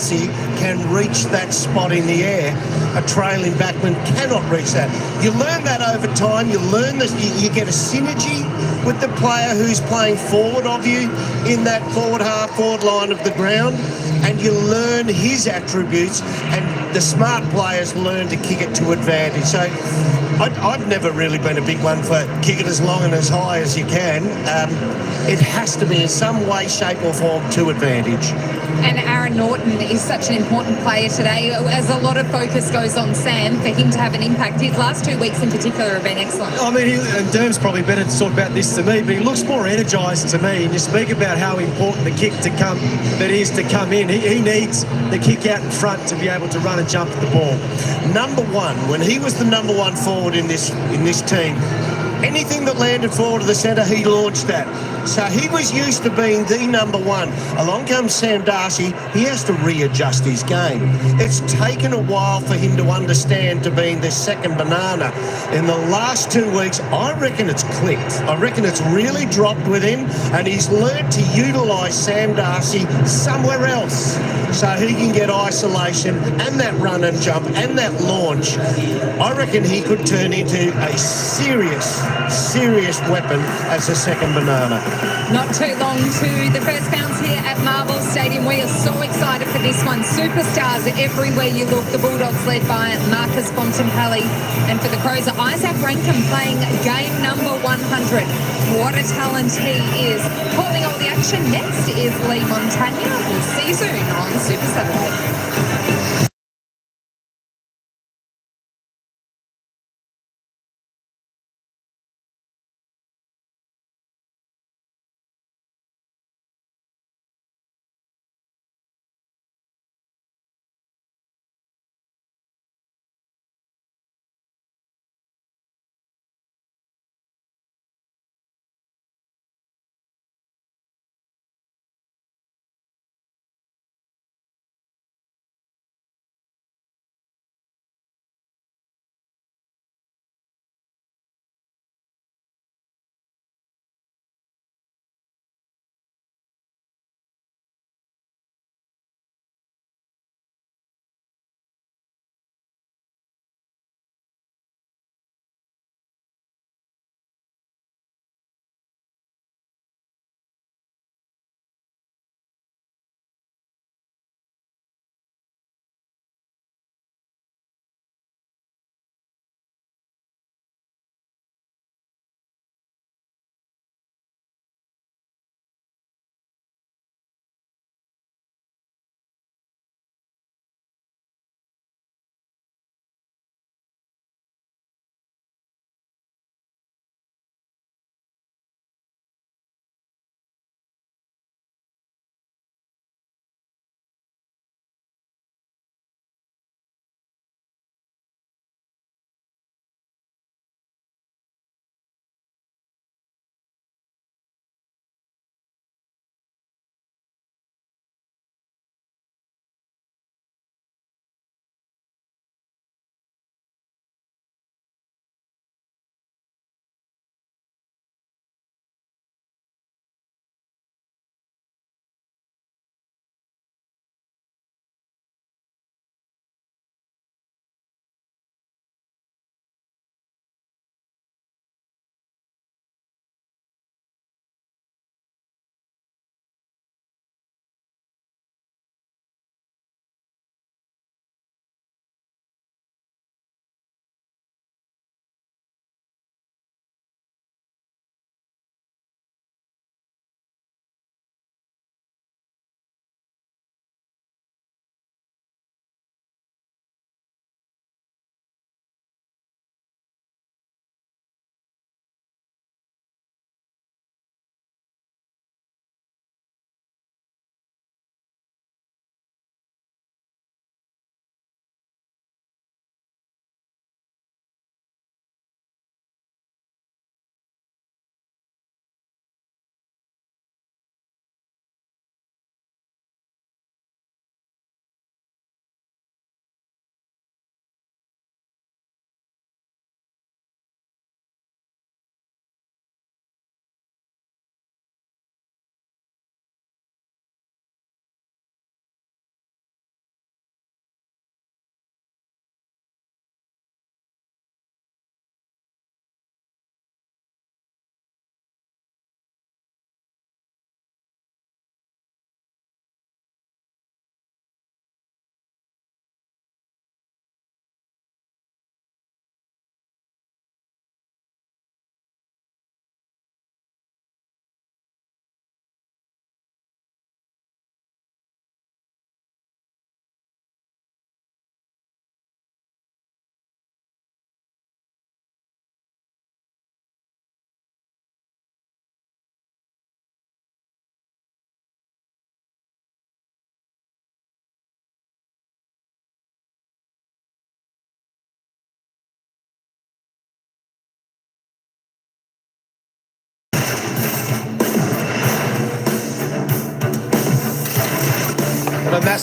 Darcy can reach that spot in the air. A trailing backman cannot reach that. You learn that over time. You learn that you get a synergy with the player who's playing forward of you in that forward half, forward line of the ground, and you learn his attributes, and the smart players learn to kick it to advantage. So I've never really been a big one for kick it as long and as high as you can. It has to be in some way, shape or form to advantage. And Aaron Norton is such an important player today, as a lot of focus goes on Sam, for him to have an impact. His last 2 weeks in particular have been excellent. I mean, and Derm's probably better to talk about this to me, but he looks more energised to me. And you speak about how important the kick that is to come in. He needs the kick out in front to be able to run and jump at the ball. Number one, when he was the number one forward in this team, anything that landed forward to the centre, he launched that. So he was used to being the number one. Along comes Sam Darcy. He has to readjust his game. It's taken a while for him to understand to being the second banana. In the last 2 weeks, I reckon it's clicked. I reckon it's really dropped with him, and he's learnt to utilise Sam Darcy somewhere else so he can get isolation and that run and jump and that launch. I reckon he could turn into a serious weapon as a second banana. Not too long to the first bounce here at Marvel Stadium. We are so excited for this one. Superstars everywhere you look. The Bulldogs led by Marcus Bontempelli. And for the Crows, Isaac Rankin playing game number 100. What a talent he is. Calling all the action next is Lee Montagna. We'll see you soon on Super Saturday.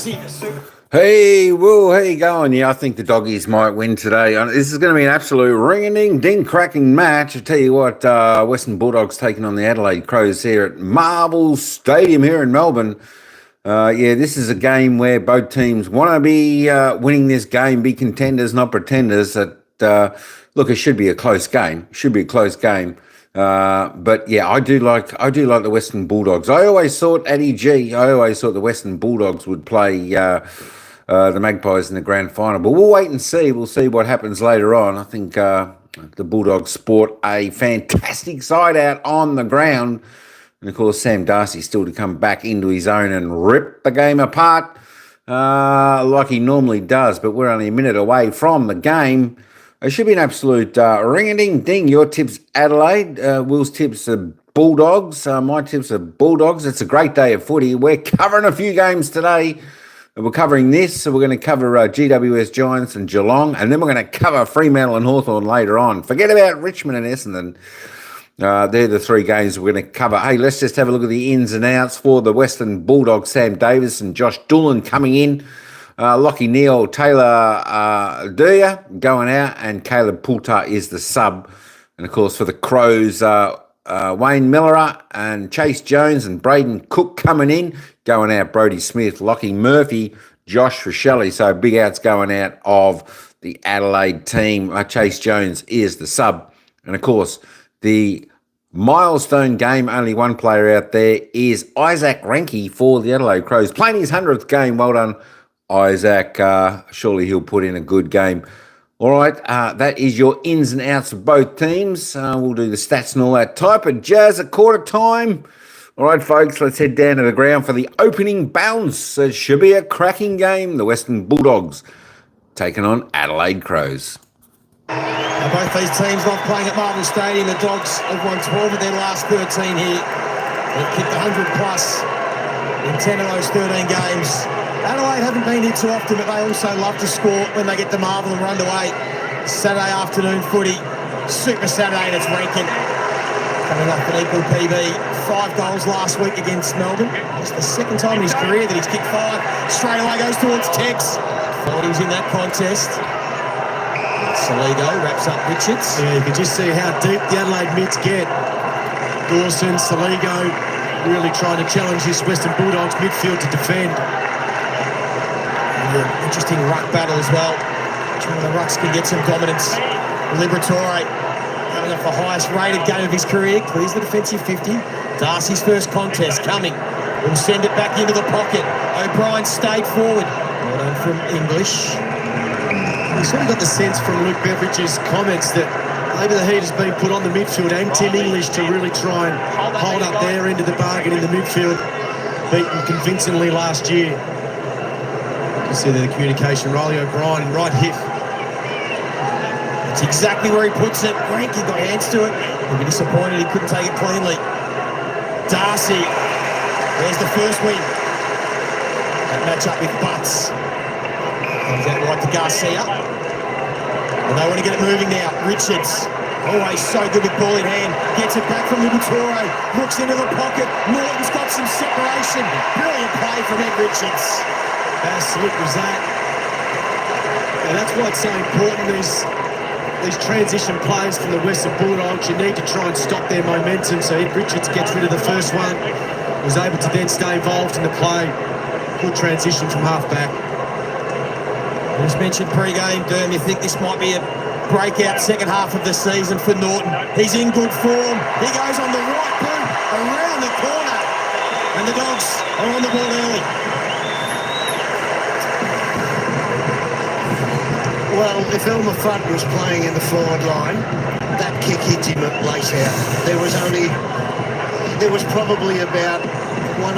Darcy. Hey, Will, how you going? Yeah, I think the doggies might win today. This is going to be an absolute ring-a-ding-ding cracking match. I tell you what, Western Bulldogs taking on the Adelaide Crows here at Marvel Stadium here in Melbourne. Yeah, this is a game where both teams want to be winning this game, be contenders, not pretenders. Look, it should be a close game. But yeah, I do like the Western Bulldogs. I always thought the Western Bulldogs would play the Magpies in the grand final. But we'll wait and see. We'll see what happens later on. I think the Bulldogs sport a fantastic side out on the ground. And, of course, Sam Darcy still to come back into his own and rip the game apart like he normally does. But we're only a minute away from the game. It should be an absolute ring-a-ding-ding. Your tips, Adelaide. Will's tips are Bulldogs. My tips are Bulldogs. It's a great day of footy. We're covering a few games today. We're covering this. So we're going to cover GWS Giants and Geelong. And then we're going to cover Fremantle and Hawthorn later on. Forget about Richmond and Essendon. They're the three games we're going to cover. Hey, let's just have a look at the ins and outs for the Western Bulldogs. Sam Davis and Josh Doolan coming in. Lockie Neal, Taylor Durya going out, and Caleb Poulter is the sub. And, of course, for the Crows, Wayne Miller and Chase Jones and Braden Cook coming in. Going out, Brodie Smith, Lockie Murphy, Josh Rochelle. So big outs going out of the Adelaide team. Chase Jones is the sub. And, of course, the milestone game, only one player out there, is Isaac Ranke for the Adelaide Crows. Playing his 100th game. Well done, Isaac. Surely he'll put in a good game. All right, that is your ins and outs of both teams. We'll do the stats and all that type of jazz at quarter time. All right, folks, let's head down to the ground for the opening bounce. It should be a cracking game. The Western Bulldogs taking on Adelaide Crows. Now both these teams love playing at Marvel Stadium. The Dogs have won 12 of their last 13 here. They've kicked 100 plus in 10 of those 13 games. Adelaide haven't been here too often, but they also love to score when they get to Marvel and run away. Saturday afternoon footy, Super Saturday, and it's Rankin coming off an equal PB. 5 goals last week against Melbourne. It's the second time in his career that he's kicked 5. Straight away goes towards Tex. Thought he was in that contest. Saligo wraps up Richards. Yeah, you can just see how deep the Adelaide mids get. Dawson, Saligo really trying to challenge this Western Bulldogs midfield to defend. Interesting ruck battle as well. Which one of the rucks can get some dominance? Liberatore coming off the highest rated game of his career. Clears the defensive 50. Darcy's first contest coming. Will send it back into the pocket. O'Brien stayed forward. Well done from English. We sort of got the sense from Luke Beveridge's comments that maybe the heat has been put on the midfield and Tim English to really try and hold up their end of the bargain in the midfield. Beaten convincingly last year. You see the communication. Riley O'Brien, right hip. That's exactly where he puts it. Ranky got hands to it. He'll be disappointed he couldn't take it cleanly. Darcy, there's the first win. That match up with Butts. Comes out right to Garcia. And they want to get it moving now. Richards, always so good with ball in hand. Gets it back from Liberatore. Looks into the pocket. Norton's got some separation. Brilliant play from Ed Richards. How slick was that? And that's why it's so important. These transition plays from the Western Bulldogs. You need to try and stop their momentum. So Ed Richards gets rid of the first one. Was able to then stay involved in the play. Good transition from half-back. As mentioned pre-game, Derm, you think this might be a breakout second half of the season for Norton. He's in good form. He goes on the right boot, around the corner. And the Dogs are on the ball early. Well, if Elmer Fudd was playing in the forward line, that kick hit him at lace out. There was probably about 1.5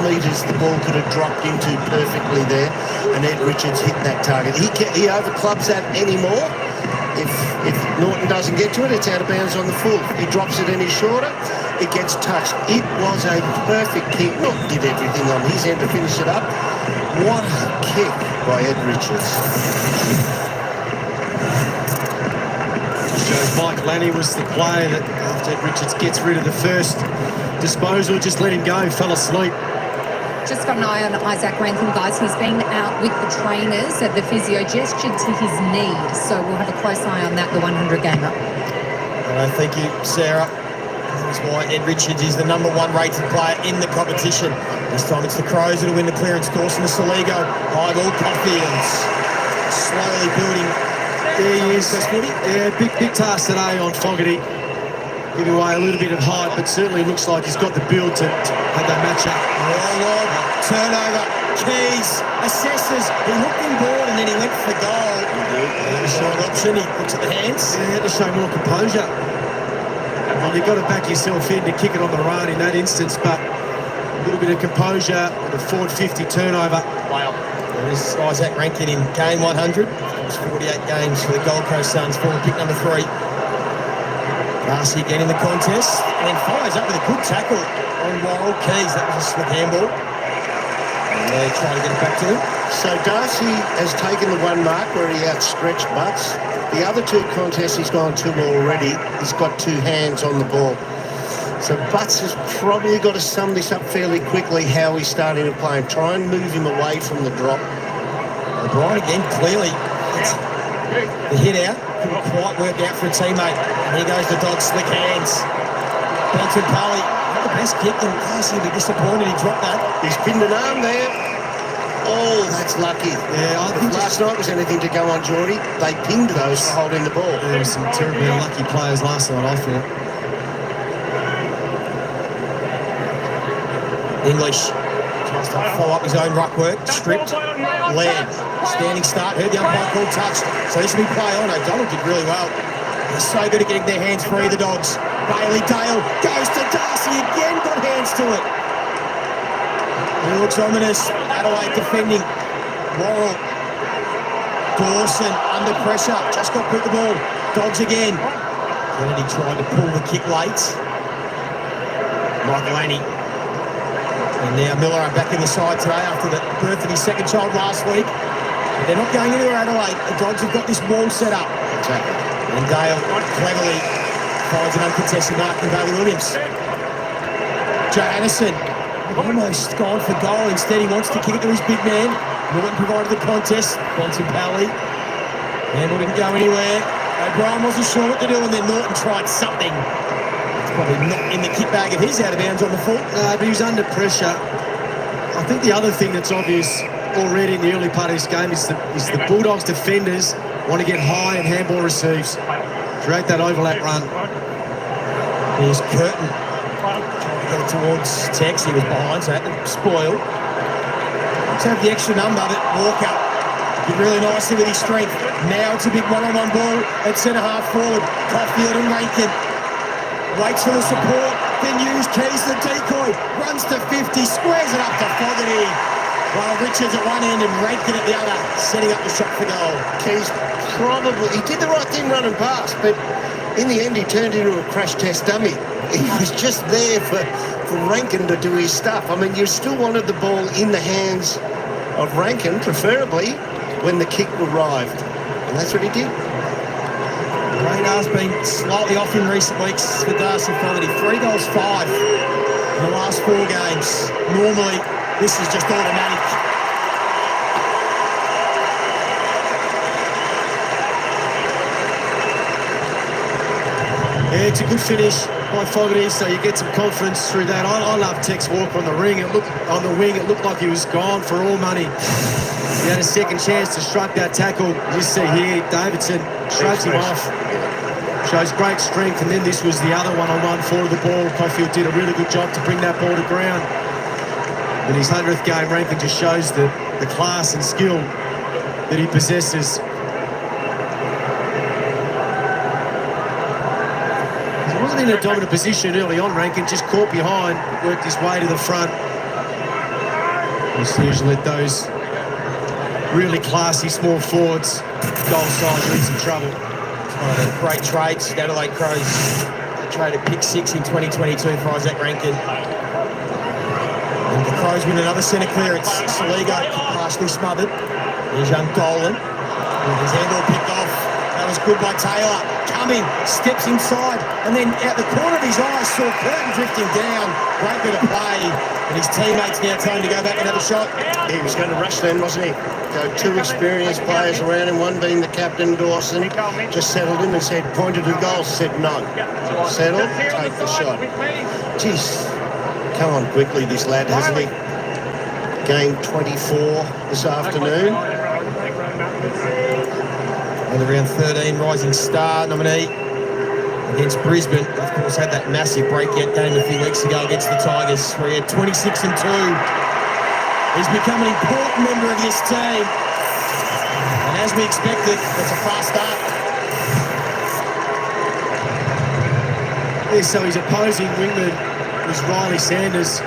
metres the ball could have dropped into perfectly there, and Ed Richards hit that target. He overclubs that anymore. If Norton doesn't get to it, it's out of bounds on the full. If he drops it any shorter, it gets touched. It was a perfect kick. Norton did everything on his end to finish it up. What a kick by Ed Richards. Shows Mike Lanny was the player that after Ed Richards gets rid of the first disposal, just let him go, fell asleep. just got an eye on Isaac Rankin, guys. He's been out with the trainers. The physio gestured to his knee, so we'll have a close eye on that, the 100 gamer. Thank you, Sarah. That is why Ed Richards is the #1 rated player in the competition. This time it's the Crows that'll win the clearance. Dawson to Saligo. High ball, Caulfields. Slowly building. There he is. Yeah, big task today on Fogarty. Giving away a little bit of height, but certainly looks like he's got the build to have that matchup. Oh, turnover. Keys assesses. He hooked him board and then he went for the goal. He was short option. He looks at the hands. Yeah, he had to show more composure. Well, you've got to back yourself in to kick it on the run in that instance, but a little bit of composure, the Ford 50 turnover. Wow. There's Isaac Rankin in game 100. It's 48 games for the Gold Coast Suns, former pick #3. Darcy again in the contest, and then fires up with a good tackle on Worrell. Keys. That was a slick handball. And they're trying to get it back to him. So Darcy has taken the one mark where he outstretched Butts. The other 2 contests he's gone to already. He's got 2 hands on the ball. So Butts has probably got to sum this up fairly quickly, how he's starting to play, and try and move him away from the drop. O'Brien again, clearly. The hit out. Couldn't quite work out for a teammate. And here goes the Dogs, slick hands. Bontempelli, not the best kick, and Darcy will be disappointed he dropped that. He's pinned an arm there. Oh, that's lucky. Yeah, I think if last night was anything to go on, Geordie, they pinged those for holding the ball. there were some terribly unlucky players last night, I thought. English tries to follow up his own ruck work, stripped, led, standing start, heard the umpire call touched, so this will be play on. O'Donnell did really well. They're so good at getting their hands free, the Dogs. Bailey Dale goes to Darcy again, got hands to it. It looks ominous. Adelaide defending. Worrell. Dawson under pressure, just got put the ball. Dogs again. Kennedy tried to pull the kick late. Michael Annie. And now Miller are back in the side today after the birth of his second child last week. But they're not going anywhere, Adelaide. The Dogs have got this wall set up. Exactly. And Dale cleverly finds an uncontested mark from Bailey Williams. Johannesson almost gone for goal. Instead, he wants to kick it to his big man. Norton provided the contest. Bontempelli. Handle didn't go anywhere. O'Brien wasn't sure what to do, and then Norton tried something. Probably not in the kick bag of his out of bounds on the full. But he was under pressure. I think the other thing that's obvious already in the early part of this game is the Bulldogs defenders want to get high and handball receives. Create that overlap run. Here's Curtin. Trying to get it towards Tex. He was behind, so had to spoil. Let's have the extra number that Walker did really nicely with his strength. Now it's a big one-on-one ball at centre-half forward. Caulfield and Rankin. Waits for the support, then use Keys the decoy, runs to 50, squares it up to Fogarty. While Richards at one end and Rankin at the other, setting up the shot for goal. Keys he did the right thing running past, but in the end he turned into a crash test dummy. He was just there for Rankin to do his stuff. I mean, you still wanted the ball in the hands of Rankin, preferably when the kick arrived. And that's what he did. Radar's been slightly off in recent weeks for Darcy Fogarty. 3 goals, 5 in the last 4 games. Normally, this is just automatic. Yeah, it's a good finish by Fogarty, so you get some confidence through that. I love Tex Walker on the wing. It looked like he was gone for all money. He had a second chance to strike that tackle. You see here, Davidson shrugs him off. Shows great strength, and then this was the other one-on-one for the ball. Caulfield did a really good job to bring that ball to ground. In his 100th game, Rankin just shows the class and skill that he possesses. He wasn't in a dominant position early on, Rankin, just caught behind, worked his way to the front. You usually let those really classy small forwards goal size are in some trouble. Great trades, the Adelaide Crows. They traded pick 6 in 2022 for Isaac Rankin. And the Crows win another centre clearance. Saligo partially smothered. There's young Dolan. His handball picked off. That was good by Taylor. Coming, steps inside, and then out the corner of his eye saw Curtin drifting down. Great bit of play, and his teammates now telling him to go back and have a shot. He was going to rush then, wasn't he? So two experienced players around him, one being the captain, Dawson, just settled him and said, pointed to the goal, said no. Settle, take the shot. Jeez, come on quickly, this lad, hasn't he? Game 24 this afternoon. And around 13, Rising Star nominee against Brisbane. Of course, had that massive breakout game a few weeks ago against the Tigers, where he had 26 and 2. He's become an important member of this team. And as we expected, it's a fast start. Yeah, so his opposing wingman was Riley Sanders.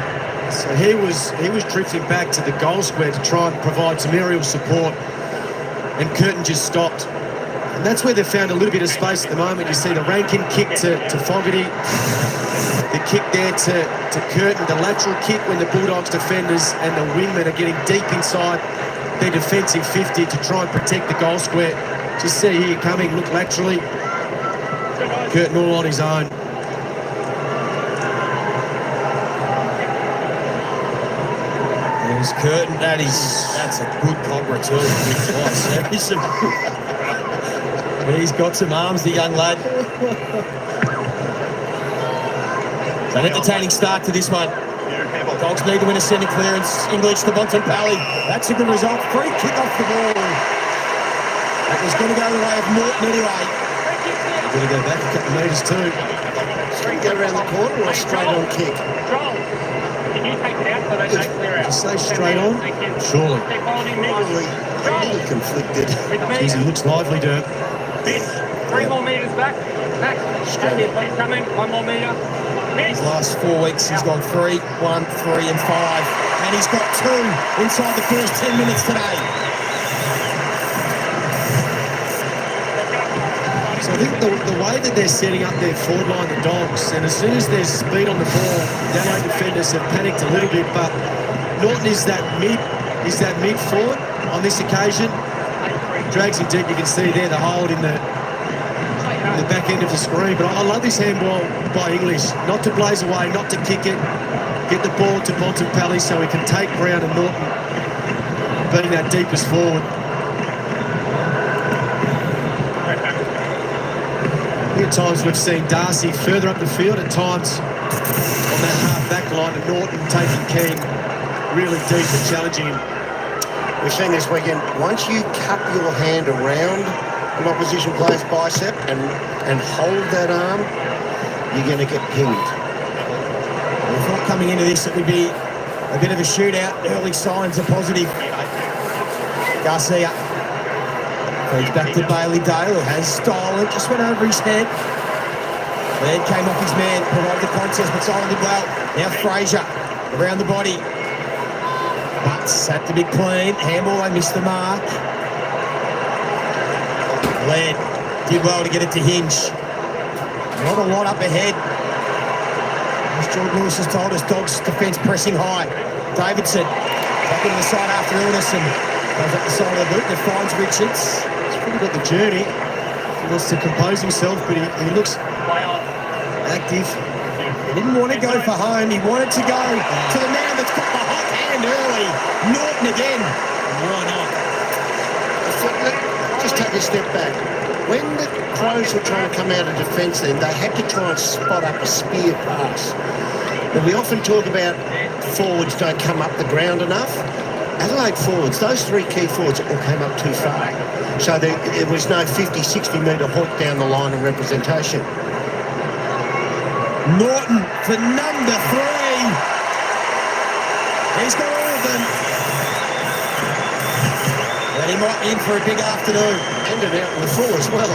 So he was drifting back to the goal square to try and provide some aerial support, and Curtin just stopped. And that's where they've found a little bit of space at the moment. You see the Rankin kick to Fogarty, the kick there to Curtin, the lateral kick when the Bulldogs defenders and the wingmen are getting deep inside their defensive 50 to try and protect the goal square. Just see here coming, look laterally. Curtin all on his own. There's Curtin. That's a good cobra too. He's got some arms, the young lad. So an entertaining start to this one. Dogs need to win a centre clearance. English to Bontempelli. That's a good result. Free kick off the ball. That was going to go the way of Norton anyway. Going to go back a couple of metres too. Straight go around the corner or straight on kick? Just say straight on? Surely. Probably a little conflicted. Jeez, he looks lively, Dirk. 3 more metres back. Next. Please come in. 1 more metre. His last 4 weeks, he's gone 3, 1, 3 and 5. And he's got 2 inside the first 10 minutes today. So I think the way that they're setting up their forward line, the Dogs, and as soon as there's speed on the ball, the Adelaide defenders have panicked a little bit, but Norton is that mid forward on this occasion. Drags him deep, you can see there the hold in the back end of the screen. But I love this handball by English, not to blaze away, not to kick it, get the ball to Bontempelli so he can take Brown and Norton being that deepest forward. At times we've seen Darcy further up the field, at times on that half-back line, and Norton taking Keane really deep and challenging him. We've seen this weekend, once you cup your hand around an opposition player's bicep and hold that arm, you're going to get pinned. We thought coming into this it would be a bit of a shootout. Early signs are positive. Garcia feeds back to Bailey Dale, who has stolen, just went over his head. Then came off his man, provided the contest, but Solon did well. Now Fraser around the body. Butts had to be clean. Handball, they missed the mark. Laird did well to get it to Hinge. Not a lot up ahead. As Jordan Lewis has told us, Dogs defence pressing high. Davidson back into the side after illness and goes up the side of the boot and finds Richards. He's probably got the journey. He wants to compose himself, but he looks active. He didn't want to go for home. He wanted to go to the man that's got the hot hand early. Norton again. Why not? Just take a step back. When the Crows were trying to come out of defence then, they had to try and spot up a spear pass. And we often talk about forwards don't come up the ground enough. Adelaide forwards, those 3 key forwards all came up too far. So there was no 50, 60 metre hook down the line of representation. Norton for number 3. He's got all of them. And he might be in for a big afternoon. Ended out in the full as well.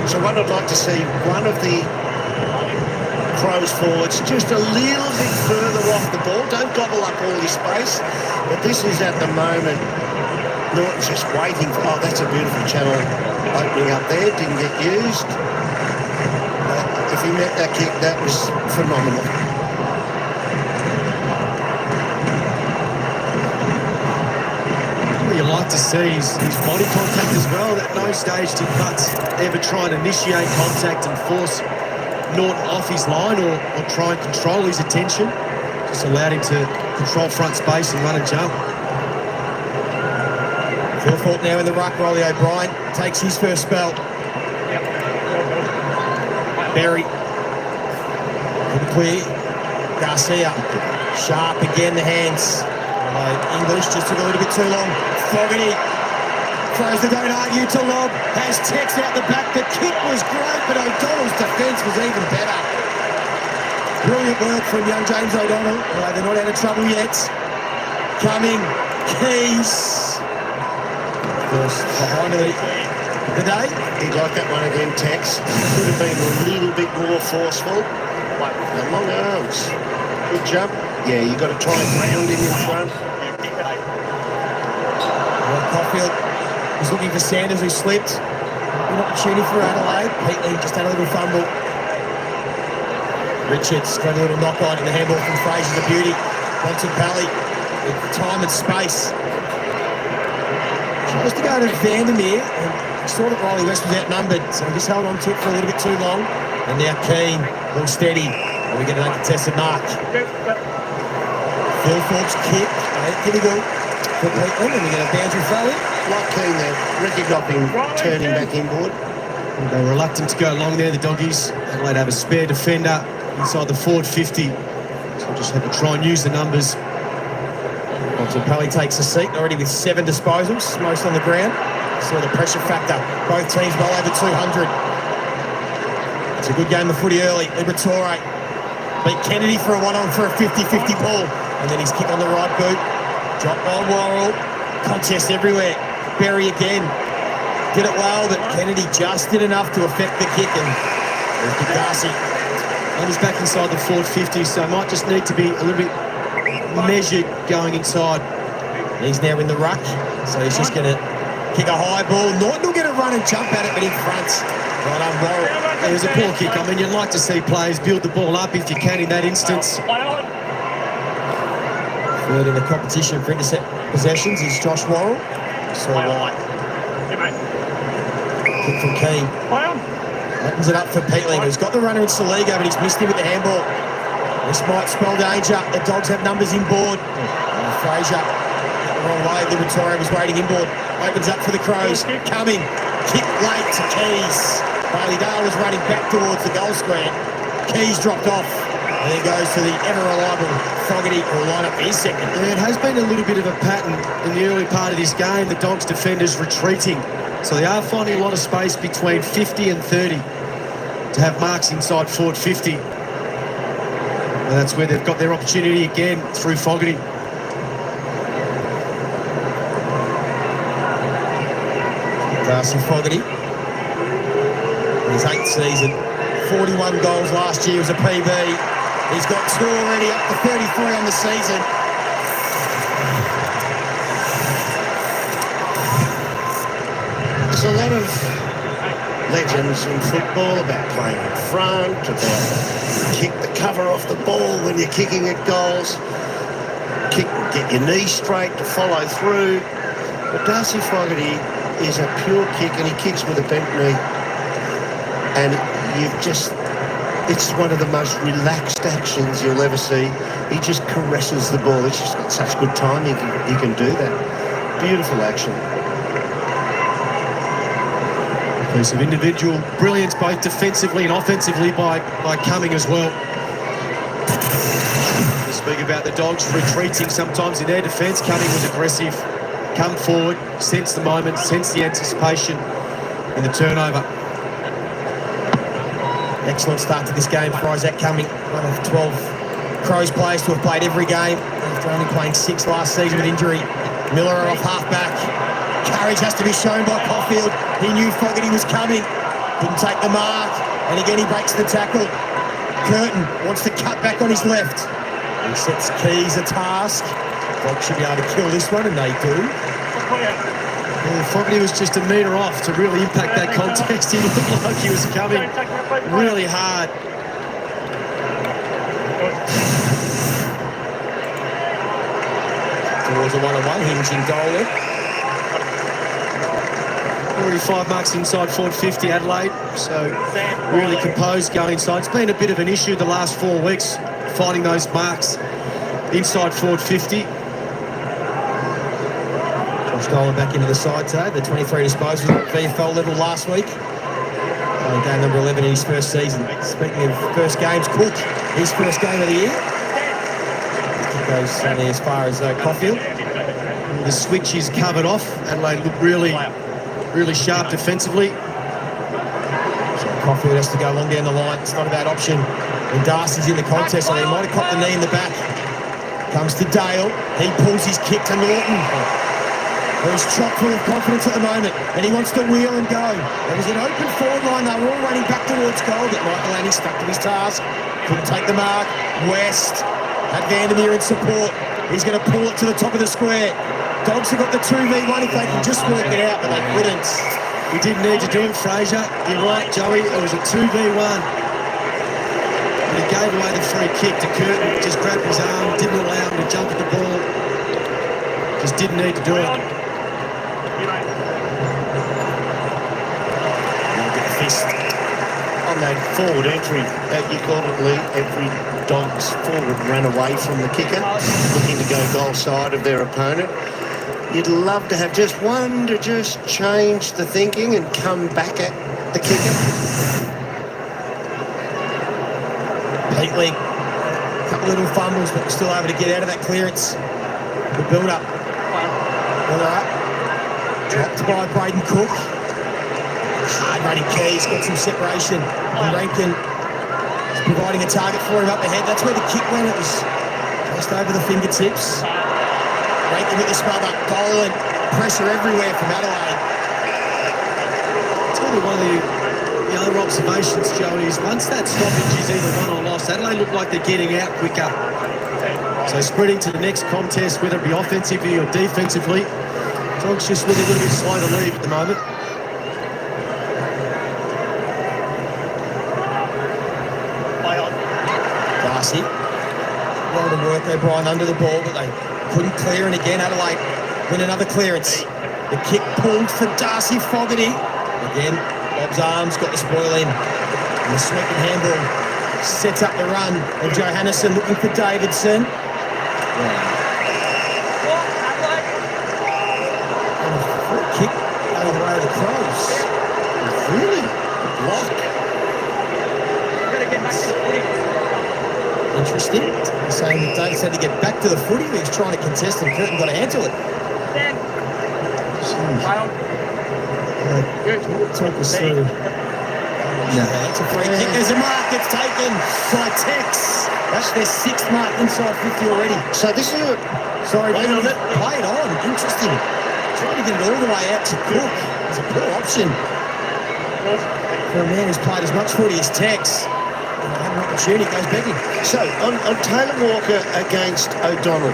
So what I'd like to see, one of the Crows forwards just a little bit further off the ball. Don't gobble up all this space. But this is at the moment, Norton's just waiting for, oh, that's a beautiful channel opening up there. Didn't get used. If he met that kick, that was phenomenal. You to see his body contact as well. At no stage did Butts ever try and initiate contact and force Norton off his line or try and control his attention. Just allowed him to control front space and run and jump. Phil Thorpe now in the ruck. Riley O'Brien takes his first spell. Berry. Couldn't clear. Garcia. Sharp again, the hands. English just took a little bit too long. Fogarty throws the don't argue to Lob. Has Tex out the back. The kick was great, but O'Donnell's defence was even better. Brilliant work from young James O'Donnell. They're not out of trouble yet. Coming. Keys. First behind the day. He liked that one again, Tex. Could have been a little bit more forceful. Like the long arms. Good jump. Yeah, you got to try and round him in front. Caulfield was looking for Sanders, who slipped. An opportunity for Adelaide. Peatley just had a little fumble. Richards got a little knock on in the handball from Fraser, the beauty. Bontempelli with time and space. Tries to go to Vandermeer, and saw that Riley West was outnumbered, so he just held on to it for a little bit too long. And now Keane, a little steady. And we get an uncontested mark. Phil Thorpe's kick, difficult for Peatley, and we get a boundary throw in. Like Keane there, Ricky Dopping turning back inboard. They're reluctant to go long there, the Doggies. Adelaide have a spare defender inside the forward 50. So just had to try and use the numbers. Bontempelli takes a seat, already with 7 disposals, most on the ground. Saw the pressure factor, both teams well over 200. It's a good game of footy early. Liberatore beat Kennedy for a 1-on for a 50-50 ball. And then his kick on the right boot. Drop on Worrell. Contest everywhere. Berry again. Did it well, but Kennedy just did enough to affect the kick. And there's Darcy. And he's back inside the forward 50, so might just need to be a little bit measured going inside. He's now in the ruck, so he's just going to kick a high ball. Norton will get a run and jump at it, but in front. Right on Worrell. It was a poor kick. I mean, you'd like to see players build the ball up if you can in that instance. Third in the competition for intercept possessions is Josh Worrell. So kick from Keane. Opens it up for Peatley, who's got the runner in Saligo, but he's missed him with the handball. This might spell danger. The Dogs have numbers inboard. Fraser, the wrong way. Liberatore was waiting inboard. Opens up for the Crows. Coming. Kick late to Keys. Bailey Dale was running back towards the goal square. Keys dropped off. And then goes to the ever-reliable Fogarty, who will line up for his second. Yeah, it has been a little bit of a pattern in the early part of this game. The Dogs defenders retreating. So they are finding a lot of space between 50 and 30 to have marks inside forward 50. And that's where they've got their opportunity again through Fogarty. Darcy Fogarty, his 8th season, 41 goals last year as a PB. He's got 2 already, up to 33 on the season. There's a lot of legends in football about playing in front, about kick the cover off the ball when you're kicking at goals, kick, get your knee straight to follow through. But Darcy Fogarty is a pure kick, and he kicks with a bent knee. And it's one of the most relaxed actions you'll ever see. He just caresses the ball. He's just got such good timing. He can do that. Beautiful action. A piece of individual brilliance, both defensively and offensively by Cumming as well. We speak about the Dogs retreating sometimes in their defence. Cumming was aggressive, come forward, sense the moment, sense the anticipation in the turnover. Excellent start to this game for Isaac Cumming, one of 12 Crows players to have played every game after only playing 6 last season with injury. Miller off half-back. Courage has to be shown by Caulfield. He knew Fogarty was coming. Didn't take the mark. And again, he breaks the tackle. Curtin wants to cut back on his left. He sets Keys a task. Dogs should be able to kill this one, and they do. Well, Fogarty was just a metre off to really impact that contest. He looked like he was coming really hard. Towards a 1-on-1, hinging goal there. Already 5 marks inside forward 50 Adelaide, so really composed going inside. It's been a bit of an issue the last 4 weeks, finding those marks inside forward 50. Josh Dolan back into the side today, the 23 disposals at VFL level last week. Game number 11 in his first season. Speaking of first games, Cook, his first game of the year. It goes only as far as Caulfield. The switch is covered off. Adelaide look really sharp defensively. So Caulfield has to go long down the line. It's not a bad option. And Darcy's in the contest, so he might have caught the knee in the back. Comes to Dale. He pulls his kick to Norton, who's chock full of confidence at the moment, and he wants to wheel and go. There was an open forward line. They were all running back towards goal, but Michael Annie stuck to his task. Couldn't take the mark. West had Vandermeer in support. He's going to pull it to the top of the square. Dogs have got the 2v1 if they can just work it out, but they couldn't. We didn't need to do it, Fraser. You're right, Joey. It was a 2v1. But he gave away the free kick to Curtin. Just grabbed his arm, didn't allow him to jump at the ball. Just didn't need to do it. Fist on that forward entry, you called it, Lee. Every Dogs forward ran away from the kicker, looking to go goal side of their opponent. You'd love to have just one to just change the thinking and come back at the kicker. Peatley, a couple little fumbles, but still able to get out of that clearance. The build-up. Dropped by Braden Cook. Hard-running Keys, got some separation. And Rankin is providing a target for him up ahead. That's where the kick went. It was just over the fingertips. Rankin with the smother. Goal and pressure everywhere from Adelaide. It's only one of the other observations, Joey, is once that stoppage is either won or lost, Adelaide look like they're getting out quicker. So spreading to the next contest, whether it be offensively or defensively, Dogs just look a little bit slow to leave at the moment. Darcy. A lot of work there, Brian, under the ball, but they couldn't clear, and again Adelaide win another clearance. The kick pulled for Darcy Fogarty. Again, Bob's arms got the spoil in. And the sweep and handball sets up the run of Johannesson looking for Davidson. And a free kick out of the way of the Crows. Really? Block. Interesting. He's saying that Davis had to get back to the footy. He was trying to contest and Curtin got to handle it. Talk us through. No. That's a free kick. There's a mark. It's taken by Tex. That's their 6th mark inside 50 already. So this is a... Sorry, played on. Interesting. Trying to get it all the way out to Cook. It's a poor option for a man who's played as much footy as Tex. An opportunity, goes begging. So, on Taylor Walker against O'Donnell,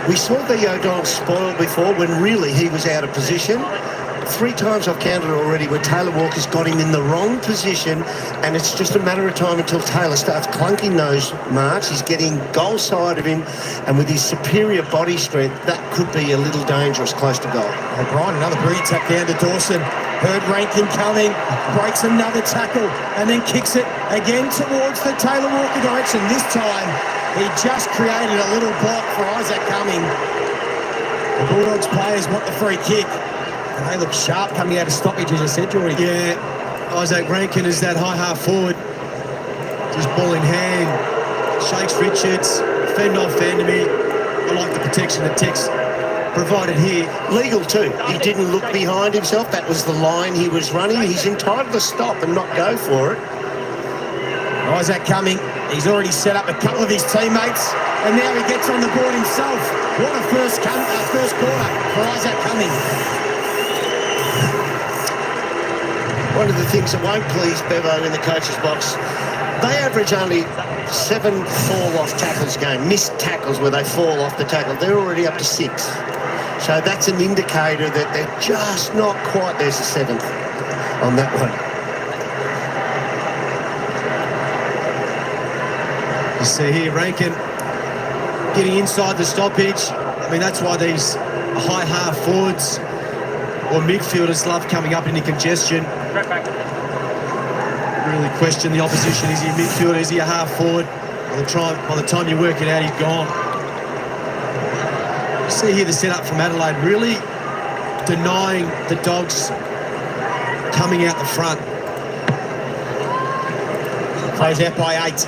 we saw the O'Donnell spoiled before when really he was out of position. 3 times I've counted already where Taylor Walker's got him in the wrong position, and it's just a matter of time until Taylor starts clunking those marks. He's getting goal side of him, and with his superior body strength, that could be a little dangerous close to goal. O'Brien, another brilliant tap down to Dawson. Heard Rankin coming, breaks another tackle, and then kicks it again towards the Taylor Walker direction. This time, he just created a little block for Isaac Cumming. The Bulldogs players want the free kick. And they look sharp coming out of stoppage, as I said, Geordie. Yeah, Isaac Rankin is that high half forward. Just ball in hand. Shakes Richards, fend off Vandermeer. I like the protection that Tex provided here. Legal too. He didn't look behind himself. That was the line he was running. He's entitled to stop and not go for it. Isaac Cumming, he's already set up a couple of his teammates, and now he gets on the board himself. What a first quarter for Isaac Cumming. One of the things that won't please Bevo in the coach's box, they average only 7 fall-off tackles a game, missed tackles where they fall off the tackle. They're already up to 6. So that's an indicator that they're just not quite. There's a 7th on that one. You see here, Rankin getting inside the stoppage. I mean, that's why these high half forwards or midfielders love coming up into congestion. Right back. Really question the opposition. Is he a midfielder? Is he a half forward? By the time you work it out, he's gone. You see here the setup from Adelaide really denying the Dogs coming out the front. Close out by 8.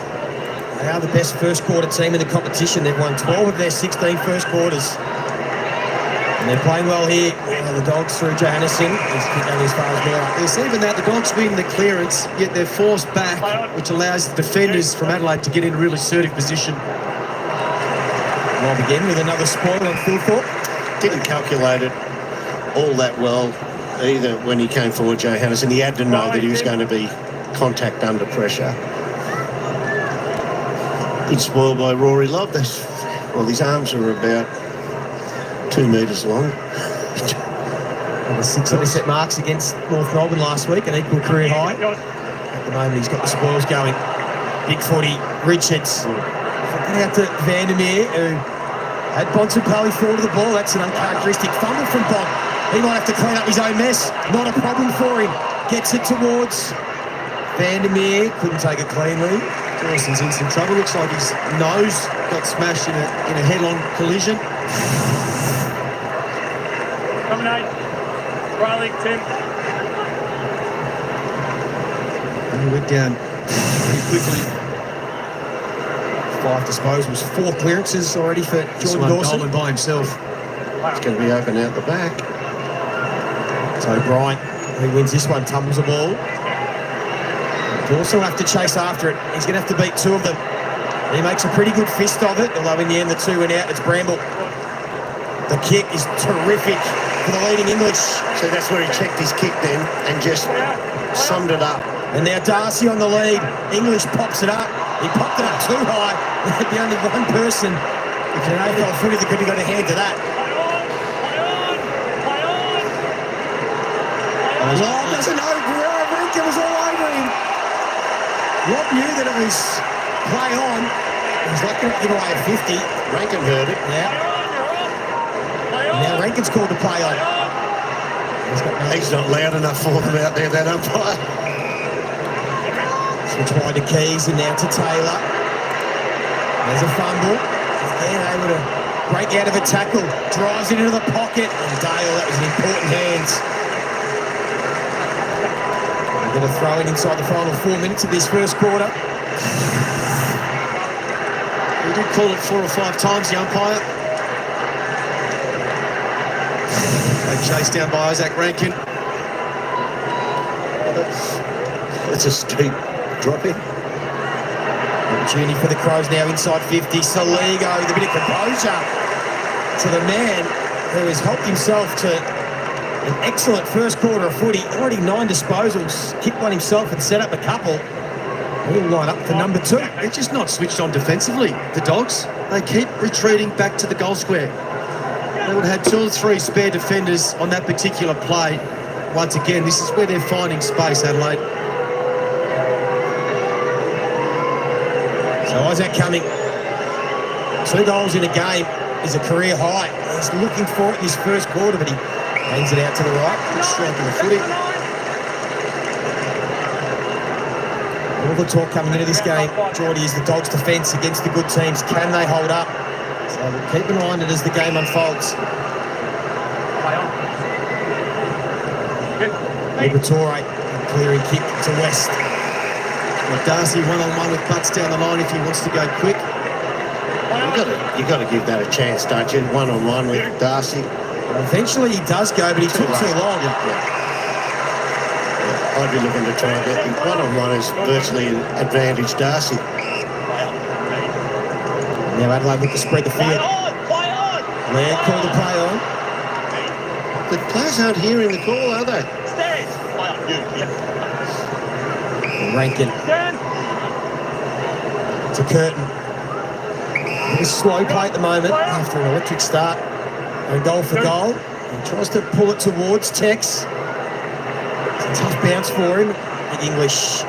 They are the best first quarter team in the competition. They've won 12 of their 16 first quarters. And they're playing well here. The Dogs through Johannesson. He's kicked over as far as Miller. Yes, even that, the Dogs win the clearance, yet they're forced back, which allows the defenders from Adelaide to get in a really assertive position. Rob again with another spoil on Philthorpe. Didn't calculate it all that well either when he came forward, Johannesson. He had to know that he was going to be contact under pressure. Good spoil by Rory Love. Well, his arms are about 2 metres long. The 6 intercept marks against North Melbourne last week, an equal career high. At the moment, he's got the spoils going. Big footy, Richards. Flicking out to Vandermeer, who had Bontempelli fall to the ball. That's an uncharacteristic fumble from Bont. He might have to clean up his own mess. Not a problem for him. Gets it towards Vandermeer. Couldn't take it cleanly. Dawson's in some trouble. Looks like his nose got smashed in a head-on collision. Coming 8. Riley, 10. And he went down pretty quickly. 5 disposals, 4 clearances already for Jordan Dawson. Coleman by himself. It's going to be open out the back. So Bryant, who wins this one, tumbles the ball. Dawson will have to chase after it. He's going to have to beat 2 of them. He makes a pretty good fist of it, although in the end the 2 went out. It's Bramble. The kick is terrific for the leading English. So that's where he checked his kick then and just summed it up. And now Darcy on the lead. English pops it up. He popped it up too high. There'd be only one person in an AFL footy that could have got a hand to that. Rob doesn't know. Rankin was all over him. Rob knew that it was play on. He's not going to give away a 50. Rankin heard it. Yeah. And now Rankin's called to play on. He's not loud enough for them out there, that umpire. Switch wide to Keys and now to Taylor. There's a fumble. Again able to break out of a tackle. Drives it into the pocket. And Dale, that was an important hands. We're going to throw it inside the final 4 minutes of this first quarter. He did call it 4 or 5 times, the umpire. They chased down by Isaac Rankin. It's a steep drop-in. Opportunity for the Crows now inside 50. Saligo with a bit of composure to the man who has helped himself to an excellent first quarter of footy. Already 9 disposals. Kicked one himself and set up a couple. He'll line up for number 2. They're just not switched on defensively, the Dogs. They keep retreating back to the goal square. They would have had 2 or 3 spare defenders on that particular play. Once again, this is where they're finding space, Adelaide. So Isaac coming. 2 goals in a game is a career high. He's looking for it in his first quarter, but he hangs it out to the right. Good stroke in the footy. All the talk coming into this game, Geordie, is the Dogs' defence against the good teams. Can they hold up? So we'll keep an eye on it as the game unfolds. Liberatore, clearing kick to West. Well, Darcy one-on-one with Butts down the line if he wants to go quick. You've got to give that a chance, don't you? One-on-one with Darcy. Well, eventually he does go, but he took too long. I'd be looking to try and get the one-on-one is virtually an advantage Darcy. Now Adelaide look to spread the field. Land called to play on. The players aren't hearing the call, are they? Rankin to Curtin. A slow play at the moment after an electric start. And goal for goal. He tries to pull it towards Tex. It's a tough bounce for him. Big English.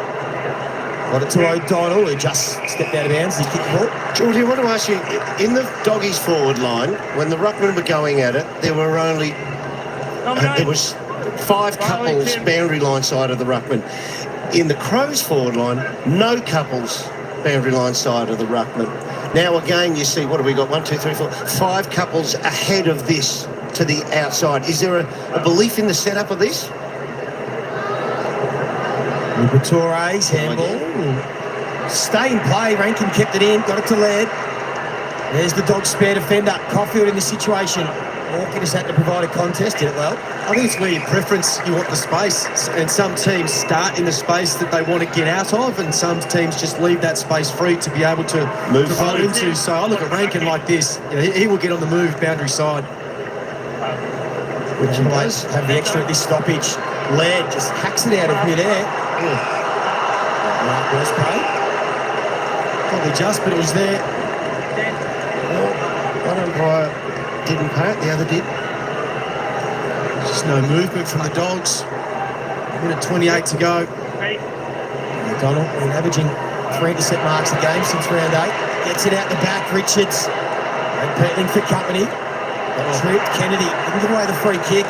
Got it to O'Donnell, who just stepped out of bounds. He kicked the ball. Geordie, I want to ask you, in the Doggies forward line, when the ruckmen were going at it, there were only... there was 5 couples boundary line side of the ruckman. In the Crows forward line, no couples boundary line side of the ruckman. Now again, you see, what have we got? 1, 2, 3, 4, 5 couples ahead of this to the outside. Is there a belief in the setup of this? Liberatore's handball. Stay in play. Rankin kept it in, got it to Laird. There's the Dogs' spare defender. Caulfield in the situation. Hawkins has had to provide a contest, did it well. I think it's where your preference, you want the space, and some teams start in the space that they want to get out of, and some teams just leave that space free to be able to move into. So I look at Rankin like this. You know, he will get on the move boundary side. Which does have the extra at this stoppage. Laird just hacks it out of midair. Right, worst play. Probably just, but it was there. Well, one umpire didn't pay it, the other did. Just no movement from the Dogs. Minute 28 to go. McDonald been averaging 3 intercept marks a game since round 8. Gets it out the back, Richards. And Petling for company. Tripped, Kennedy didn't give away the free kick.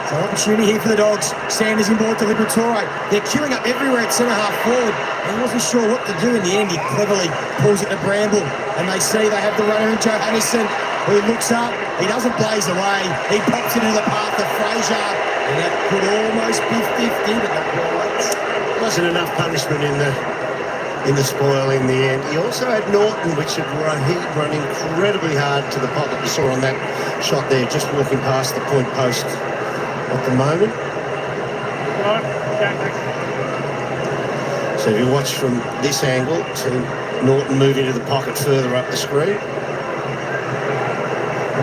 So opportunity here for the Dogs. Sanders inboard to Liberatore. They're queuing up everywhere at centre-half forward. He wasn't sure what to do in the end. He cleverly pulls it to Bramble. And they see they have the runner in Johannesson, who looks up. He doesn't blaze away. He pops it into the path of Fraser. And that could almost be 50, but not quite. Wasn't enough punishment in the spoil in the end. He also had Norton, which had run incredibly hard to the pocket. You saw on that shot there, just walking past the point post at the moment. So if you watch from this angle to Norton moving to the pocket further up the screen.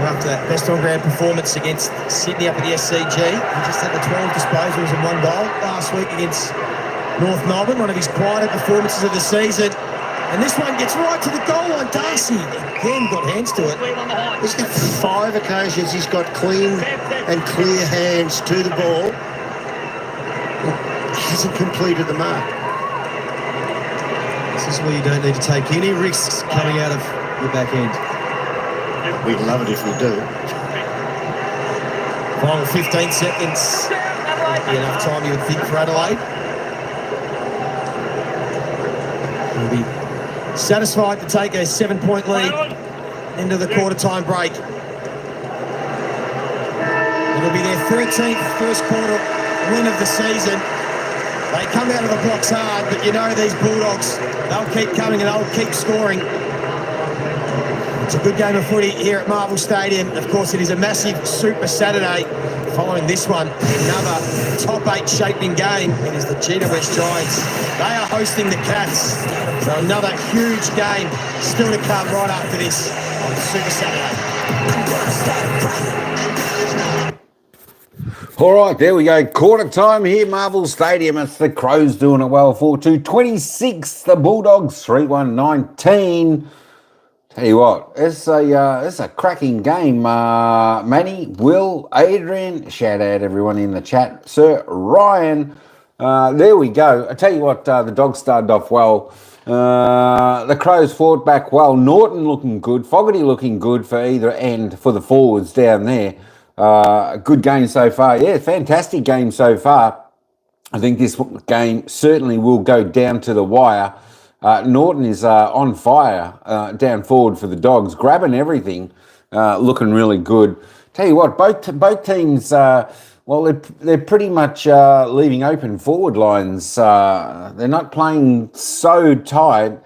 After that best on-ground performance against Sydney up at the SCG, he just had the 12 disposals and 1 goal last week against North Melbourne, one of his quieter performances of the season. And this one gets right to the goal line. Darcy again got hands to it. He's got 5 occasions he's got clean and clear hands to the ball. He hasn't completed the mark. This is where you don't need to take any risks coming out of your back end. We'd love it if we do. Final 15 seconds. Be enough time, you would think, for Adelaide. We'll be satisfied to take a 7-point lead into the quarter-time break. It'll be their 13th first quarter win of the season. They come out of the blocks hard, but you know these Bulldogs, they'll keep coming and they'll keep scoring. It's a good game of footy here at Marvel Stadium. Of course, it is a massive Super Saturday. Following this one, another top 8 shaping game. It is the GWS Giants. They are hosting the Cats. So another huge game still to come right after this on Super Saturday. All right, there we go. Quarter time here, Marvel Stadium. It's the Crows doing it well. 4-2-26. The Bulldogs 3-1-19. Tell you what, it's a cracking game. Manny, Will, Adrian, shout out everyone in the chat. Sir Ryan, there we go. I tell you what, the Dogs started off well. The Crows fought back well. Norton looking good. Fogarty looking good for either end for the forwards down there. Good game so far. Yeah, fantastic game so far. I think this game certainly will go down to the wire. Norton is on fire down forward for the Dogs, grabbing everything, looking really good. Tell you what, both teams, they're pretty much leaving open forward lines. They're not playing so tight.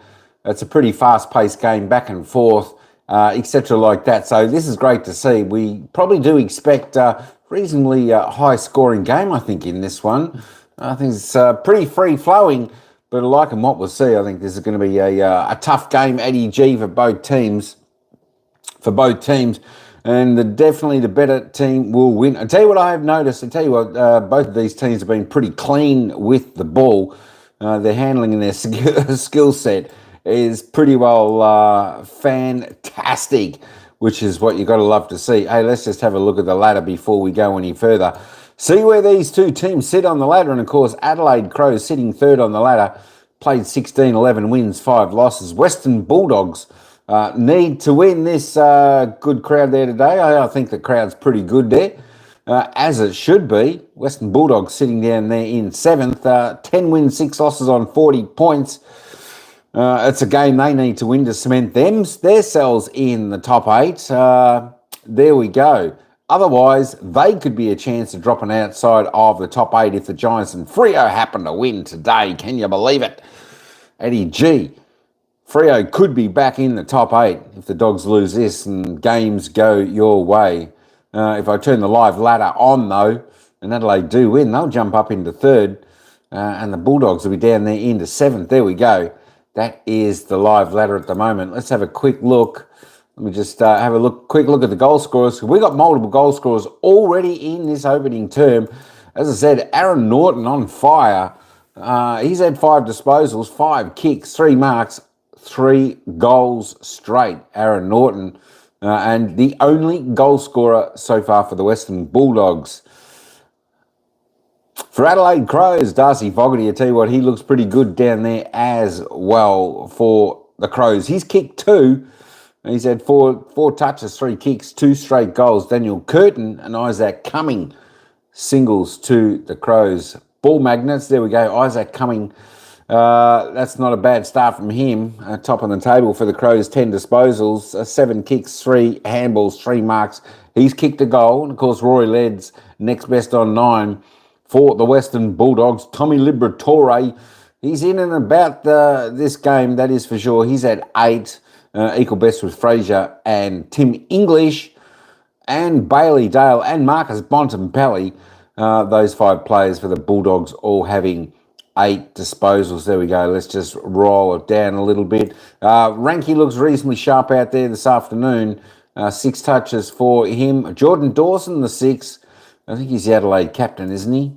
It's a pretty fast-paced game, back and forth, etc. like that. So this is great to see. We probably do expect a reasonably high-scoring game, I think, in this one. I think it's pretty free-flowing. But liking what we'll see, I think this is going to be a tough game, Eddie G, for both teams. And definitely the better team will win. I tell you what I have noticed. Both of these teams have been pretty clean with the ball. Their handling and their skill set is pretty well fantastic, which is what you've got to love to see. Hey, let's just have a look at the ladder before we go any further. See where these two teams sit on the ladder. And, of course, Adelaide Crows sitting third on the ladder. Played 16, 11 wins, 5 losses. Western Bulldogs need to win this. Good crowd there today. I think the crowd's pretty good there. as it should be. Western Bulldogs sitting down there in 7th. 10 wins, 6 losses on 40 points. It's a game they need to win to cement themselves in the top 8. There we go. Otherwise, they could be a chance of dropping outside of the top 8 if the Giants and Freo happen to win today. Can you believe it? Eddie G. Freo could be back in the top 8 if the Dogs lose this and games go your way. If I turn the live ladder on, though, and Adelaide do win, they'll jump up into 3rd, and the Bulldogs will be down there into 7th. There we go. That is the live ladder at the moment. Let's have a quick look. Let me just have a quick look at the goal scorers. We got multiple goal scorers already in this opening term. As I said, Aaron Norton on fire. He's had 5 disposals, 5 kicks, 3 marks, 3 goals straight. Aaron Norton, and the only goal scorer so far for the Western Bulldogs. For Adelaide Crows, Darcy Fogarty, I tell you what, he looks pretty good down there as well for the Crows. He's kicked 2. He's had 4 touches, 3 kicks, 2 straight goals. Daniel Curtin and Isaac Cumming singles to the Crows. Ball magnets, there we go. Isaac Cumming, that's not a bad start from him. Top on the table for the Crows, 10 disposals, 7 kicks, 3 handballs, 3 marks. He's kicked a goal. And, of course, Rory Ledd's next best on 9 for the Western Bulldogs. Tommy Liberatore, he's in and about this game, that is for sure. He's at 8, equal best with Fraser and Tim English and Bailey Dale and Marcus Bontempelli. Those 5 players for the Bulldogs all having 8 disposals. There we go. Let's just roll it down a little bit. Ranky looks reasonably sharp out there this afternoon. 6 touches for him. Jordan Dawson, the 6. I think he's the Adelaide captain, isn't he?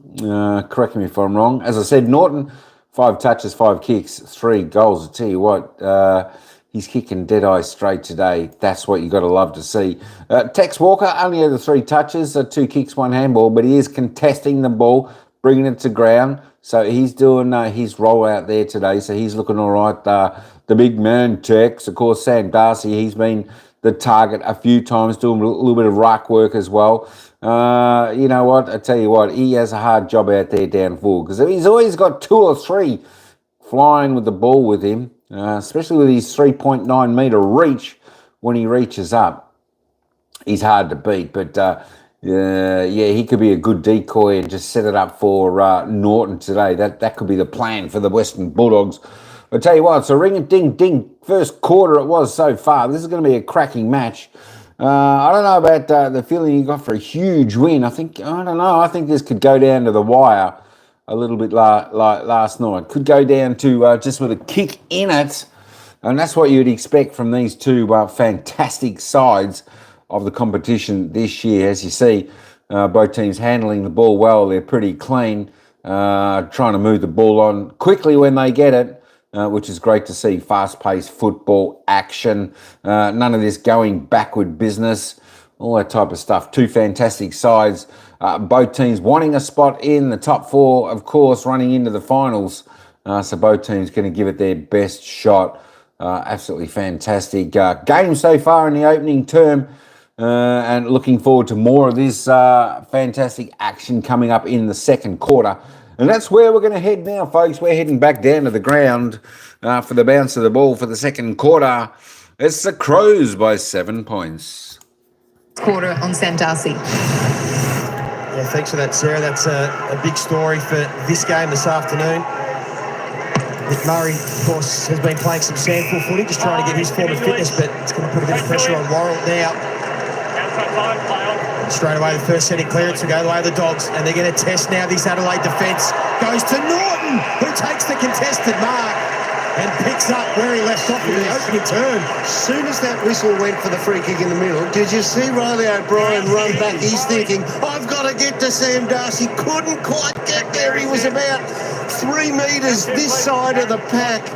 Correct me if I'm wrong. As I said, Norton, 5 touches, 5 kicks, 3 goals. I tell you what, he's kicking dead eye straight today. That's what you got to love to see. Tex Walker only had the 3 touches, 2 kicks, 1 handball, but he is contesting the ball, bringing it to ground. So he's doing his roll out there today. So he's looking all right. The big man, Tex. Of course, Sam Darcy, he's been the target a few times, doing a little bit of ruck work as well. You know what? I tell you what, he has a hard job out there down forward because he's always got 2 or 3 flying with the ball with him, especially with his 3.9 metre reach when he reaches up. He's hard to beat, but yeah, he could be a good decoy and just set it up for Norton today. That could be the plan for the Western Bulldogs. I'll tell you what, it's a ring-a-ding-ding first quarter it was so far. This is going to be a cracking match. I don't know about the feeling you got for a huge win. I think this could go down to the wire a little bit like last night. Could go down to just with a kick in it. And that's what you'd expect from these 2 fantastic sides of the competition this year. As you see, both teams handling the ball well. They're pretty clean, trying to move the ball on quickly when they get it. Which is great to see. Fast-paced football action. None of this going backward business. All that type of stuff. 2 fantastic sides. Both teams wanting a spot in the top 4, of course, running into the finals. So both teams going to give it their best shot. Absolutely fantastic game so far in the opening term. And looking forward to more of this fantastic action coming up in the second quarter. And that's where we're going to head now, folks. We're heading back down to the ground for the bounce of the ball for the second quarter. It's the Crows by 7 points. Quarter on Sam Darcy. Yeah, thanks for that, Sarah. That's a big story for this game this afternoon. Nick Murray, of course, has been playing some sandful footy, just trying to get his form of fitness, but it's going to put a bit of pressure on Worrell now. Straight away, the first setting clearance will go the way of the Dogs, and they're going to test now this Adelaide defence. Goes to Norton, who takes the contested mark and picks up where he left off in the opening turn. As soon as that whistle went for the free kick in the middle, did you see Riley O'Brien run back? He's thinking, I've got to get to Sam Darcy. Couldn't quite get there. He was about 3 metres this side of the pack,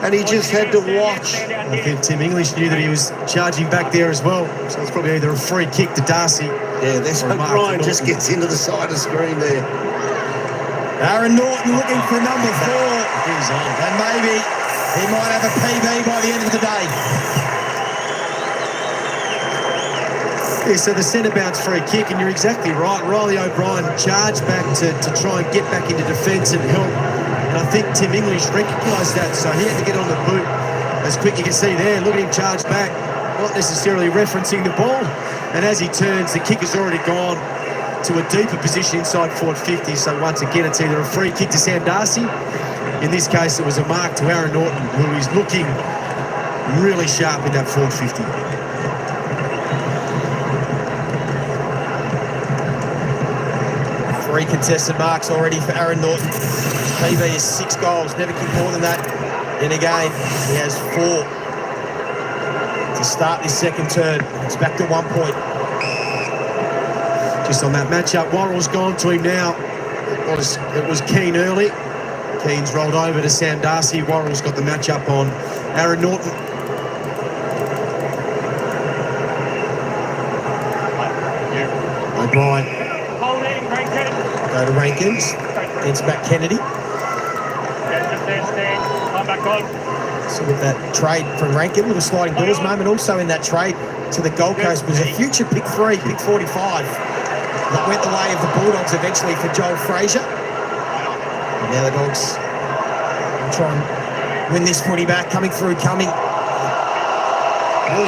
and he just had to watch. I think Tim English knew that he was charging back there as well, so it's probably either a free kick to Darcy. Yeah, there's O'Brien just gets into the side of the screen there. Aaron Norton looking for number 4. And maybe he might have a PB by the end of the day. Yeah, so the centre bounce free kick, and you're exactly right. Riley O'Brien charged back to try and get back into defence and help. And I think Tim English recognised that, so he had to get on the boot as quick. You can see there, look at him charge back, not necessarily referencing the ball. And as he turns, the kick has already gone to a deeper position inside forward 50. So once again, it's either a free kick to Sam Darcy. In this case, it was a mark to Aaron Norton, who is looking really sharp in that forward 50. Three contested marks already for Aaron Norton. PB is 6 goals, never kicked more than that. Then again, he has 4 to start this second term. It's back to 1 point. Just on that matchup, Worrell's gone to him now. It was Keane early. Keane's rolled over to Sam Darcy. Worrell's got the matchup on Aaron Norton. O'Brien. Holding, Rankins. Go to Rankins. It's back Kennedy. Stand. Come back on. So with that trade from Rankin, little sliding doors moment. Also in that trade to the Gold Coast was a future pick 3, pick 45. That went the way of the Bulldogs eventually for Joel Frazier. And now the Dogs will try and win this footy back. Coming through. Brilliant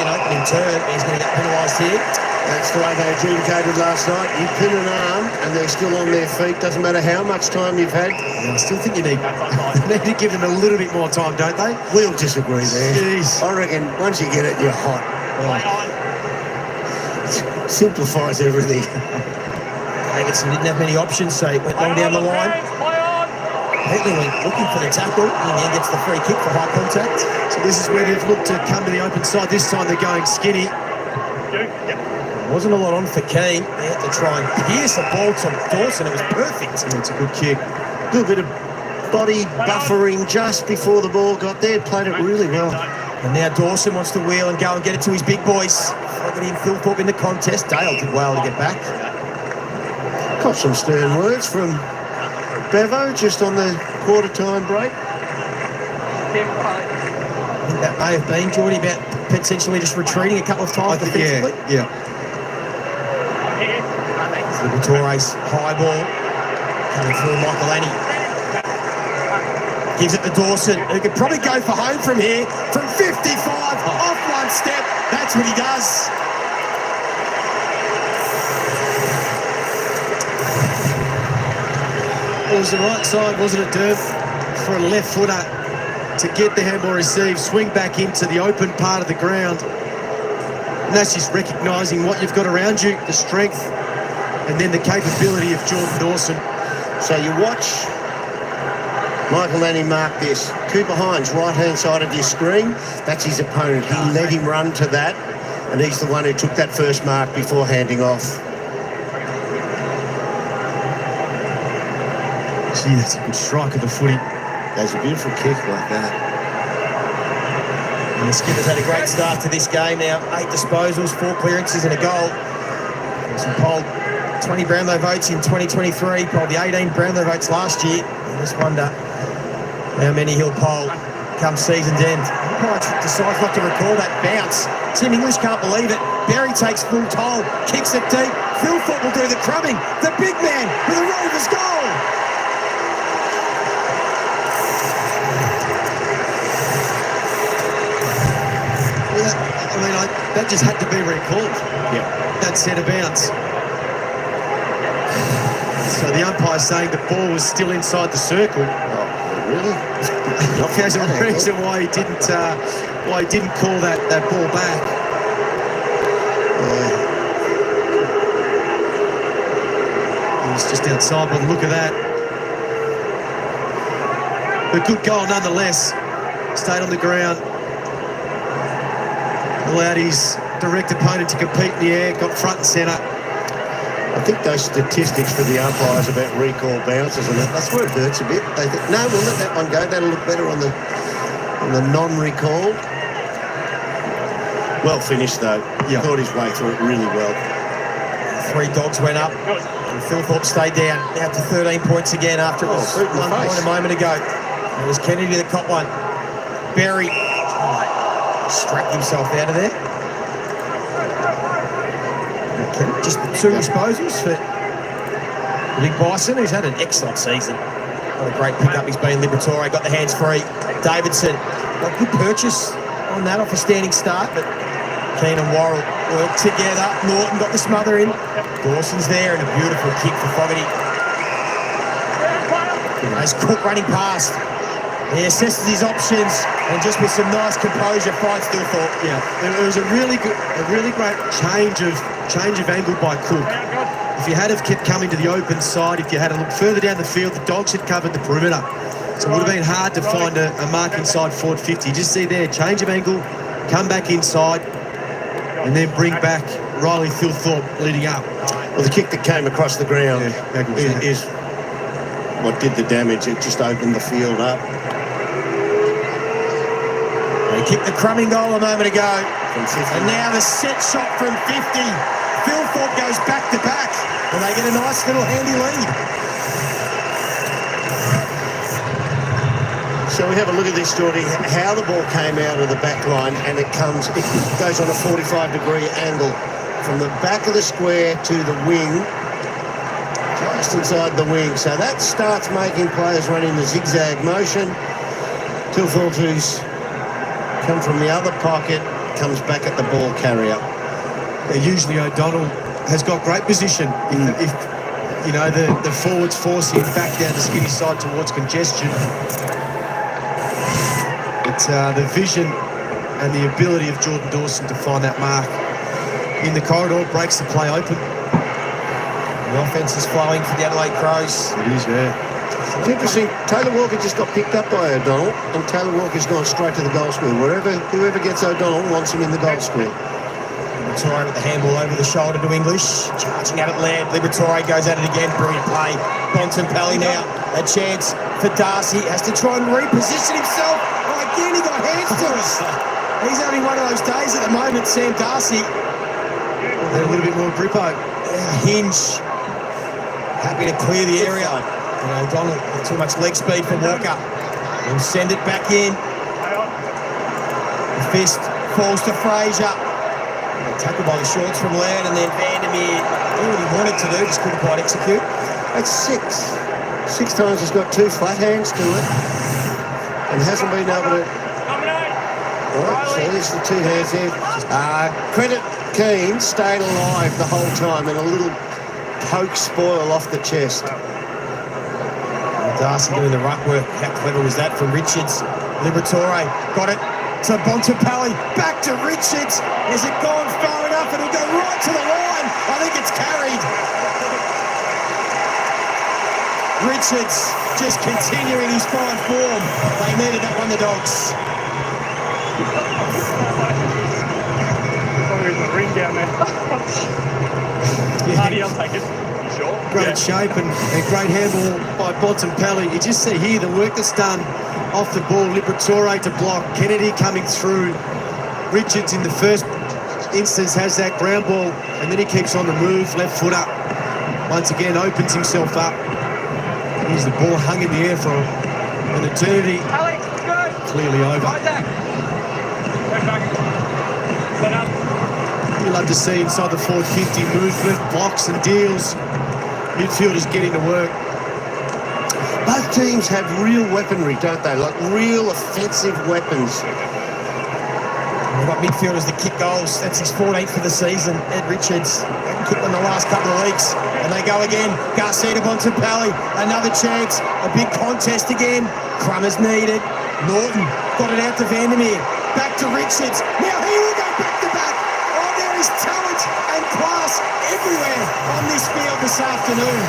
opening turn. He's going to get penalised here. That's the way they adjudicated last night. You pin an arm and they're still on their feet. Doesn't matter how much time you've had. Yeah, I still think you need to give them a little bit more time, don't they? We'll disagree there. Jeez. I reckon once you get it, you're hot. It simplifies everything. Davidson didn't have many options, so he went long down the line. Heatley went looking for the tackle and then gets the free kick for high contact. So this is where they've looked to come to the open side. This time they're going skinny. Wasn't a lot on for Keane. They had to try and pierce the ball to Dawson. It was perfect. Yeah, it's a good kick. Good bit of body buffering just before the ball got there. Played it really well. And now Dawson wants to wheel and go and get it to his big boys. Look at him, Phil Thorpe in the contest. Dale did well to get back. Got some stern words from Bevo just on the quarter-time break. I think that may have been, Geordie, about potentially just retreating a couple of times defensively. Yeah. Torres, high ball, coming through Michael Annie. Gives it to Dawson, who could probably go for home from here, from 55, off one step. That's what he does. It was the right side, wasn't it, Derv? For a left footer to get the handball received, swing back into the open part of the ground. And that's just recognising what you've got around you, the strength, and then the capability of Jordan Dawson. So you watch Michael Annie mark this. Cooper Hines, right-hand side of your screen. That's his opponent. He let him run to that, and he's the one who took that first mark before handing off. Gee, that's a good strike of the footy. That's a beautiful kick like that. And the Skippers had a great start to this game now. 8 disposals, 4 clearances and a goal. He polled 20 Brownlow votes in 2023, polled the 18 Brownlow votes last year. I just wonder how many he'll poll come season's end. Umpire decides not to recall that bounce. Tim English can't believe it. Berry takes full toll, kicks it deep. Phil Thorpe will do the crumbing. The big man with a Rovers goal. I mean, that just had to be recalled. Yeah. That centre bounce. So the umpire's saying the ball was still inside the circle. Oh, really? There's a reason why he didn't call that ball back. He was just outside, but look at that. A good goal nonetheless. Stayed on the ground. Allowed his direct opponent to compete in the air, got front and centre. I think those statistics for the umpires about recall bounces and that's where it hurts a bit. They think, no, we'll let that one go. That'll look better on the non-recall. Well finished though. Yeah. Caught his way through it really well. 3 Dogs went up. And Phil Thorpe stayed down. Now to 13 points again after it was 1 point a moment ago. It was Kennedy that caught one. Berry strapped himself out of there. Just the 2 disposals for the Big Bison, who's had an excellent season. What a great pickup he's been. Liberatore got the hands free. Davidson got good purchase on that off a standing start, but Keane and Worrell work together. Norton got the smother in. Dawson's there and a beautiful kick for Fogarty. As Cook running past. He assesses his options and just with some nice composure finds Thilthorpe. Yeah, it was a really great change of angle by Cook. If you had have kept coming to the open side, if you had a look further down the field, the Dogs had covered the perimeter. So it would have been hard to find a mark inside forward 50. You just see there, change of angle, come back inside, and then bring back Riley Thilthorpe leading up. Well, the kick that came across the ground is what did the damage. It just opened the field up. They kicked the crumbing goal a moment ago. And now the set shot from 50. Thilthorpe goes back to back. And they get a nice little handy lead. So we have a look at this, Geordie, how the ball came out of the back line, and it goes on a 45-degree angle from the back of the square to the wing, just inside the wing. So that starts making players run in the zigzag motion. Thilthorpe, who's come from the other pocket, comes back at the ball carrier. Usually O'Donnell has got great position. If you know, the forwards force him back down the skinny side towards congestion. It's the vision and the ability of Jordan Dawson to find that mark in the corridor breaks the play open. The offence is flowing for the Adelaide Crows. It is, yeah. It's interesting, Taylor Walker just got picked up by O'Donnell, and Taylor Walker's gone straight to the goal square. Whoever gets O'Donnell wants him in the goal square. Liberatore with the handball over the shoulder to English. Charging at it, Laird. Liberatore goes at it again. Brilliant play. Bontempelli now. A chance for Darcy. Has to try and reposition himself. Oh, again, he got hands to us. He's having one of those days at the moment, Sam Darcy. A little bit more grippo. Hinge. Happy to clear the area. And O'Donnell with too much leg speed for Walker. He'll send it back in. The fist falls to Fraser. Tackled by the shorts from Laird, and then Vandermeer did what he wanted to do, just couldn't quite execute. That's 6 times he's got 2 flat hands to it, and hasn't been able to. Right, so there's the 2 hands there. Credit Keane stayed alive the whole time, and a little poke spoil off the chest. Darcy doing the ruck work. How clever was that from Richards? Liberatore got it to Bontempelli, back to Richards. Has it gone far enough? It'll go right to the line. I think it's carried. Richards just continuing his fine form. They needed that one, the Dogs. The ring down there. Hardy, I'll take it. Sure. Great shape and great handball by Bontempelli. You just see here the work that's done off the ball. Liberatore to block. Kennedy coming through. Richards in the first instance has that ground ball, and then he keeps on the move, left foot up. Once again opens himself up. Here's the ball hung in the air for an eternity. Clearly over. You love to see inside the forward 50 movement, blocks and deals. Midfielders getting to work. Both teams have real weaponry, don't they? Like real offensive weapons. We've got midfielders that kick goals. That's his 14th for the season. Ed Richards kicked in the last couple of weeks. And they go again. Garcia to Bontempelli. Another chance. A big contest again. Crummers needed. Norton got it out to Vandermeer. Back to Richards. Now he will go back to back. Oh, there is talent and class everywhere on this field this afternoon.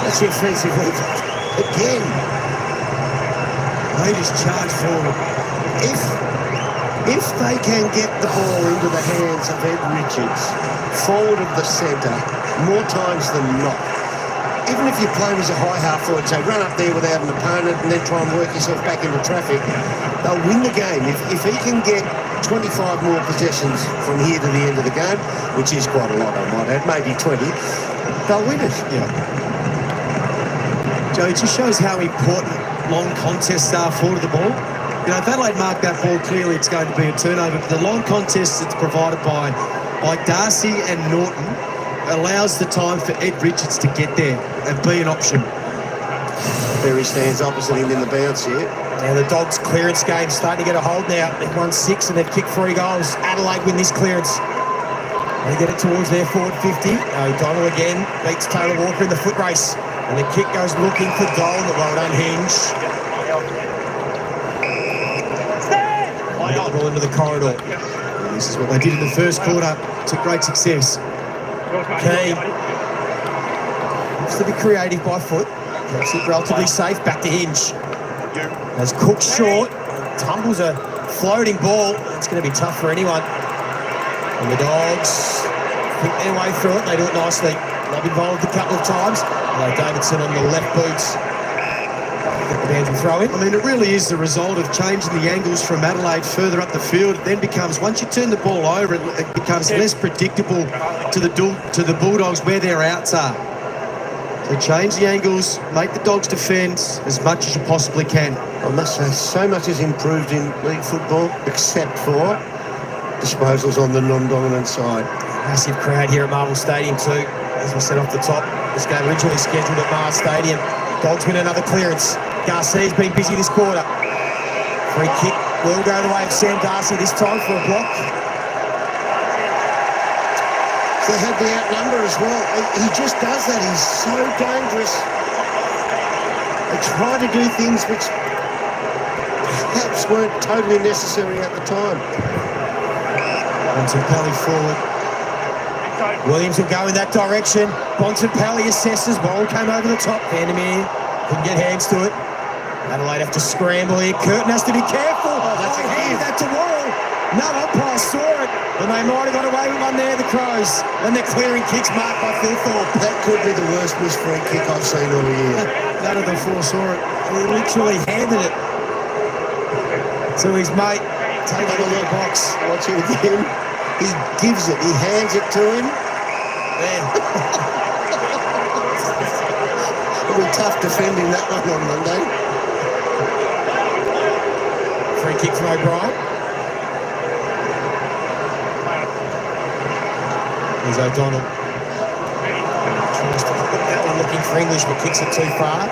That's the offensive weapon. Again. They just charge forward. If they can get the ball into the hands of Ed Richards, forward of the centre, more times than not, even if you play him as a high half forward, so run up there without an opponent and then try and work yourself back into traffic, they'll win the game. If he can get 25 more possessions from here to the end of the game, which is quite a lot, I might add, maybe 20, they'll win it. Yeah. Joe, it just shows how important long contests are forward of the ball. You know, if Adelaide mark that ball clearly, it's going to be a turnover. But the long contest that's provided by Darcy and Norton allows the time for Ed Richards to get there and be an option. There he stands opposite him in the bounce here. Now the Dogs' clearance game starting to get a hold now. They've won 6 and they've kicked 3 goals. Adelaide win this clearance. They get it towards their forward 50. O'Donnell again beats Taylor Walker in the foot race. And the kick goes looking for goal. Well done, Hinge. The ball into the corridor. And this is what they did in the first quarter to great success. Keen. Looks to be creative by foot. Keeps it relatively safe. Back to Hinge. As Cook short. Tumbles a floating ball. It's going to be tough for anyone. And the Dogs pick their way through it. They do it nicely. They've involved a couple of times. Davidson on the left boots. The bands will throw in. I mean, it really is the result of changing the angles from Adelaide further up the field. It then becomes, once you turn the ball over, it becomes less predictable to the Bulldogs where their outs are. So change the angles, make the Dogs defend as much as you possibly can. I must say, so much has improved in league football, except for disposals on the non-dominant side. Massive crowd here at Marvel Stadium too. As we said off the top, this game originally scheduled at Mars Stadium. Dogs win another clearance. Garcia's been busy this quarter. Free kick will go the way of Sam Darcy this time for a block. They had the outnumber as well. He just does that. He's so dangerous. They try to do things which perhaps weren't totally necessary at the time. Bontempelli forward. Williams will go in that direction. Bontempelli assesses. Ball came over the top. Vandermeer couldn't get hands to it. Adelaide have to scramble here. Curtin has to be careful. Oh, that's a handed that to Worrell. No umpire saw it. And they might have got away with one there, the Crows. And they're clearing kicks marked by Phil Thorpe. That could be the worst missed free kick I've seen all year. None of the 4 saw it. He literally handed it to his mate. Take it in the box. Watch it again. He gives it. He hands it to him. Man. It'll be tough defending that one on Monday. Free kick from O'Brien. Here's O'Donnell. Tries to put that one looking for English, but kicks it too far.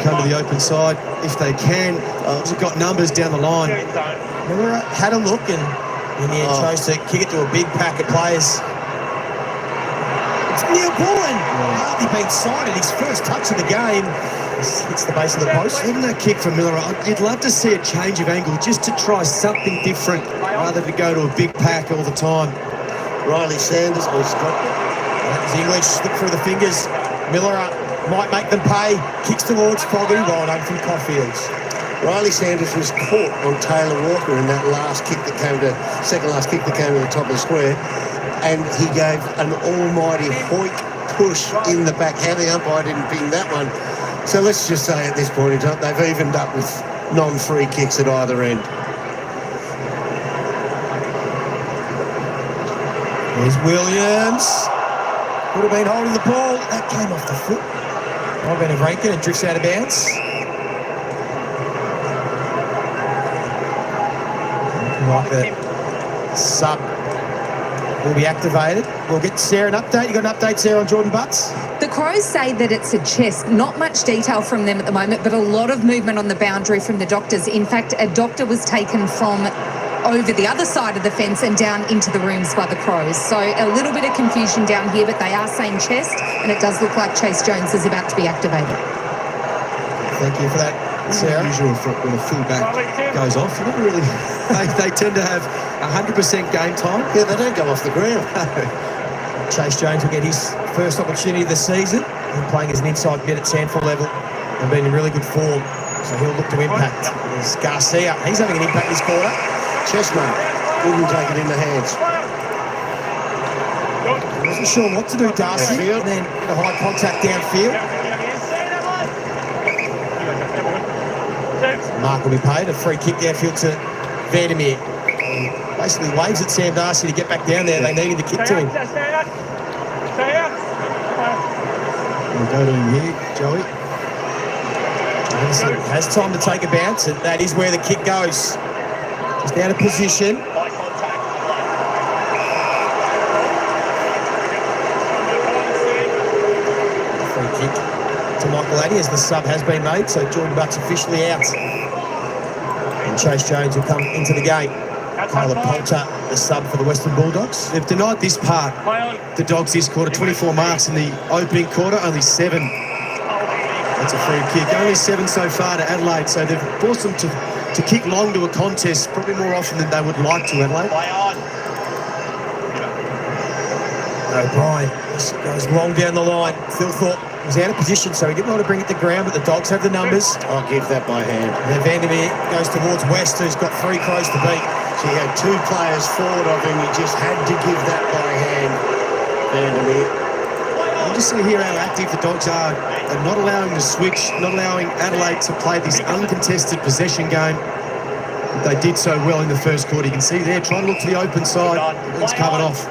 Come to the open side if they can. They've got numbers down the line. Miller had a look and in the end chose to kick it to a big pack of players. It's Neil Bullen. Hardly been sighted. His first touch of the game. Hits the base of the post. Even that kick from Miller, you'd love to see a change of angle just to try something different rather than to go to a big pack all the time. Riley Sanders or Scott. That was English. Slip through the fingers. Miller might make them pay. Kicks towards Fogarty. Well done from Caulfields. Riley Sanders was caught on Taylor Walker in that last kick that came to, second last kick that came to the top of the square, and he gave an almighty hoik push in the back. How the umpire didn't ping that one. So let's just say at this point in time, they've evened up with non-free kicks at either end. There's Williams. Would have been holding the ball. That came off the foot. Might have been a Rankin and drifts out of bounds. Like the sub will be activated. We'll get Sarah an update. You got an update, Sarah, on Jordan Butts? The Crows say that it's a chest. Not much detail from them at the moment, but a lot of movement on the boundary from the doctors. In fact, a doctor was taken from over the other side of the fence and down into the rooms by the Crows. So a little bit of confusion down here, but they are saying chest, and it does look like Chase Jones is about to be activated. Thank you for that, Sarah. Usual for when a fullback goes off. You don't really, they tend to have 100% game time. Yeah, they don't go off the ground. Chase Jones will get his first opportunity of the season. He's playing as an inside mid at Sandford level and been in really good form. So he'll look to impact. There's Garcia. He's having an impact this quarter. Chestnut wouldn't take it in the hands. Wasn't sure what to do, Darcy. Downfield. And then the high contact downfield. Mark will be paid. A free kick downfield to Vandermeer. He basically waves at Sam Darcy to get back down there. They needed the kick to him. We'll go to him here, Joey. Has time to take a bounce, and that is where the kick goes. Just out of position. Free kick to Michael Addy as the sub has been made, so Jordan Butt's officially out. And Chase Jones will come into the game. Caleb Poulter, the sub for the Western Bulldogs. They've denied this part. The Dogs this quarter, 24 marks in the opening quarter, only 7. That's a free kick. Only 7 so far to Adelaide, so they've forced them to kick long to a contest, probably more often than they would like to, Adelaide. O'Brien goes long down the line. Phil Thorpe was out of position, so he didn't want to bring it to ground, but the Dogs have the numbers. I'll give that by hand. And Vandermeer goes towards West, who's got 3 Crows to beat. So you had 2 players forward of him. You just had to give that by hand, Vandermeer. You just see here how active the Dogs are and not allowing the switch, not allowing Adelaide to play this uncontested possession game. They did so well in the first quarter. You can see there, trying to look to the open side. It's covered off.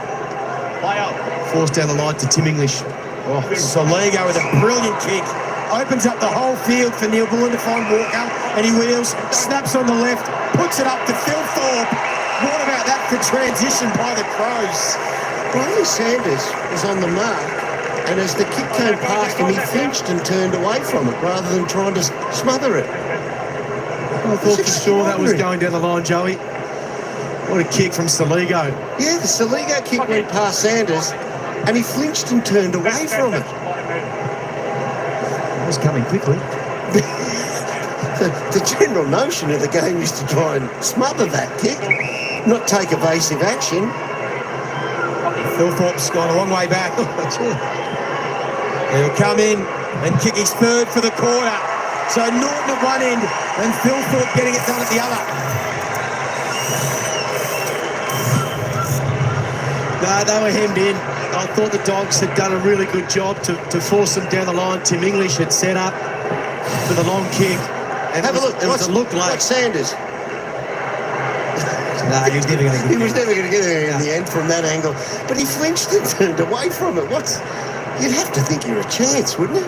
Forced down the line to Tim English. Oh, Soligo with a brilliant kick. Opens up the whole field for Neil Bullen to find Walker, and he wheels, snaps on the left, puts it up to Phil Thorpe. What about that for transition by the Crows? Riley Sanders was on the mark, and as the kick came past him, he flinched and turned away from it rather than trying to smother it. I thought for sure that was going down the line, Joey. What a kick from Soligo. Yeah, the Soligo kick went past Sanders, and he flinched and turned away from it. It was coming quickly. The general notion of the game is to try and smother that kick, not take evasive action. Phil Thorpe's gone a long way back. He'll come in and kick his 3rd for the quarter. So Norton at one end and Phil Thorpe getting it done at the other. No, they were hemmed in. I thought the Dogs had done a really good job to force them down the line. Tim English had set up for the long kick. And Have a look. It was a look like Sanders. No, he was never going to get He was never going to get there in the end from that angle. But he flinched and turned away from it. You'd have to think you're a chance, wouldn't you?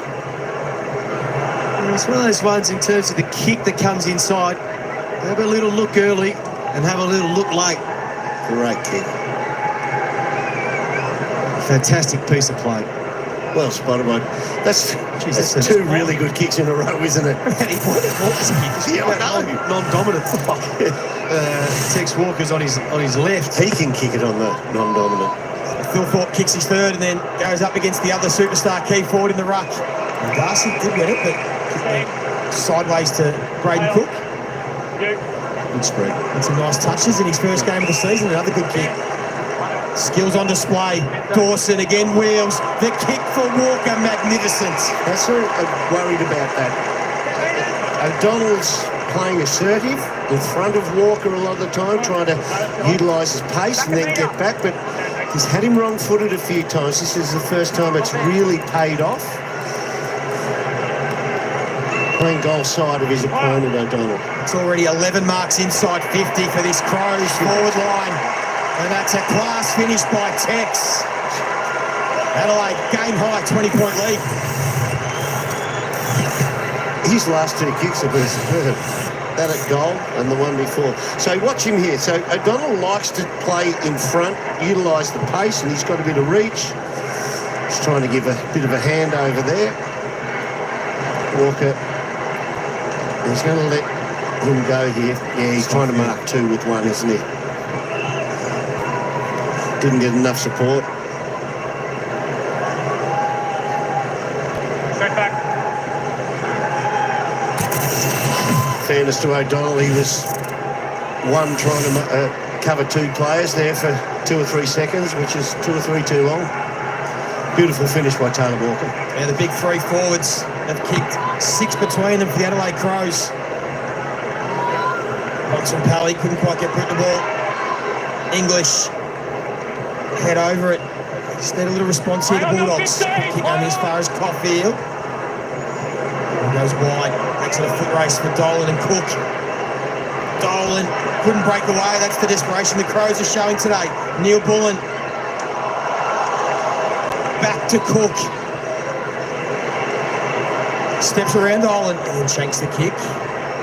It's one of those ones in terms of the kick that comes inside. Have a little look early and have a little look late. Great kick. Fantastic piece of play. Well spotted, mate. That's 2 really good kicks in a row, isn't it? Yeah, I know. Non-dominant. Tex Walker's on his left. He can kick it on the non-dominant. Phil Thorpe kicks his 3rd and then goes up against the other superstar key forward in the ruck. And Darcy did win it, but sideways to Braden Cook. Good spread. And some nice touches in his first game of the season. Another good kick. Skills on display. Dawson again wheels. The kick for Walker, magnificent. That's what I'm worried about that. O'Donnell's playing assertive in front of Walker a lot of the time, trying to utilise his pace and then get back, but he's had him wrong-footed a few times. This is the first time it's really paid off. Playing goal side of his opponent, O'Donnell. It's already 11 marks inside 50 for this Crows forward line. And that's a class finish by Tex. Adelaide, game high, 20-point lead. His last 2 kicks have been superb. That at goal and the one before. So watch him here. So O'Donnell likes to play in front, utilise the pace, and he's got a bit of reach. He's trying to give a bit of a hand over there. Walker. He's going to let him go here. Yeah, he's trying to mark 2 with 1, isn't he? Didn't get enough support. Straight back. Fairness to O'Donnell, he was trying to cover 2 players there for 2 or 3 seconds, which is 2 or 3 too long. Beautiful finish by Taylor Walker. Yeah, the big 3 forwards have kicked 6 between them for the Adelaide Crows. Johnson Pally couldn't quite get put the ball. English head over it. Just need a little response here. The Bulldogs kick only as far as Caulfield. He goes wide. Makes it a foot race for Dolan and Cook. Dolan couldn't break away. That's the desperation the Crows are showing today. Neil Bullen. Back to Cook. Steps around Ireland and shanks the kick.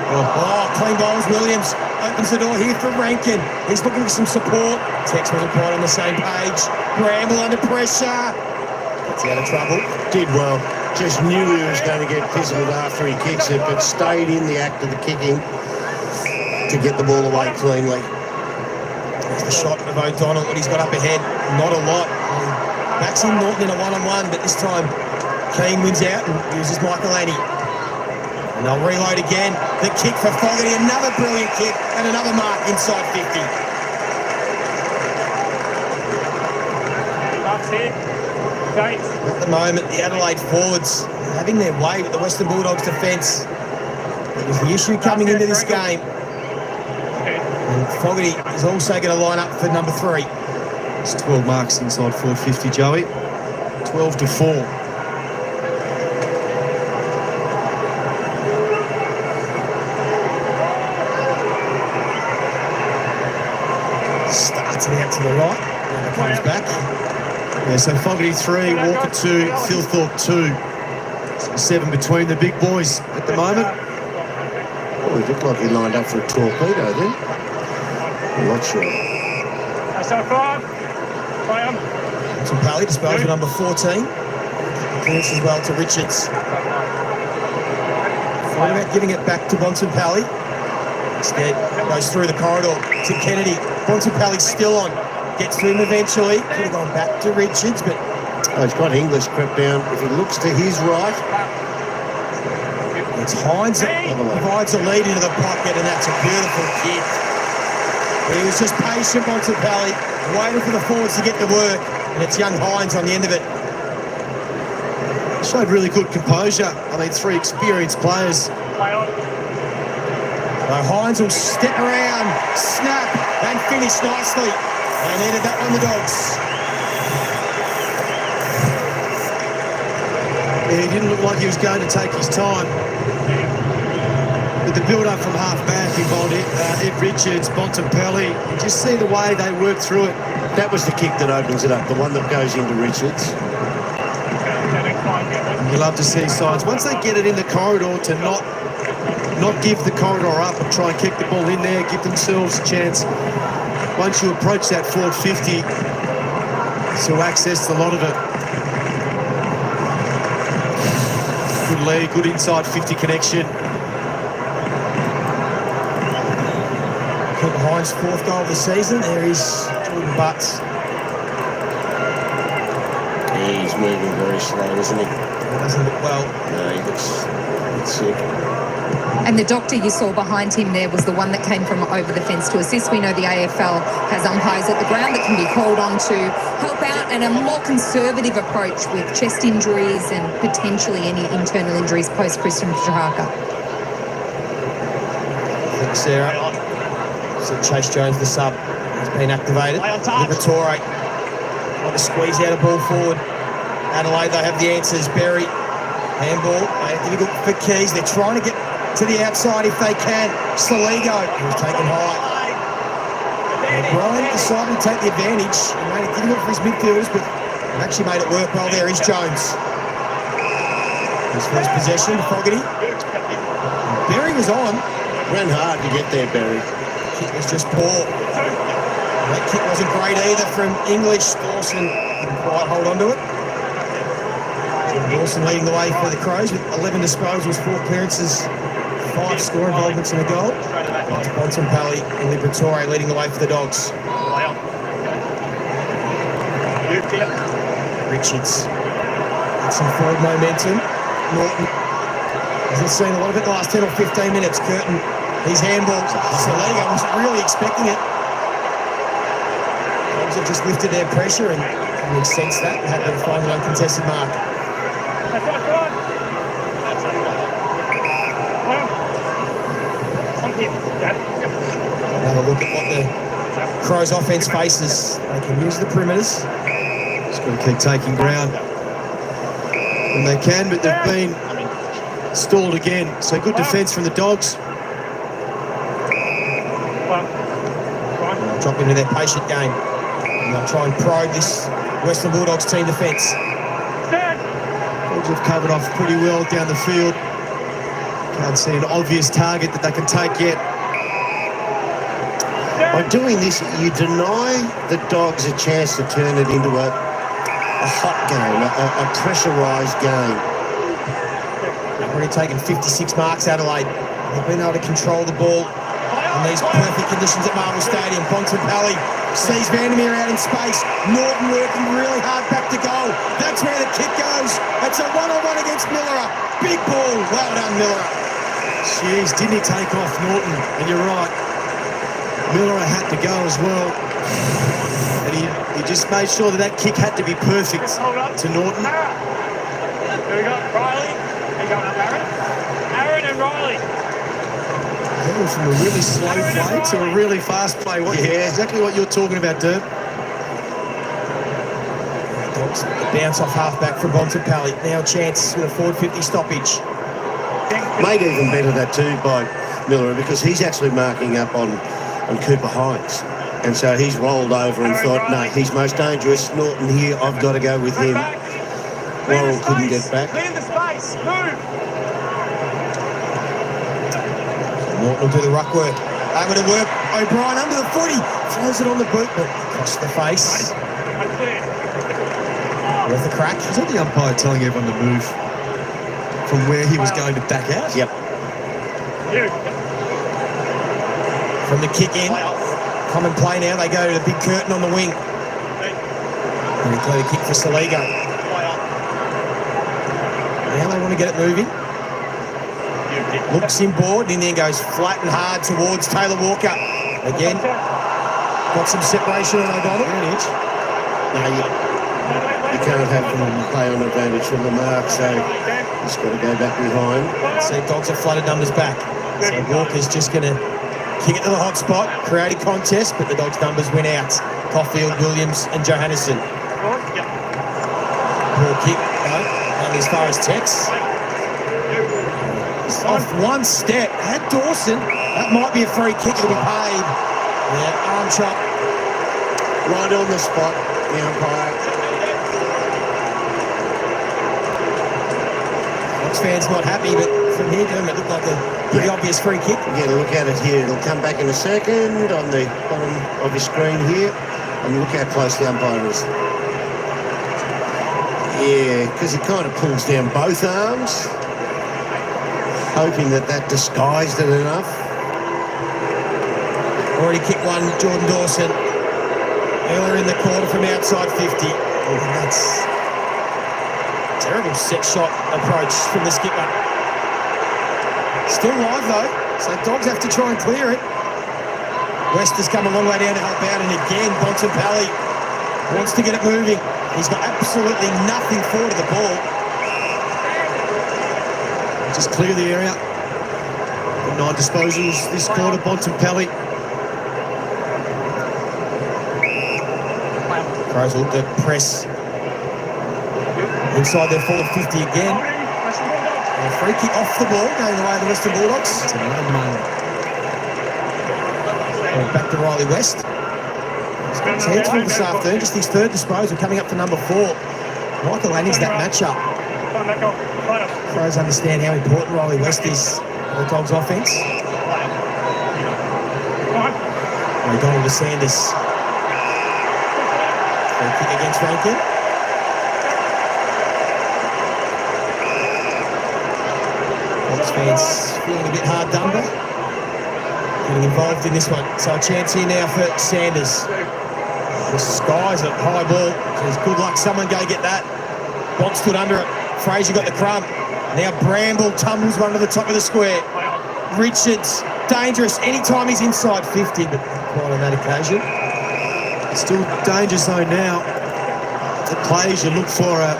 Oh, clean bowls. Williams opens the door here for Rankin. He's looking for some support. Tex wasn't quite on the same page. Bramble under pressure. Gets out of trouble. Did well. Just knew he was going to get physical after he kicks it, but stayed in the act of the kicking to get the ball away cleanly. There's the shot of O'Donnell, what he's got up ahead. Not a lot. Backs in Norton in a one-on-one, but this time Keane wins out and uses Michael Annie. And they'll reload again. The kick for Fogarty, another brilliant kick, and another mark inside 50. That's it. Gates. At the moment, the Adelaide forwards having their way with the Western Bulldogs defence. It was the issue coming into this game. And Fogarty is also going to line up for number 3. It's 12 marks inside forward 50, Joey. 12 to 4. Starts it out to the right. And it comes back. Yeah, so Fogarty 3, Walker 2, Philthorpe 2. 7 between the big boys at the moment. Oh, he looked like he lined up for a torpedo then. I'm not sure. That's our 5. Play on. Pally disposed of number 14. Clearance as well to Richards. Thought about giving it back to Bontempelli. Instead, goes through the corridor to Kennedy. Bontempelli's still on. Gets to him eventually. Could have gone back to Richards, but He's got English crept down. If he looks to his right, it's Hines that provides a lead into the pocket, and that's a beautiful kick. But he was just patient, Bontempelli, waiting for the forwards to get to work, and it's young Hines on the end of it. Showed really good composure. I mean, 3 experienced players. Play on. So Hines will step around, snap, and finish nicely. And ended that on the Dogs. Yeah, he didn't look like he was going to take his time. But the build-up from half-back involved Ed Richards, Bontempelli. You just see the way they work through it. that was the kick that opens it up, the one that goes into Richards. You love to see sides. Once they get it in the corridor to not give the corridor up and try and kick the ball in there, give themselves a chance. Once you approach that forward 50, to access a lot of it. Good lead, good inside 50 connection. Keep Hines' 4th goal of the season. There is Jordan Butts. He's moving very slow, isn't he? He doesn't look well. No, he looks sick. And the doctor you saw behind him there was the one that came from over the fence to assist. We know the AFL has umpires at the ground that can be called on to help out, and a more conservative approach with chest injuries and potentially any internal injuries post Christian Chahaka. Thanks, Sarah. So Chase Jones, the sub, has been activated. Liberatore trying to squeeze out a ball forward. Adelaide, they have the answers. Berry, handball. Difficult for Keys. They're trying to get to the outside if they can. Saligo, who's taken high. O'Brien decided to take the advantage and made it difficult for his midfielders, but actually made it work well there. Is Jones. His first possession, Fogarty. Berry was on. Ran hard to get there, Barry. Kick was just poor. That kick wasn't great either from English. Dawson didn't quite hold on to it. Dawson leading the way for the Crows with 11 disposals, 4 clearances, 5 score involvements and a goal. Bontempelli and Liberatore leading the way for the Dogs. Richards had some forward momentum. Norton hasn't seen a lot of it the last 10 or 15 minutes. Curtin, his handball. Saligo was really expecting it. Dogs have just lifted their pressure and we sense that and had to find an uncontested mark. Have a look at what the Crows offence faces. They can use the perimeters. Just got to keep taking ground when they can, but they've been stalled again. So good defence from the Dogs. They'll drop into their patient game. And they'll try and probe this Western Bulldogs team defence. Dogs have covered off pretty well down the field. Can't see an obvious target that they can take yet. By doing this, you deny the Dogs a chance to turn it into a hot game, a pressurised game. They've already taken 56 marks, Adelaide. They've been able to control the ball in these perfect conditions at Marvel Stadium. Bontempelli sees Vandermeer out in space. Norton working really hard back to goal. That's where the kick goes. It's a one-on-one against Miller. Big ball. Well done, Miller. Jeez, didn't he take off Norton? And you're right. Miller had to go as well. And he just made sure that kick had to be perfect to Norton. Here we go, Riley. You're going up, Aaron. Aaron and Riley. From a really slow play to a really fast play. Exactly what you're talking about, Dirk. Dogs, the bounce off halfback from Bontempelli. Now a chance with a forward 50 stoppage. Made even better that too by Miller, because he's actually marking up on Cooper Hines. And so he's rolled over and thought, no, he's most dangerous. Norton here, I've got to go with him. Worrell couldn't get back. Clear the space. Move. Norton will do the ruck work. Able to work. O'Brien under the footy. Throws it on the boot, but across the face. Worth a crack. Was that the umpire telling everyone to move from where he was going to back out? Yep. From the kick in. Common play now. They go to the big curtain on the wing. And they play the kick for Saligo. Now they want to get it moving. Looks inboard and then goes flat and hard towards Taylor Walker. Again, got some separation on O'Donnell. No, you can't have them play on advantage from the mark, so just got to go back behind. See, Dogs have flooded numbers back. So Walker's just going to kick it to the hot spot, create a contest, but the Dogs' numbers win out. Caulfield, Williams and Johannesson. Poor kick, no, only as far as Tex. Off one step, had Dawson. That might be a free kick to be paid. Yeah, arm chop. Right on the spot, the umpire. Fox fans not happy, but from here, doesn't it look like a pretty obvious free kick? Yeah, look at it here. It'll come back in a second on the bottom of your screen here. And look how close the umpire is. Yeah, because he kind of pulls down both arms, hoping that disguised it enough. Already kicked one, Jordan Dawson. Earlier in the quarter from outside 50. Oh, that's a terrible set shot approach from the skipper. Still live though, so Dogs have to try and clear it. West has come a long way down to help out, and again, Bontempelli wants to get it moving. He's got absolutely nothing forward of the ball. Just clear the area. 9 disposals this quarter, Bontempelli. Crows will look to press inside their forward 50 again. And a free kick off the ball, going the way of the Western Bulldogs. Back to Riley West. He's heads full this afternoon, just his third disposal, coming up for number 4. Michael Lanning's that matchup. Crows understand how important Riley West is for the Dogs' offence. O'Donnell to Sanders. Free kick against Rankin. Dogs fans feeling a bit hard done by. Getting involved in this one. So a chance here now for Sanders. The skies a high ball. Says good luck, someone go get that. Bont stood under it. Fraser got the crumb. Now Bramble tumbles one to the top of the square. Richards, dangerous anytime he's inside 50, but quite on that occasion. Still danger zone now. The plays you look for a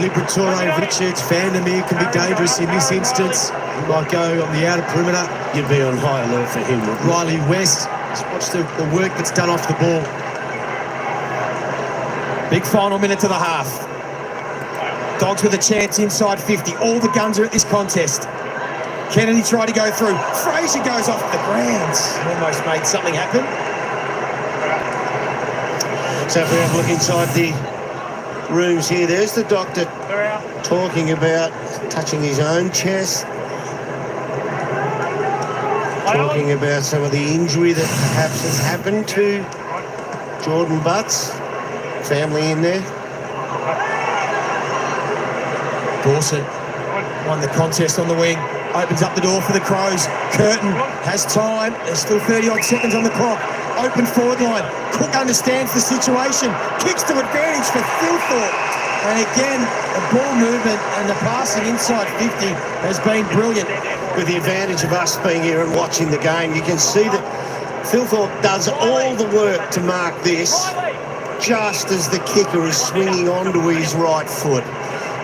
Liberatore, Richards, Vandermeer can be dangerous in this instance. He might go on the outer perimeter. You'd be on high alert for him. Riley West, just watch the work that's done off the ball. Big final minute to the half. Dogs with a chance inside 50. All the guns are at this contest. Kennedy tried to go through. Fraser goes off the ground. Almost made something happen. So if we have a look inside the rooms here, there's the doctor talking about touching his own chest, talking about some of the injury that perhaps has happened to Jordan Butts, family in there. Dawson won the contest on the wing, opens up the door for the Crows. Curtin has time, there's still 30-odd seconds on the clock. Open forward line, Cook understands the situation, kicks to advantage for Thilthorpe. And again, the ball movement and the passing inside 50 has been brilliant. With the advantage of us being here and watching the game, you can see that Thilthorpe does all the work to mark this just as the kicker is swinging onto his right foot.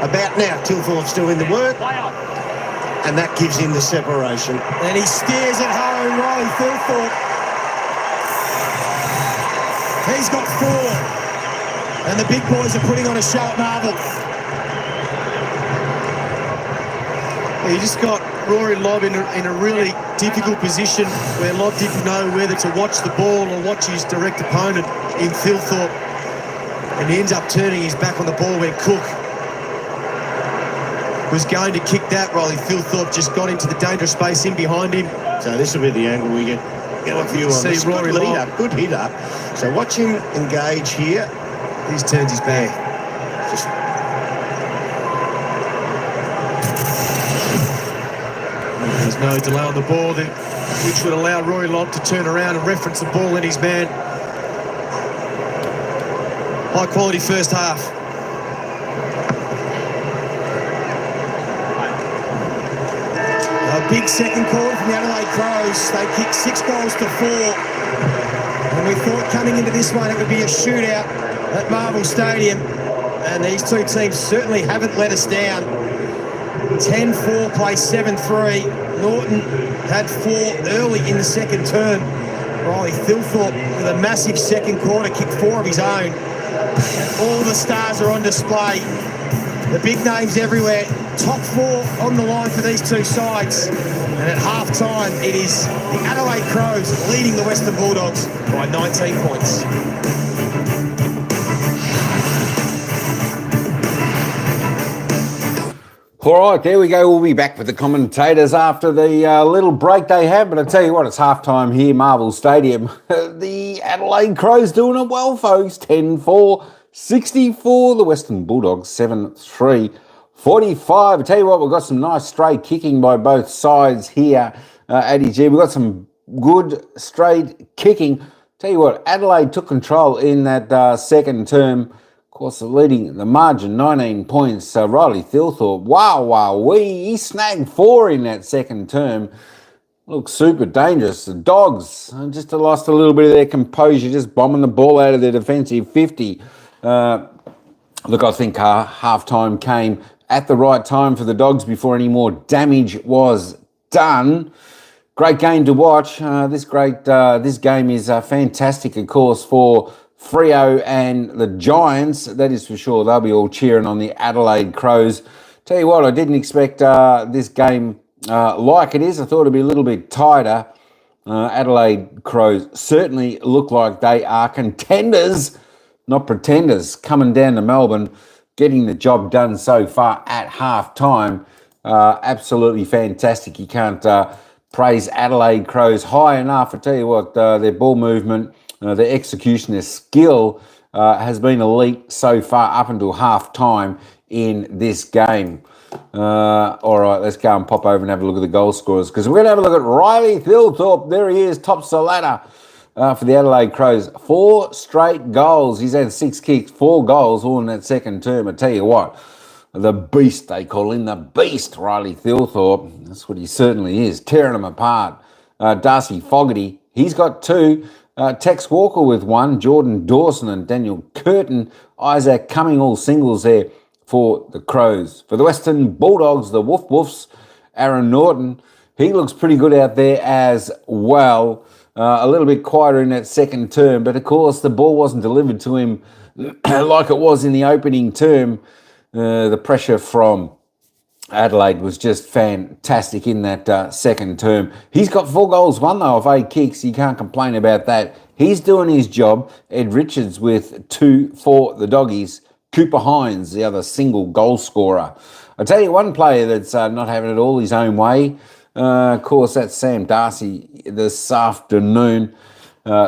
About now, Thilthorpe's doing the work, and that gives him the separation. And he steers it home, Riley Thilthorpe. He's got 4. And the big boys are putting on a show at Marvel. You just got Rory Lobb in a really difficult position where Lobb didn't know whether to watch the ball or watch his direct opponent in Thilthorpe. And he ends up turning his back on the ball when Cook was going to kick that. Riley Thilthorpe just got into the dangerous space in behind him. So this will be the angle we get a view on. See this. Rory Good lead Lobb. up, good hit up. So watch him engage here. He's turned his back. Just There's no delay on the ball, which would allow Rory Lobb to turn around and reference the ball in his man. High quality first half. A big second quarter from the Adelaide Crows. They kicked 6 goals to 4. And we thought coming into this one it would be a shootout at Marvel Stadium. And these two teams certainly haven't let us down. 10-4 plays 7-3. Norton had 4 early in the second term. Riley Thilthorpe with a massive second quarter, kicked 4 of his own. All the stars are on display. The big names everywhere. Top 4 on the line for these two sides. And at half-time, it is the Adelaide Crows leading the Western Bulldogs by 19 points. All right, there we go. We'll be back with the commentators after the little break they have. But I tell you what, it's halftime here, Marvel Stadium. The Adelaide Crows doing it well, folks. 10-4, 64. The Western Bulldogs 7-3, 45. I tell you what, we've got some nice straight kicking by both sides here at EG. We've got some good straight kicking. Tell you what, Adelaide took control in that second term. Of course, leading the margin, 19 points. Riley Thilthorpe, he snagged 4 in that second term. Looks super dangerous. The Dogs just lost a little bit of their composure, just bombing the ball out of their defensive 50. Look, I think halftime came at the right time for the Dogs before any more damage was done. Great game to watch. This game is fantastic, of course, for Freo and the Giants, that is for sure. They'll be all cheering on the Adelaide Crows. Tell you what, I didn't expect this game like it is. I thought it'd be a little bit tighter. Adelaide Crows certainly look like they are contenders, not pretenders, coming down to Melbourne, getting the job done so far at half-time. Absolutely fantastic. You can't praise Adelaide Crows high enough. I tell you what, their ball movement, their execution, their skill has been elite so far up until half-time in this game. All right, let's go and pop over and have a look at the goal scorers, because we're going to have a look at Riley Thilthorpe. There he is, tops the ladder for the Adelaide Crows. 4 straight goals. He's had 6 kicks, 4 goals, all in that second term. I tell you what, the beast, they call him, the beast, Riley Thilthorpe. That's what he certainly is, tearing them apart. Darcy Fogarty, he's got 2. Tex Walker with 1, Jordan Dawson and Daniel Curtin. Isaac Cumming, all singles there for the Crows. For the Western Bulldogs, the Woof Woofs, Aaron Norton, he looks pretty good out there as well. A little bit quieter in that second term, but of course the ball wasn't delivered to him like it was in the opening term. The pressure from Adelaide was just fantastic in that second term. He's got 4 goals, 1 though of 8 kicks. You can't complain about that. He's doing his job. Ed Richards with 2 for the Doggies. Cooper Hines, the other single goal scorer. I tell you, one player that's not having it all his own way, of course, that's Sam Darcy this afternoon.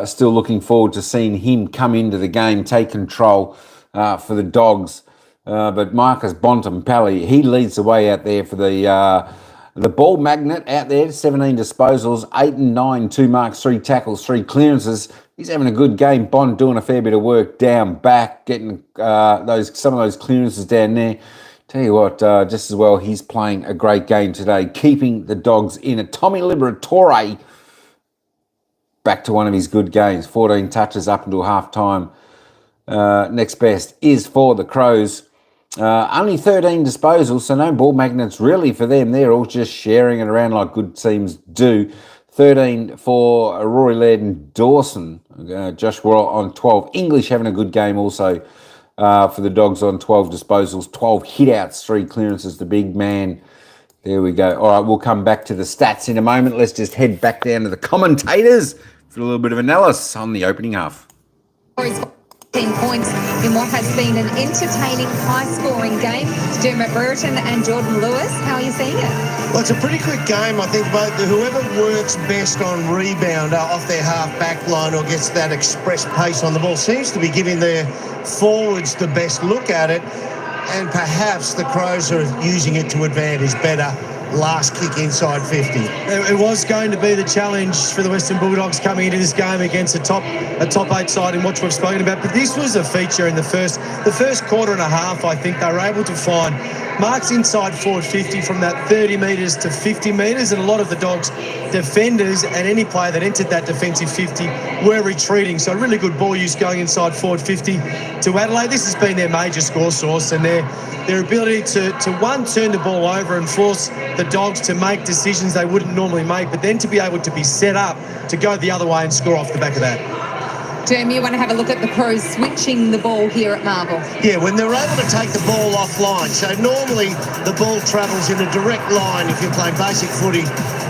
Still looking forward to seeing him come into the game, take control for the Dogs. But Marcus Bontempelli, he leads the way out there for the ball magnet out there. 17 disposals, 8 and 9, 2 marks, 3 tackles, 3 clearances. He's having a good game. Bond doing a fair bit of work down back, getting some of those clearances down there. Tell you what, just as well, he's playing a great game today, keeping the Dogs in it. Tommy Liberatore, back to one of his good games. 14 touches up until half-time. Next best is for the Crows. Only 13 disposals, so no ball magnets really for them. They're all just sharing it around like good teams do. 13 for Rory Laird and Dawson. Josh Worrell on 12. English having a good game also for the Dogs on 12 disposals. 12 hit-outs, 3 clearances. The big man. There we go. All right, we'll come back to the stats in a moment. Let's just head back down to the commentators for a little bit of analysis on the opening half. 10 points in what has been an entertaining, high-scoring game. Dermot Brereton and Jordan Lewis, how are you seeing it? Well, it's a pretty quick game. I think both whoever works best on rebound off their half-back line or gets that express pace on the ball seems to be giving their forwards the best look at it, and perhaps the Crows are using it to advantage better. Last kick inside 50. It was going to be the challenge for the Western Bulldogs coming into this game against a top 8 side in what we've spoken about. But this was a feature in the first quarter and a half. I think they were able to find marks inside forward 50 from that 30 metres to 50 metres, and a lot of the Dogs defenders and any player that entered that defensive 50 were retreating. So really good ball use going inside forward 50 to Adelaide. This has been their major score source, and their ability to turn the ball over and force the Dogs to make decisions they wouldn't normally make, but then to be able to be set up to go the other way and score off the back of that. Derm, you want to have a look at the Crows switching the ball here at Marvel? Yeah, when they're able to take the ball offline. So normally the ball travels in a direct line if you're playing basic footy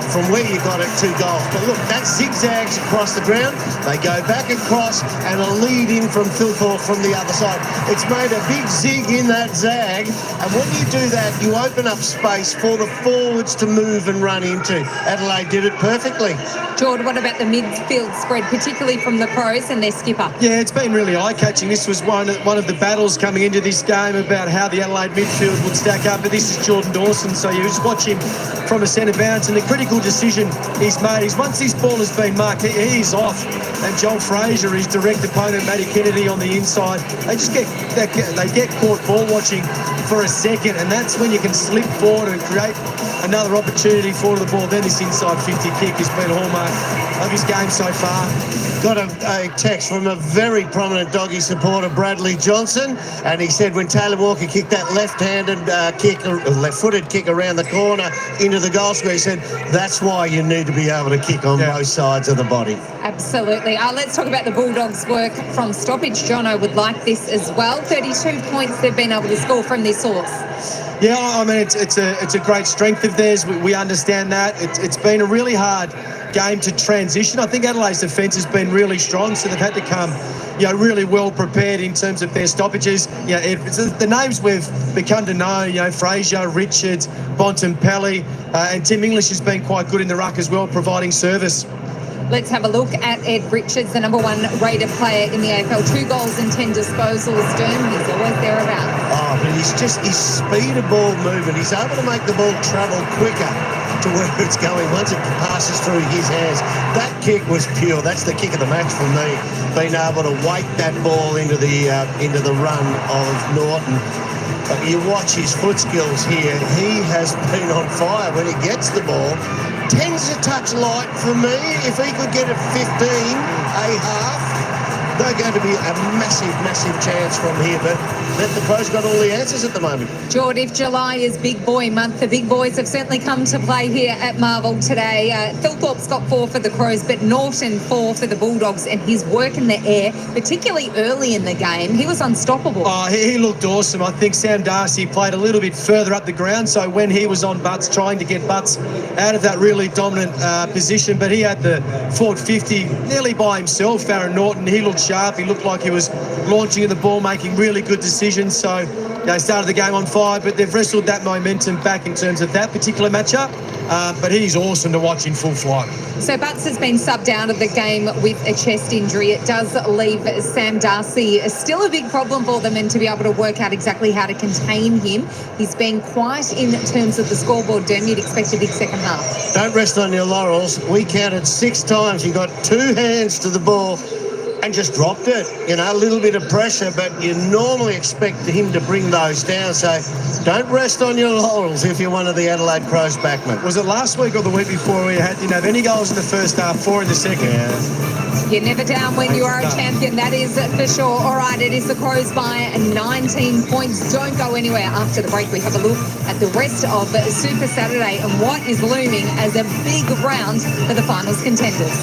from where you got it to goals. But look, that zigzags across the ground. They go back across and a lead in from Philthorpe from the other side. It's made a big zig in that zag. And when you do that, you open up space for the forwards to move and run into. Adelaide did it perfectly. Jordan, what about the midfield spread, particularly from the Crows and their skipper? Yeah, it's been really eye-catching. This was one of the battles coming into this game about how the Adelaide midfield would stack up. But this is Jordan Dawson, so you just watch him from a centre bounce, and the critical decision he's made is once this ball has been marked, he's off. And Joel Fraser, his direct opponent, Matty Kennedy on the inside, they get caught ball watching for a second, and that's when you can slip forward and create another opportunity for the ball. Then this inside 50 kick has been a hallmark of his game so far. Got a text from a very prominent Doggy supporter, Bradley Johnson, and he said when Taylor Walker kicked that left-handed left-footed kick around the corner into the goal square, he said that's why you need to be able to kick on both sides of the body. Absolutely. Let's talk about the Bulldogs' work from stoppage. Jono would like this as well. 32 points they've been able to score from this source. Yeah, I mean, it's a great strength of theirs. We understand that. It's been a really hard game to transition. I think Adelaide's defence has been really strong, so they've had to come, really well prepared in terms of their stoppages. It's the names we've become to know, Fraser, Richards, Bontempelli, and Tim English has been quite good in the ruck as well, providing service. Let's have a look at Ed Richards, the number 1 rated player in the AFL. 2 goals and 10 disposals. He's always thereabouts. Oh, but his speed of ball movement. He's able to make the ball travel quicker to where it's going once it passes through his hands. That kick was pure. That's the kick of the match for me. Being able to weight that ball into the run of Norton. But you watch his foot skills here. He has been on fire when he gets the ball. Tends to touch light for me. If he could get it 15, a half, they're going to be a massive, massive chance from here. But the Crows got all the answers at the moment. George, if July is Big Boy Month, the big boys have certainly come to play here at Marvel today. Philthorpe's got 4 for the Crows, but Norton 4 for the Bulldogs, and his work in the air, particularly early in the game, he was unstoppable. Oh, he looked awesome. I think Sam Darcy played a little bit further up the ground, so when he was on Butts, trying to get Butts out of that really dominant position, but he had the forward 50 nearly by himself, Aaron Norton. He looked sharp. He looked like he was launching at the ball, making really good decisions. So they started the game on fire, but they've wrestled that momentum back in terms of that particular matchup. But he's awesome to watch in full flight. So Butts has been subbed out of the game with a chest injury. It does leave Sam Darcy still a big problem for them, and to be able to work out exactly how to contain him. He's been quiet in terms of the scoreboard, Derm. You'd expect a big second half. Don't rest on your laurels. We counted 6 times. He got 2 hands to the ball and just dropped it. You know, a little bit of pressure, but you normally expect him to bring those down. So don't rest on your laurels if you're one of the Adelaide Crows backmen. Was it last week or the week before we didn't have any goals in the first half, 4 in the second? Yeah. You're never down when you are a champion, that is for sure. All right, it is the Crows by 19 points. Don't go anywhere. After the break, we have a look at the rest of Super Saturday and what is looming as a big round for the finals contenders.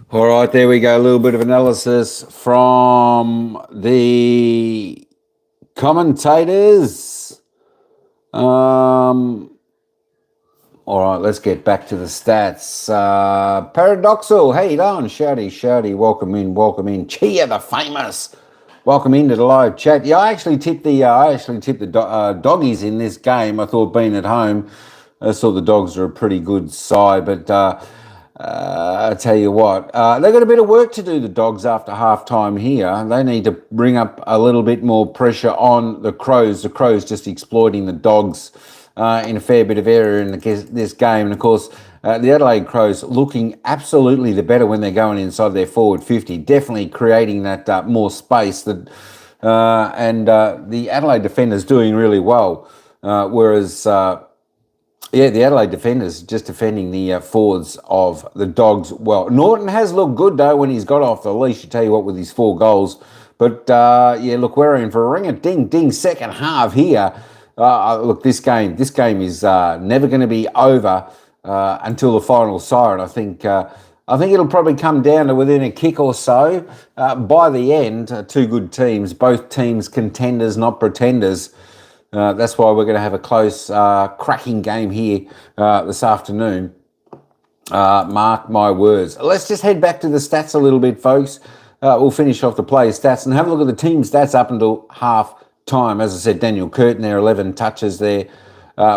All right, there we go. A little bit of analysis from the commentators. All right, let's get back to the stats. Paradoxal, how you doing? Shouty, welcome in. Chia the famous, welcome into the live chat. Yeah, I actually tipped the doggies in this game. I thought, being at home, I thought the Dogs are a pretty good side, but I tell you what, they've got a bit of work to do, the Dogs, after half-time here. They need to bring up a little bit more pressure on the Crows. The Crows just exploiting the Dogs in a fair bit of area in this game. And, of course, the Adelaide Crows looking absolutely the better when they're going inside their forward 50, definitely creating that more space. And the Adelaide defenders doing really well, whereas... the Adelaide defenders just defending the forwards of the Dogs well. Norton has looked good, though, when he's got off the leash, I tell you what, with his 4 goals. But, look, we're in for a ring-a-ding-ding second half here. Look, this game is never going to be over until the final siren. I think it'll probably come down to within a kick or so. By the end, 2 good teams, both teams contenders, not pretenders. That's why we're going to have a close, cracking game here this afternoon. Mark my words. Let's just head back to the stats a little bit, folks. We'll finish off the players' stats and have a look at the team stats up until half-time. As I said, Daniel Curtin there, 11 touches there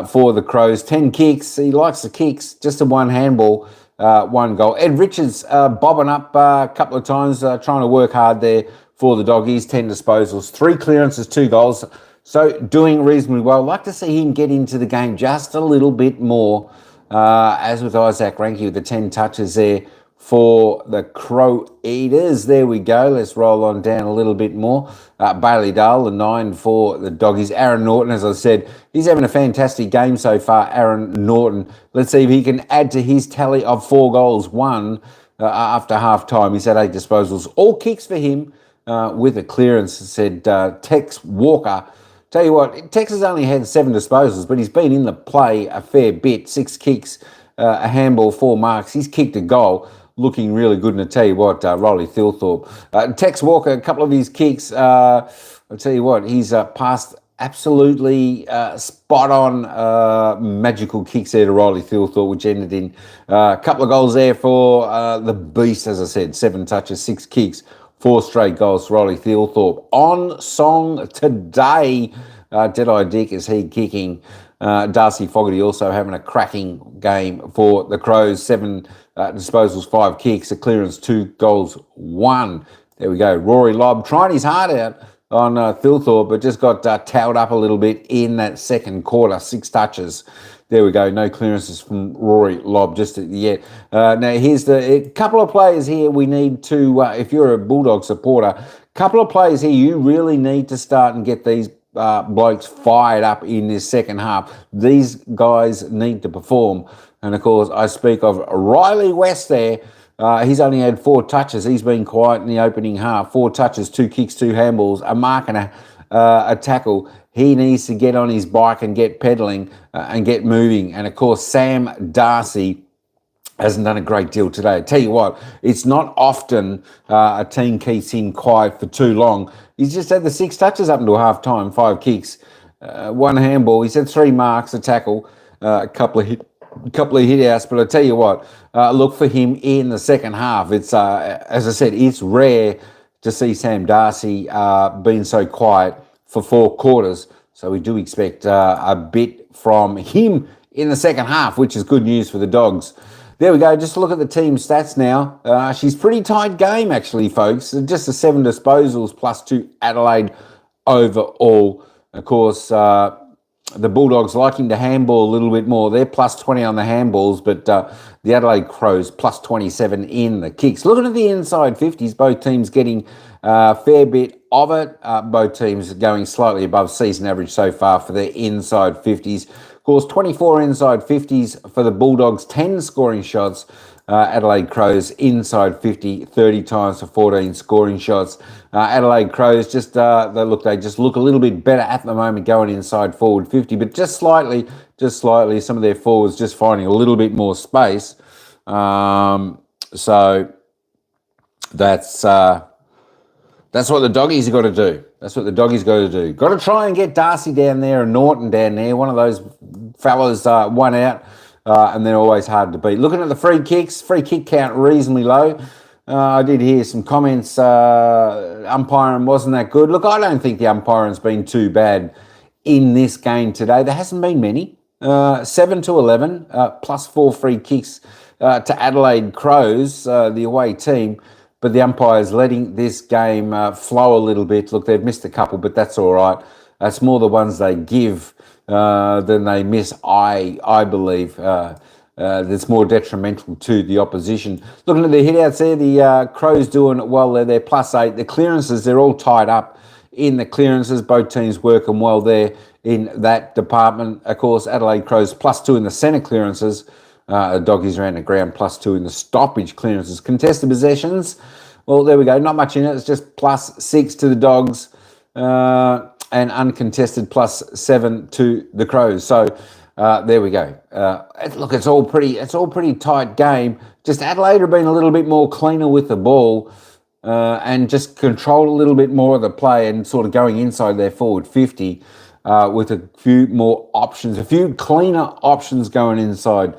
for the Crows. 10 kicks. He likes the kicks. Just a 1 handball, 1 goal. Ed Richards bobbing up a couple of times, trying to work hard there for the Doggies. 10 disposals, 3 clearances, 2 goals. So doing reasonably well. I'd like to see him get into the game just a little bit more, as with Isaac Ranke with the 10 touches there for the Crow Eaters. There we go. Let's roll on down a little bit more. Bailey Dale, the 9 for the Doggies. Aaron Norton, as I said, he's having a fantastic game so far, Aaron Norton. Let's see if he can add to his tally of 4 goals, 1 after half-time. He's had 8 disposals. All kicks for him with a clearance, said Tex Walker. Tell you what, Tex has only had 7 disposals, but he's been in the play a fair bit. 6 kicks, a handball, 4 marks. He's kicked a goal, looking really good. And I tell you what, Rolly Thilthorpe. Tex Walker, a couple of his kicks, I'll tell you what, he's passed absolutely spot-on magical kicks there to Rolly Thilthorpe, which ended in a couple of goals there for the Beast, as I said. 7 touches, 6 kicks. 4 straight goals for Rolly Thilthorpe. On song today, Deadeye Dick is he kicking. Darcy Fogarty also having a cracking game for the Crows. 7 disposals, 5 kicks, a clearance, 2 goals, 1. There we go. Rory Lobb trying his heart out on Thilthorpe, but just got towed up a little bit in that second quarter. 6 touches. There we go. No clearances from Rory Lobb just yet. Now, here's a couple of players here we need to, if you're a Bulldog supporter, couple of players here you really need to start and get these blokes fired up in this second half. These guys need to perform. And, of course, I speak of Riley West there. He's only had 4 touches. He's been quiet in the opening half. 4 touches, 2 kicks, 2 handballs, a mark and a tackle. He needs to get on his bike and get pedalling and get moving. And, of course, Sam Darcy hasn't done a great deal today. I tell you what, it's not often a team keeps him quiet for too long. He's just had the 6 touches up until half-time, 5 kicks, 1 handball. He's had 3 marks, a tackle, a couple of couple of hit outs, but I tell you what, look for him in the second half. It's as I said, it's rare to see Sam Darcy being so quiet for 4 quarters. So we do expect a bit from him in the second half, which is good news for the Dogs. There we go. Just look at the team stats now. She's pretty tight game, actually, folks. Just the 7 disposals plus 2 Adelaide overall. Of course, the Bulldogs liking to handball a little bit more. They're plus 20 on the handballs, but the Adelaide Crows plus 27 in the kicks. Looking at the inside 50s, both teams getting a fair bit of it. Both teams going slightly above season average so far for their inside 50s. Of course, 24 inside 50s for the Bulldogs, 10 scoring shots. Adelaide Crows inside 50, 30 times for 14 scoring shots. Adelaide Crows they just look a little bit better at the moment going inside forward 50, but just slightly, some of their forwards just finding a little bit more space. So that's what the Doggies have got to do. That's what the Doggies got to do. Got to try and get Darcy down there and Norton down there. One of those fellas one out. And they're always hard to beat. Looking at the free kicks, free kick count reasonably low. I did hear some comments, umpiring wasn't that good. Look, I don't think the umpiring's been too bad in this game today. There hasn't been many. 7 to 11, plus 4 free kicks to Adelaide Crows, the away team. But the umpire's letting this game flow a little bit. Look, they've missed a couple, but that's all right. It's more the ones they give than they miss, I believe. That's more detrimental to the opposition. Looking at the hit-outs there, the Crows doing well there. They're plus 8. The clearances, they're all tied up in the clearances. Both teams working well there in that department. Of course, Adelaide Crows plus 2 in the centre clearances. The Doggies around the ground plus 2 in the stoppage clearances. Contested possessions, well, there we go. Not much in it. It's just plus 6 to the Dogs. And uncontested plus 7 to the Crows. So there we go. Look, it's all pretty tight game. Just Adelaide have been a little bit more cleaner with the ball and just control a little bit more of the play and sort of going inside their forward 50 with a few more options, a few cleaner options going inside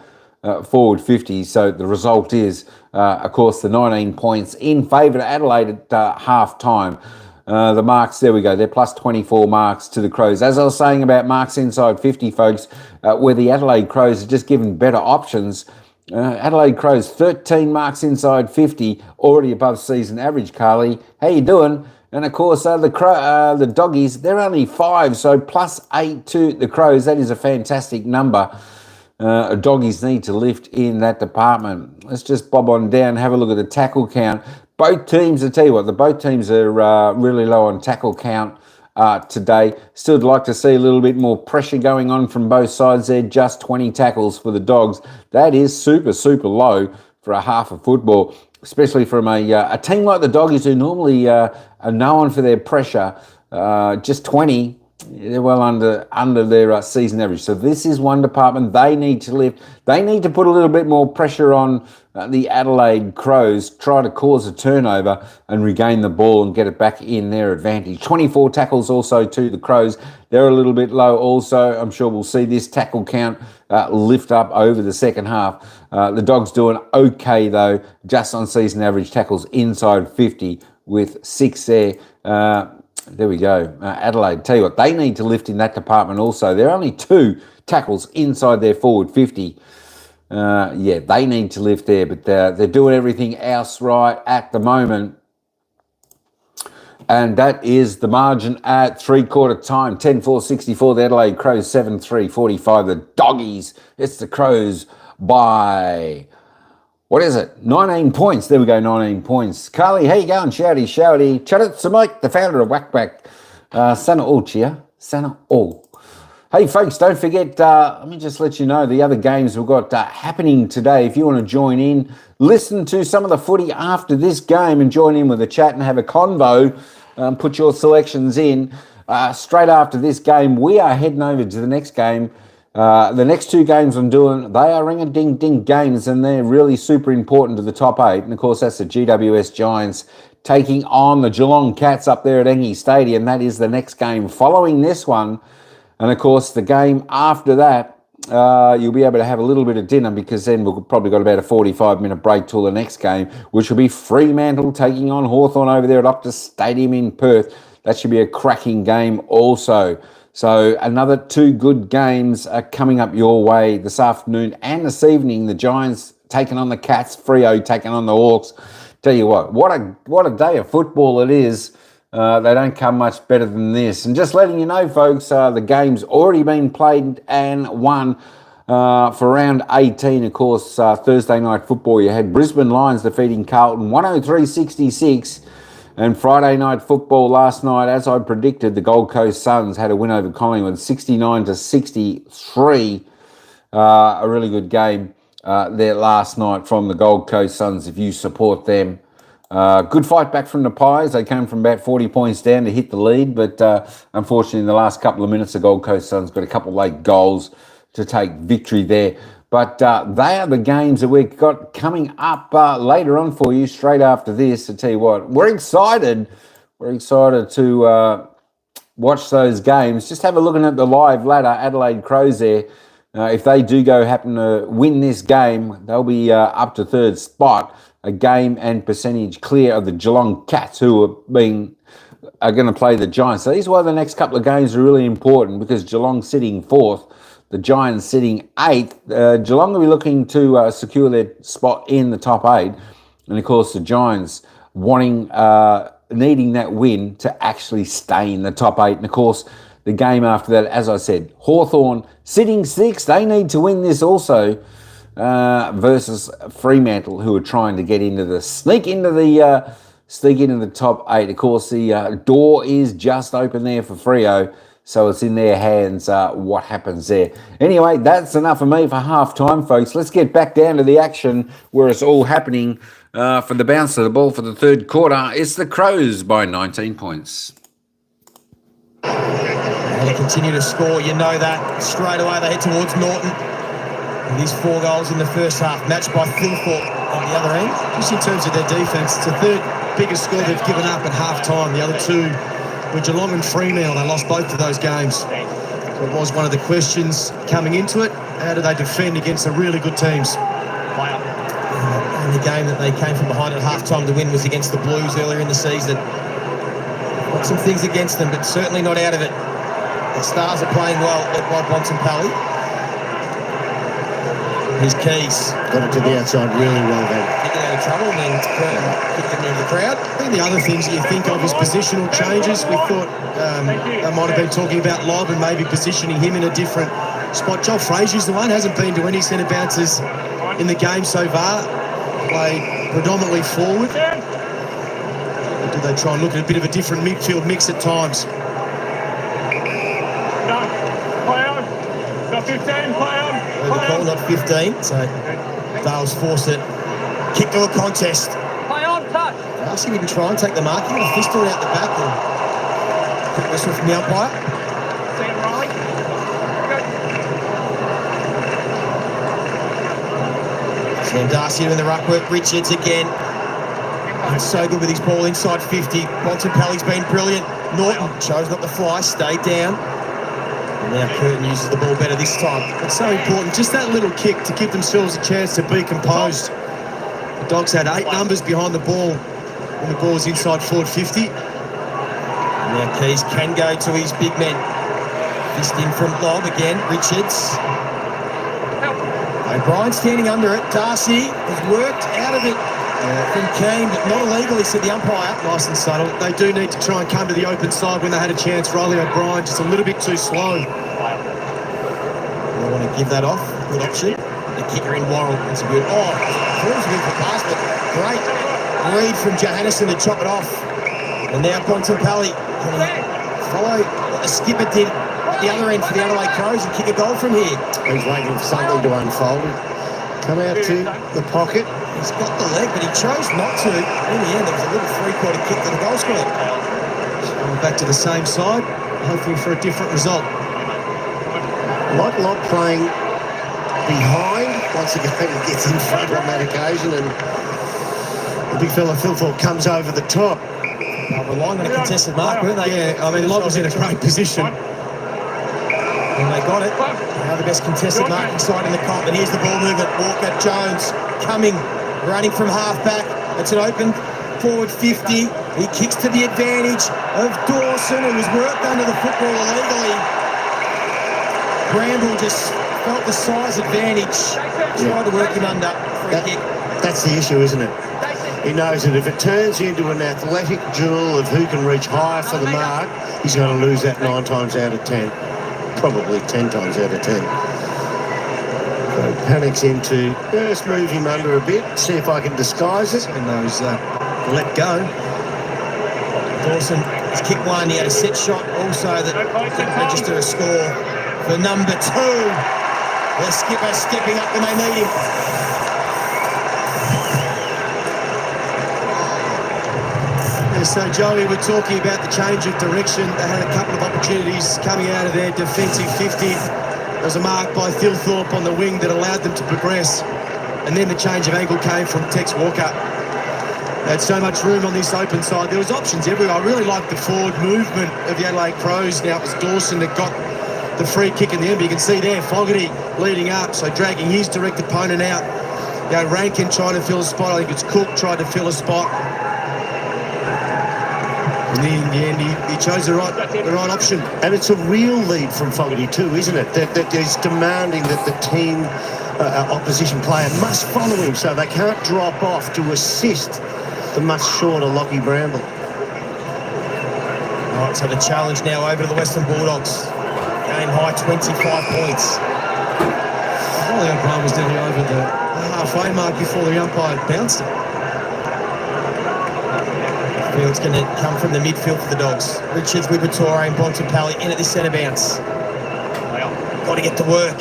forward 50. So the result is, of course, the 19 points in favour of Adelaide at half time. The marks, there we go. They're plus 24 marks to the Crows. As I was saying about marks inside 50, folks, where the Adelaide Crows are just given better options. Adelaide Crows, 13 marks inside 50, already above season average, Carly. How you doing? And, of course, the Doggies, they're only 5, so plus 8 to the Crows. That is a fantastic number. Doggies need to lift in that department. Let's just bob on down, have a look at the tackle count. Both teams, I tell you what, both teams are really low on tackle count today. Still like to see a little bit more pressure going on from both sides there. Just 20 tackles for the Dogs. That is super, super low for a half of football, especially from a team like the Doggies who normally are known for their pressure. Just 20. They're well under their season average. So this is one department they need to lift. They need to put a little bit more pressure on the Adelaide Crows, try to cause a turnover and regain the ball and get it back in their advantage. 24 tackles also to the Crows. They're a little bit low also. I'm sure we'll see this tackle count lift up over the second half. The Dogs doing okay, though, just on season average tackles inside 50 with 6 there. There we go. Adelaide, tell you what, they need to lift in that department also. They're only 2 tackles inside their forward 50. They need to lift there, but they're doing everything else right at the moment. And that is the margin at three-quarter time. 10-4-64, the Adelaide Crows, 7-3-45. The Doggies, it's the Crows by... What is it? 19 points. There we go, 19 points. Carly, how you going? Shouty, shouty. Chat it to Mike, the founder of Whackback. Sana all cheer. Sana all. Hey, folks, don't forget, let me just let you know the other games we've got happening today. If you want to join in, listen to some of the footy after this game and join in with the chat and have a convo, put your selections in. Straight after this game, we are heading over to the next game. The next 2 games I'm doing, they are ring-a-ding-ding games, and they're really super important to the top 8. And, of course, that's the GWS Giants taking on the Geelong Cats up there at Engie Stadium. That is the next game following this one. And, of course, the game after that you'll be able to have a little bit of dinner, because then we've probably got about a 45-minute break till the next game, which will be Fremantle taking on Hawthorn over there at Optus Stadium in Perth. That should be a cracking game also. So another 2 good games are coming up your way this afternoon and this evening. The Giants taking on the Cats, Freo taking on the Hawks. Tell you what a day of football it is. They don't come much better than this. And just letting you know, folks, the game's already been played and won for round 18. Of course, Thursday night football, you had Brisbane Lions defeating Carlton 103-66. And Friday night football last night, as I predicted, the Gold Coast Suns had a win over Collingwood 69-63. A really good game there last night from the Gold Coast Suns if you support them. Good fight back from the Pies. They came from about 40 points down to hit the lead, but unfortunately in the last couple of minutes the Gold Coast Suns got a couple of late goals to take victory there. But they are the games that we've got coming up later on for you, straight after this. I tell you what, we're excited. We're excited to watch those games. Just have a look at the live ladder, Adelaide Crows there. If they do happen to win this game, they'll be up to 3rd spot, a game and percentage clear of the Geelong Cats, who are going to play the Giants. So these are why the next couple of games are really important, because Geelong sitting 4th, the Giants sitting 8th. Geelong will be looking to secure their spot in the top 8. And, of course, the Giants needing that win to actually stay in the top 8. And, of course, the game after that, as I said, Hawthorn sitting 6th. They need to win this also versus Fremantle, who are trying to get into the sneak into the top 8. Of course, the door is just open there for Freo. So it's in their hands what happens there. Anyway, that's enough of me for half-time, folks. Let's get back down to the action where it's all happening for the bounce of the ball for the 3rd quarter. It's the Crows by 19 points. And they continue to score, you know that. Straight away they head towards Norton. And these 4 goals in the first half, matched by Thilthorpe on the other end. Just in terms of their defence, it's the 3rd biggest score they've given up at half-time. The other 2 were Geelong and Fremantle. They lost both of those games. So it was one of the questions coming into it. How do they defend against the really good teams? And the game that they came from behind at half-time to win was against the Blues earlier in the season. Got some things against them, but certainly not out of it. The Stars are playing well, led by Bontempelli. His Keys. Got it to the outside really well then. Getting out of trouble and then kicked him into the crowd. I think the other things that you think of is positional changes. We thought they might have been talking about Lobb and maybe positioning him in a different spot. Joel Frazier's the one, hasn't been to any centre bounces in the game so far. Played predominantly forward. Or do they try and look at a bit of a different midfield mix at times? Play on. Got 15, play on. The call, not 15, so Dale's forced it. Kick to a contest. Play on, touch. Darcy didn't try and take the mark. He got a fistler out the back and quick whistle from the umpire. See him, Riley. Sam Darcy doing the ruck work. Richards again. He's so good with his ball inside 50. Bontempelli's been brilliant. Norton chose not to fly, stayed down. And now Curtin uses the ball better this time. It's so important, just that little kick to give themselves a chance to be composed. The Dogs had 8 numbers behind the ball when the ball was inside forward 50. And now Keys can go to his big men. Fist in from Lobb again. Richards. O'Brien standing under it. Darcy has worked out of it from Keane, but not illegally, said the umpire. Nice and subtle. They do need to try and come to the open side when they had a chance. Riley O'Brien just a little bit too slow. They want to give that off. Good option. The kicker in Worrell. It's a good. Oh, Paul's good for pass, but great read from Johannesson to chop it off. And now Bontempelli can follow what the skipper did at the other end for the Adelaide Crows and kick a goal from here. He's waiting for something to unfold. Come out to the pocket. He's got the leg, but he chose not to. In the end, it was a little 3-quarter kick to the goal square. Going back to the same side, hoping for a different result. Like Lobb playing behind. Once again, he gets in front on that occasion, and the big fella Thilthorpe comes over the top. Relying on a contested mark, weren't they? Yeah, I mean, Lobb was in a great position. And they got it. Now the best contested marking side in the comp. And here's the ball movement. Walker, Jones coming, running from half-back. It's an open forward 50. He kicks to the advantage of Dawson, who was worked under the football illegally. Bramble just felt the size advantage. Tried to work him under for a kick. That's the issue, isn't it? He knows that if it turns into an athletic duel of who can reach higher for the mark, he's going to lose that 9 times out of 10. Probably 10 times out of 10. So panics into, let's move him under a bit, see if I can disguise it. And those let go. Dawson has kicked one. He had a set shot also that didn't register a score for number 2. The skipper stepping up when they need him. So, Joey, we're talking about the change of direction. They had a couple of opportunities coming out of their defensive 50. There was a mark by Thilthorpe on the wing that allowed them to progress. And then the change of angle came from Tex Walker. They had so much room on this open side. There was options everywhere. I really liked the forward movement of the Adelaide Crows. Now it was Dawson that got the free kick in the end. But you can see there, Fogarty leading up, so dragging his direct opponent out. You know, Rankin trying to fill a spot. I think it's Cook tried to fill a spot. And in the end, he chose the right option. And it's a real lead from Fogarty too, isn't it? That he's demanding that the team, opposition player must follow him, so they can't drop off to assist the much shorter Lockie Bramble. All right, so the challenge now over to the Western Bulldogs. Game high, 25 points. Well, the umpire was nearly over the halfway mark before the umpire bounced it. Field's going to come from the midfield for the Dogs. Richards, Wibatore and Bontempelli in at this centre bounce. Got to get to work.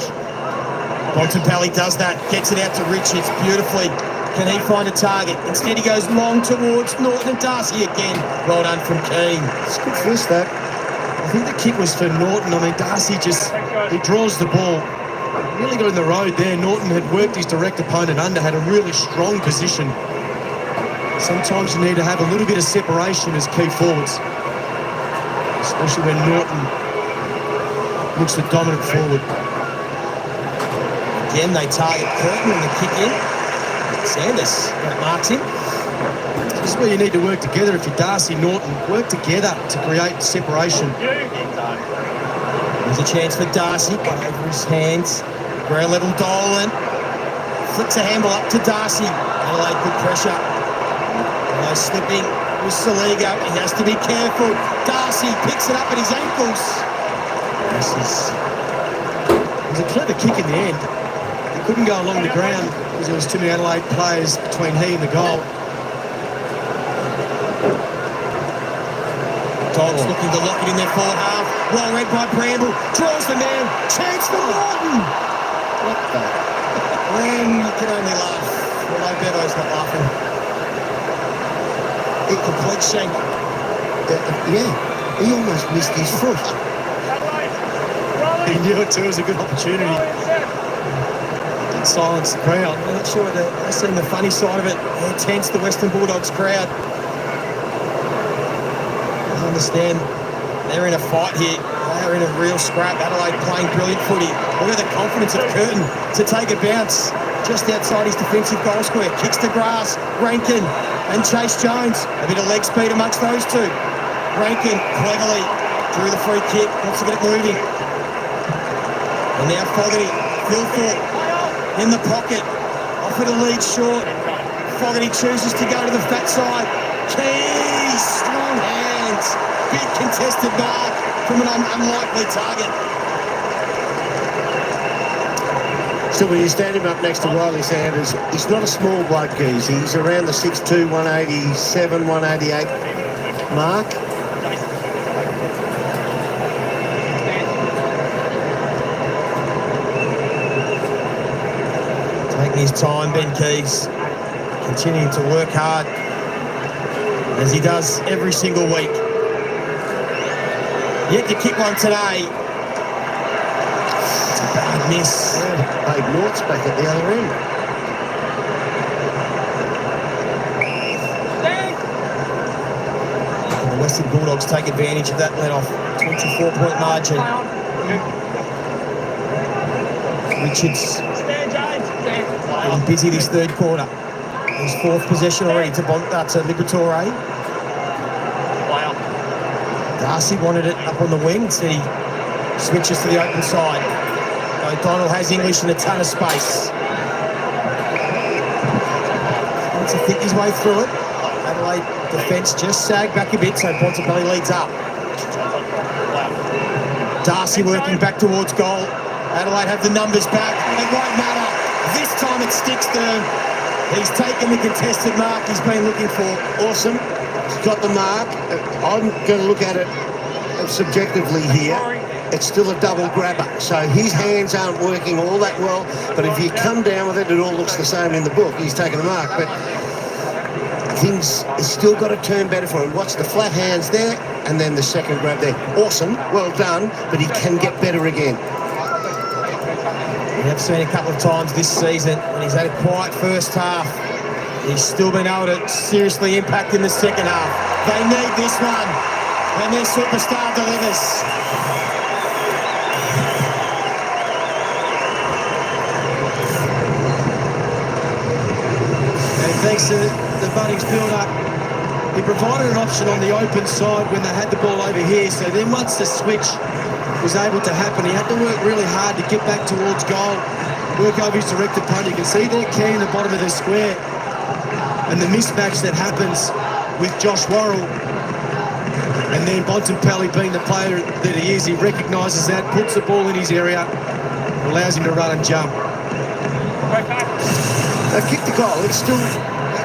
Bontempelli does that, gets it out to Richards beautifully. Can he find a target? Instead he goes long towards Norton and Darcy again. Well done from Keane. It's good fist, that. I think the kick was for Norton. I mean, Darcy he draws the ball. Really got in the road there. Norton had worked his direct opponent under, had a really strong position. Sometimes you need to have a little bit of separation as key forwards, especially when Norton looks the dominant forward. Again, they target Curtin and the kick in. Sanders marks him. This is where you need to work together. If you're Darcy, Norton, work together to create separation. There's a chance for Darcy, got over his hands. Ground level Dolan. Flicks a handle up to Darcy. Adelaide good pressure. No slipping with Saligo. He has to be careful. Darcy picks it up at his ankles. It was a clever kick in the end. He couldn't go along the ground because there was too many Adelaide players between he and the goal. Dogs looking to lock it in their forward half. Well read by Bramble. Draws the man. Chance for Norton. What the? When you can only laugh. Well, Bevo's not laughing. A complete shank. Yeah, he almost missed his foot. He knew it too. It was a good opportunity. Didn't silence the crowd. I'm not sure they've seen the funny side of it. How tense the Western Bulldogs crowd. I understand they're in a fight here. They're in a real scrap. Adelaide playing brilliant footy. Look at the confidence of Curtin to take a bounce just outside his defensive goal square. Kicks to grass. Rankin and Chase Jones. A bit of leg speed amongst those two. Rankin cleverly drew the free kick. Wants to get it moving. And now Fogarty. Thilthorpe in the pocket. Offered a lead short. Fogarty chooses to go to the fat side. Key. Strong hands. Big contested mark from an unlikely target. So when you stand him up next to Riley Sanders, he's not a small bloke, he's around the 6'2", 187, 188 mark. Taking his time, Ben Keys, continuing to work hard, as he does every single week. Yet to kick one today. It's a bad miss. Babe Nort's back at the other end. And the Western Bulldogs take advantage of that let-off. 24-point margin. Richards Stand, James. Stand. getting busy this third quarter. His fourth possession already to Liberatore. Wow. Darcy wanted it up on the wing, instead he switches to the open side. O'Donnell has English in a ton of space. Wants to think his way through it. Adelaide defence just sagged back a bit, so Bontempelli leads up. Darcy working back towards goal. Adelaide have the numbers back. It won't matter. This time it sticks to him. He's taken the contested mark he's been looking for. Awesome. He's got the mark. I'm going to look at it subjectively here. It's still a double grabber, so his hands aren't working all that well, but if you come down with it, it all looks the same in the book. He's taken the mark, but things have still got to turn better for him. Watch the flat hands there, and then the second grab there. Awesome, well done, but he can get better again. We have seen a couple of times this season, and he's had a quiet first half. He's still been able to seriously impact in the second half. They need this one, and their superstar delivers. Thanks to the Bunnings build-up, he provided an option on the open side when they had the ball over here. So then once the switch was able to happen, he had to work really hard to get back towards goal, work over his directed punt. You can see there key in the bottom of the square, and the mismatch that happens with Josh Worrell. And then Bontempelli, being the player that he is, he recognises that, puts the ball in his area, allows him to run and jump. They kicked the goal. It's still,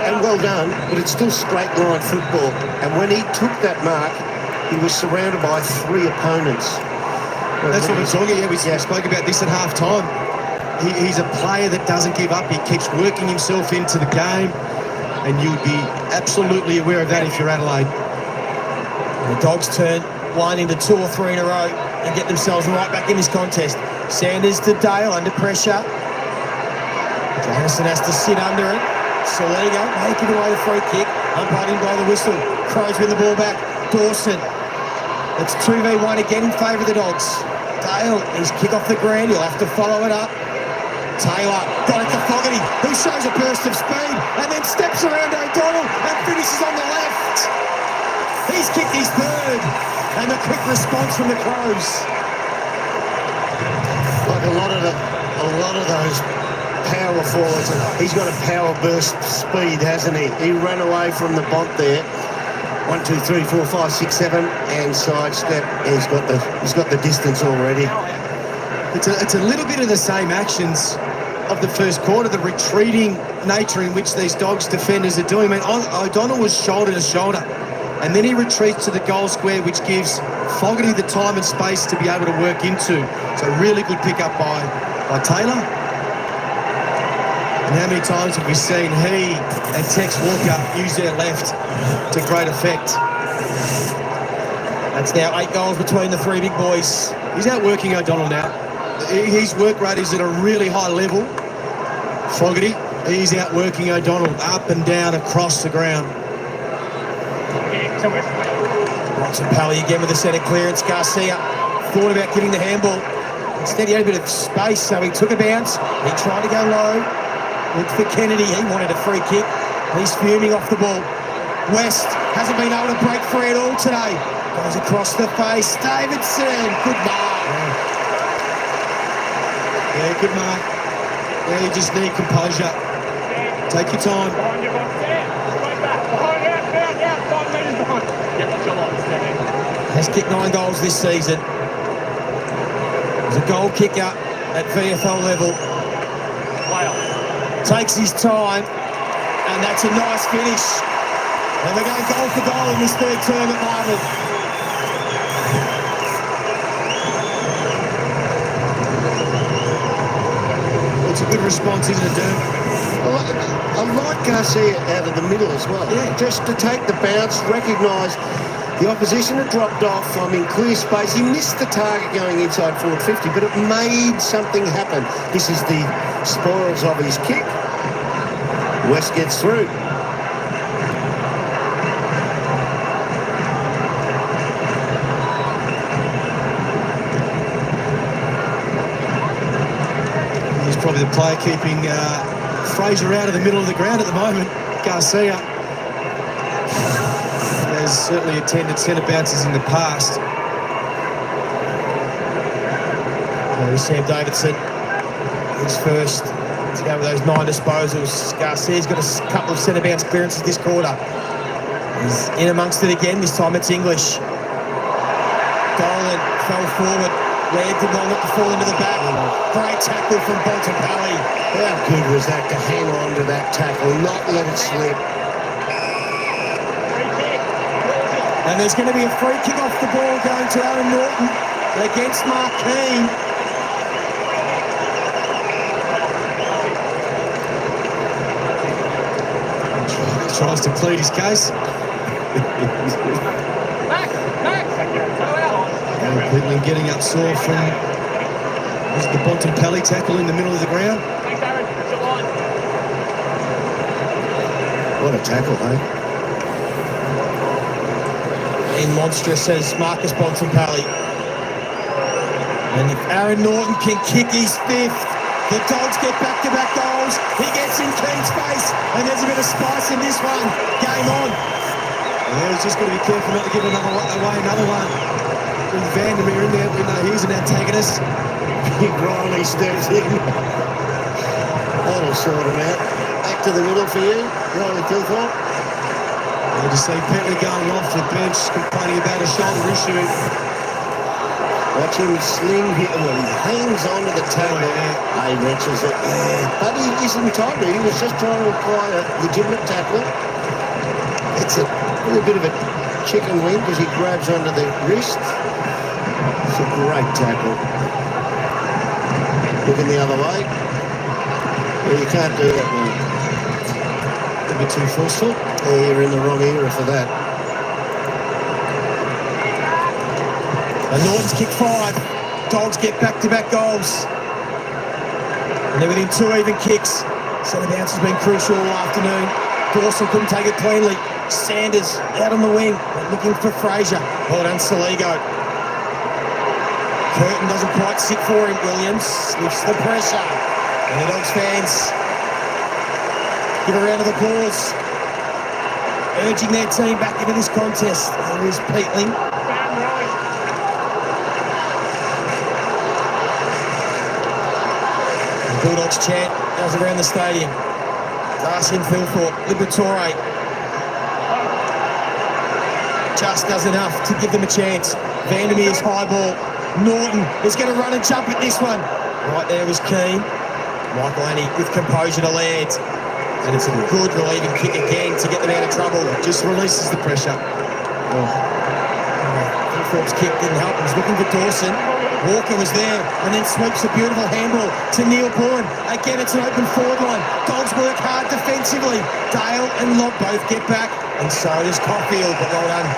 and well done, but it's still straight line football. And when he took that mark, he was surrounded by 3 opponents. That's what we're talking about. We spoke about this at half-time. He's a player that doesn't give up. He keeps working himself into the game, and you'd be absolutely aware of that if you're Adelaide. The Dogs turn 1 into 2 or 3 in a row and get themselves right back in this contest. Sanders to Dale under pressure. Jamison has to sit under it. Soligo making away the free kick. Umpired in by the whistle. Crows win the ball back. Dawson. It's 2v1 again in favour of the Dogs. Dale, his kick off the ground. He'll have to follow it up. Taylor got it to Fogarty, who shows a burst of speed and then steps around O'Donnell and finishes on the left. He's kicked his third, and a quick response from the Crows. Like a lot of those power forwards, he's got a power burst speed, hasn't he? He ran away from the bont there. 1, 2, 3, 4, 5, 6, 7, and sidestep. He's got the distance already. It's a little bit of the same actions of the first quarter, the retreating nature in which these Dogs defenders are doing. I mean, O'Donnell was shoulder to shoulder, and then he retreats to the goal square, which gives Fogarty the time and space to be able to work into. So really good pick-up by Taylor. And how many times have we seen he and Tex Walker use their left to great effect? That's now 8 goals between the 3 big boys. He's outworking O'Donnell now. His work rate is at a really high level. Fogarty, he's outworking O'Donnell up and down across the ground. Bontempelli again with the centre clearance. Garcia thought about giving the handball. Instead, he had a bit of space, so he took a bounce. He tried to go low. Looked for Kennedy. He wanted a free kick. He's fuming off the ball. West hasn't been able to break free at all today. Goes across the face. Davidson. Good mark. Yeah, good mark. Yeah, you just need composure. Take your time. Has kicked 9 goals this season. He's a goal kicker at VFL level. Takes his time, and that's a nice finish. And we're going goal for goal in this third term at Marvel. It's a good response, isn't it, Derm? I like Garcia out of the middle as well. Yeah. Just to take the bounce, recognise the opposition had dropped off. I'm in clear space. He missed the target going inside forward 50, but it made something happen. This is the spoils of his kick. West gets through. probably the player keeping Fraser out of the middle of the ground at the moment. Garcia has certainly attended centre bounces in the past. There's Sam Davidson. He's first to go with those 9 disposals. Garcia's got a couple of centre bounce clearances this quarter. He's in amongst it again. This time it's English. Dolan fell forward. Laird did not look to fall into the back. Great tackle from Bontempelli. How good was that to hang on to that tackle, not let it slip? And there's going to be a free kick off the ball going to Aaron Norton against Mark Keane. Tries to plead his case. Quickly getting up sore from the Bontempelli tackle in the middle of the ground. What a tackle, eh? In monstrous, says Marcus Bontempelli. And if Aaron Norton can kick his 5th, the Dogs get back-to-back goals. He gets in Keane's face, and there's a bit of spice in this one. Game on. Yeah, he's just got to be careful not to give away another one. With Vandermeer in there, we know he's an antagonist. Big Riley steps in. That'll sort him out. Back to the middle for you, Riley Tilthorpe. You just see Petley going off the bench, complaining about a shoulder issue. Watch him sling hit him. He hangs onto the tackle. He wrenches it. Yeah. But he isn't trying to. He was just trying to apply a legitimate tackle. It's a bit of a chicken wing because he grabs onto the wrist. It's a great tackle. Looking the other way. Well, you can't do that, mate. A bit too forceful. Yeah, you're in the wrong era for that. And Norton's kick 5. Dogs get back-to-back goals. And they're within 2 even kicks. Centre bounce has been crucial all afternoon. Dawson couldn't take it cleanly. Sanders out on the wing, looking for Fraser. Well done, Saligo. Curtin doesn't quite sit for him. Williams lifts the pressure. And the Dogs fans give a round of applause, urging their team back into this contest. There is Peatling. The Bulldogs chant goes around the stadium. Darcy and Philthorpe, Liberatore. Just does enough to give them a chance. Vandermeer's high ball. Norton is going to run and jump at this one. Right there was Keane. Michael Annie with composure to land. And it's a good relieving kick again to get them out of trouble. Just releases the pressure. Philthorpe's kick didn't help. He was looking for Dawson. Walker was there and then sweeps a beautiful handball to Neil Bullen. Again, it's an open forward line. Dogs work hard defensively. Dale and Lobb both get back. And so does Caulfield, but well done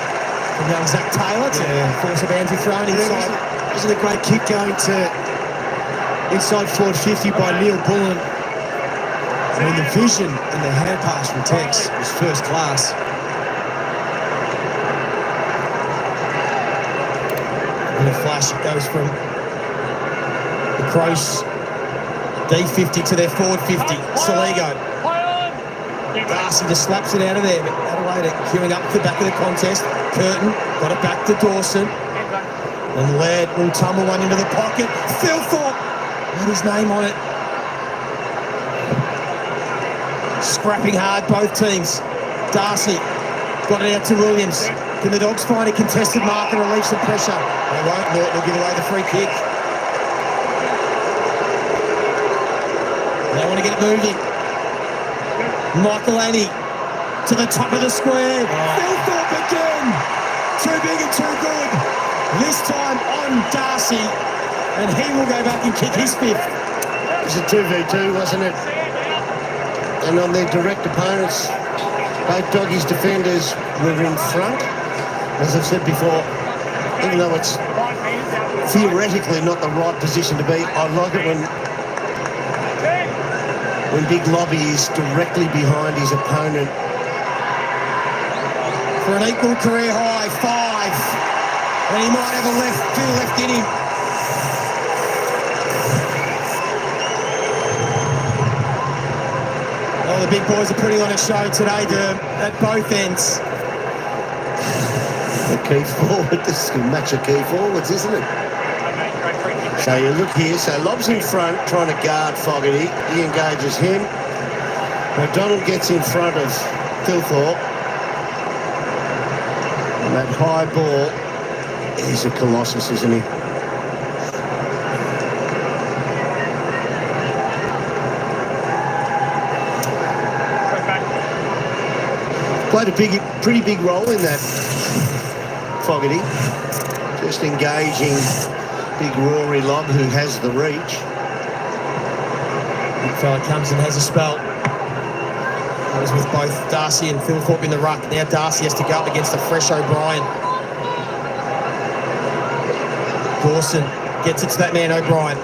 from young Zach Taylor to force a boundary thrown inside. Wasn't a great kick going to inside forward 50 by Neil Bullen. I mean, the vision and the hand pass from Tex was first class. In a flash, it goes from the Crows D50 to their forward 50. Saligo. Darcy just slaps it out of there, but Adelaide queuing up to the back of the contest. Curtin got it back to Dawson. And Laird will tumble one into the pocket. Philthorpe had his name on it. Scrapping hard, both teams. Darcy got it out to Williams. Can the Dogs find a contested mark and relieve some pressure? They won't. Norton will give away the free kick. They want to get it moving. Michael Annie to the top of the square. Philthorpe again. Too big and too good. This time on Darcy. And he will go back and kick his 5th. It was a 2v2, wasn't it? And on their direct opponents, both Doggies defenders were in front. As I've said before, even though it's theoretically not the right position to be, I like it when Big Lobby is directly behind his opponent. For an equal career high, 5. And he might have a few left in him. Oh, the big boys are putting on a show today, Derm, at both ends. The key forward, this is a match of key forwards, isn't it? So you look here, so Lob's in front trying to guard Fogarty. He engages him. McDonald gets in front of Thilthorpe. And that high ball, he's a colossus, isn't he? Played a pretty big role in that, Fogarty. Just engaging big Rory Lobb, who has the reach. Big fella comes and has a spell. That was with both Darcy and Thilthorpe in the ruck. Now Darcy has to go up against a fresh O'Brien. Dawson gets it to that man O'Brien.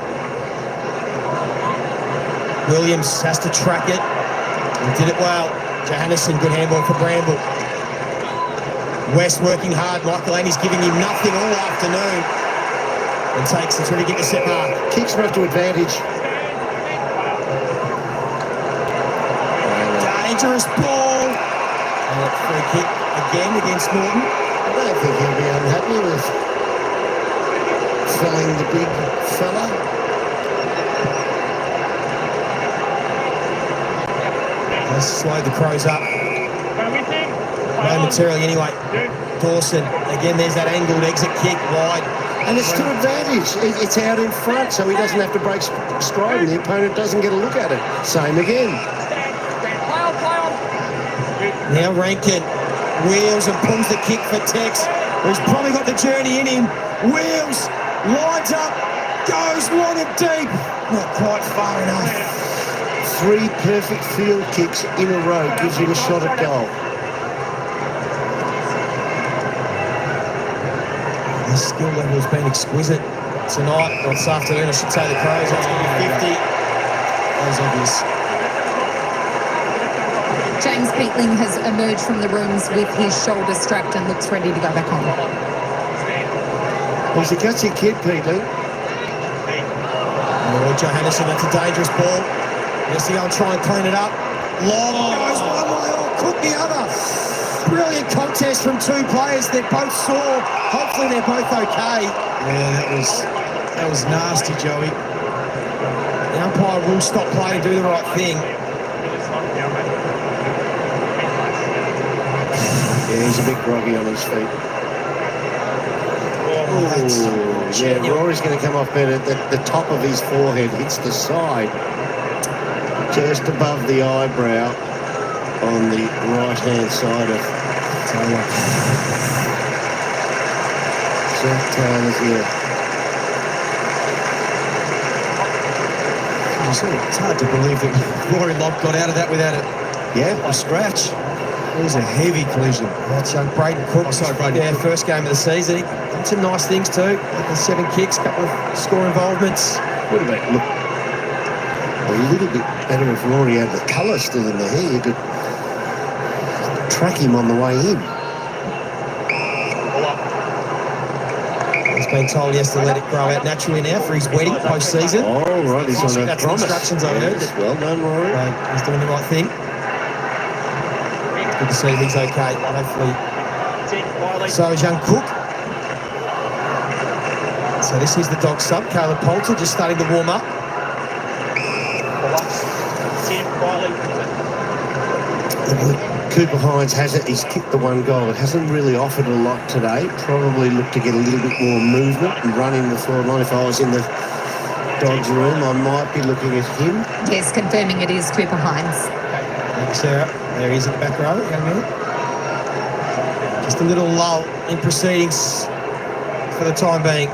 Williams has to track it. He did it well. Johannesson, good handball for Bramble. West working hard. Michael Annie's giving him nothing all afternoon. And takes it, trying to get the set mark. Kicks him up to advantage. Dangerous ball. And a free kick again against Norton. I don't think he'll be unhappy with felling the big fella. Let's slow the Crows up. Momentarily anyway. Dawson, again there's that angled exit kick wide. And it's to advantage. It's out in front, so he doesn't have to break stride and the opponent doesn't get a look at it. Same again. Now Rankin wheels and pulls the kick for Tex, who's probably got the journey in him. Wheels, lines up, goes long and deep. Not quite far enough. 3 perfect field kicks in a row gives you a shot at goal. The skill level has been exquisite tonight, or this afternoon, I should say. The Crows, that's going to be 50. That was obvious. James Peatling has emerged from the rooms with his shoulder strapped and looks ready to go back on. He's a gutsy kid, Peatling. Oh, Johannesson, that's a dangerous ball. Let's see, I'll try and clean it up. Long goes one way, Cook the other. Brilliant contest from 2 players. They're both sore. Hopefully they're both okay. Yeah, that was nasty, Joey. The umpire will stop play and do the right thing. Yeah, he's a bit groggy on his feet. Yeah, Rory's going to come off better. The top of his forehead hits the side, just above the eyebrow on the right-hand side of Taylor. Jack Taylor's here. It's hard to believe that Rory Lobb got out of that without a scratch. It was a heavy collision. That's young Braden Cook. Oh, sorry, Braden Cook. First game of the season. He did some nice things too. Like the 7 kicks, couple of score involvements. Would have been look a little bit better if Rory had the colour still in the hair. You could track him on the way in. He's been told he has to let it grow out naturally now for his wedding post-season. Oh, right, he's on a That's promise. instructions I've heard. Well done, Rory. He's doing the right thing. Good to see he's okay, hopefully. So is young Cook. So this is the dog sub, Caleb Poulter, just starting to warm up. Cooper Hines has it. He's kicked the 1 goal. It hasn't really offered a lot today. Probably look to get a little bit more movement and run in the forward line. If I was in the Dogs room, I might be looking at him. Yes, confirming it is Cooper Hines. Thanks, Sarah. There he is at the back row, young man. Just a little lull in proceedings for the time being.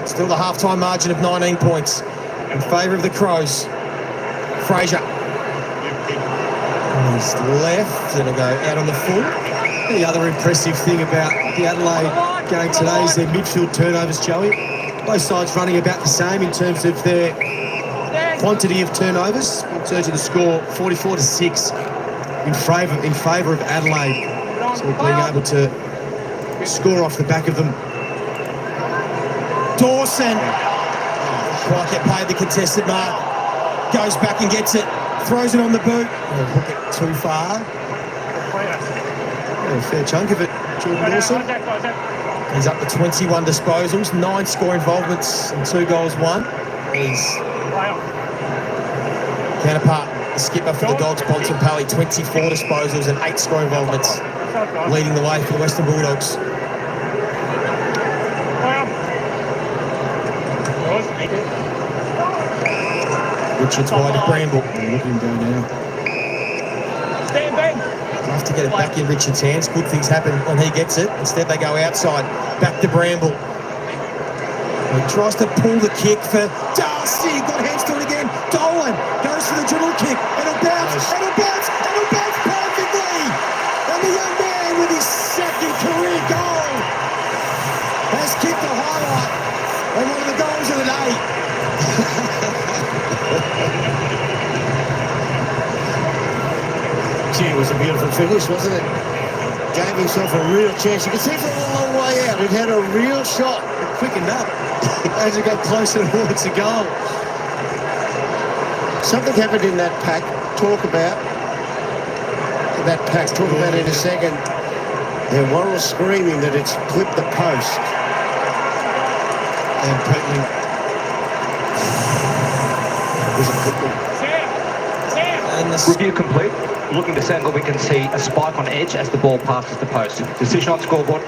Still the half-time margin of 19 points in favour of the Crows. Fraser. And he's left, and he'll go out on the full. The other impressive thing about the Adelaide game today is their midfield turnovers, Joey. Both sides running about the same in terms of their quantity of turnovers. In terms of the score, 44-6 in favour of Adelaide. So being able to score off the back of them. Dawson. Quite get paid the contested mark. Goes back and gets it. throws it on the boot. He'll hook it too far. A fair chunk of it, Jordan Dawson. He's up to 21 disposals, 9 score involvements and 2 goals won. His counterpart, the skipper for the Dogs, Bontempelli, 24 disposals and 8 score involvements, leading the way for the Western Bulldogs. Richards wide to Bramble. Look at him go now. Stand back. Have to get it back in Richards' hands. Good things happen when he gets it. Instead, they go outside. Back to Bramble. He tries to pull the kick for Darcy. Got hands to it again. Dolan goes for the dribble kick. It'll bounce. It'll bounce. It'll bounce perfectly. And the young man with his second career goal has kicked a highlight and one of the goals of the day. Gee, it was a beautiful finish, wasn't it? Gave himself a real chance. You could see from a long way out, it had a real shot. It quickened up as it got closer towards the goal. Something happened in that pack. Talk about it in a second. And Worrell screaming that it's clipped the post. And Pregame was a clip. And the Review complete. Looking to angle, we can see a spike on edge as the ball passes the post. Decision on scoreboard.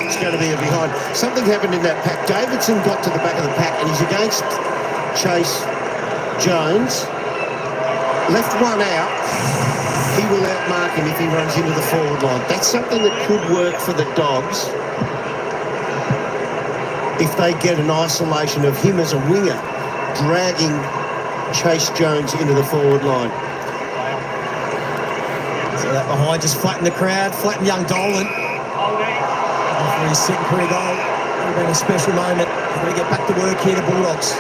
It's going to be a behind. Something happened in that pack. Davidson got to the back of the pack and he's against Chase Jones. Left one out. He will outmark him if he runs into the forward line. That's something that could work for the Dogs if they get an isolation of him as a winger, dragging Chase Jones into the forward line. So that behind just flatten the crowd, flatten young Dolan. For his second career goal. It would have been a special moment. They're going to get back to work here, the Bulldogs.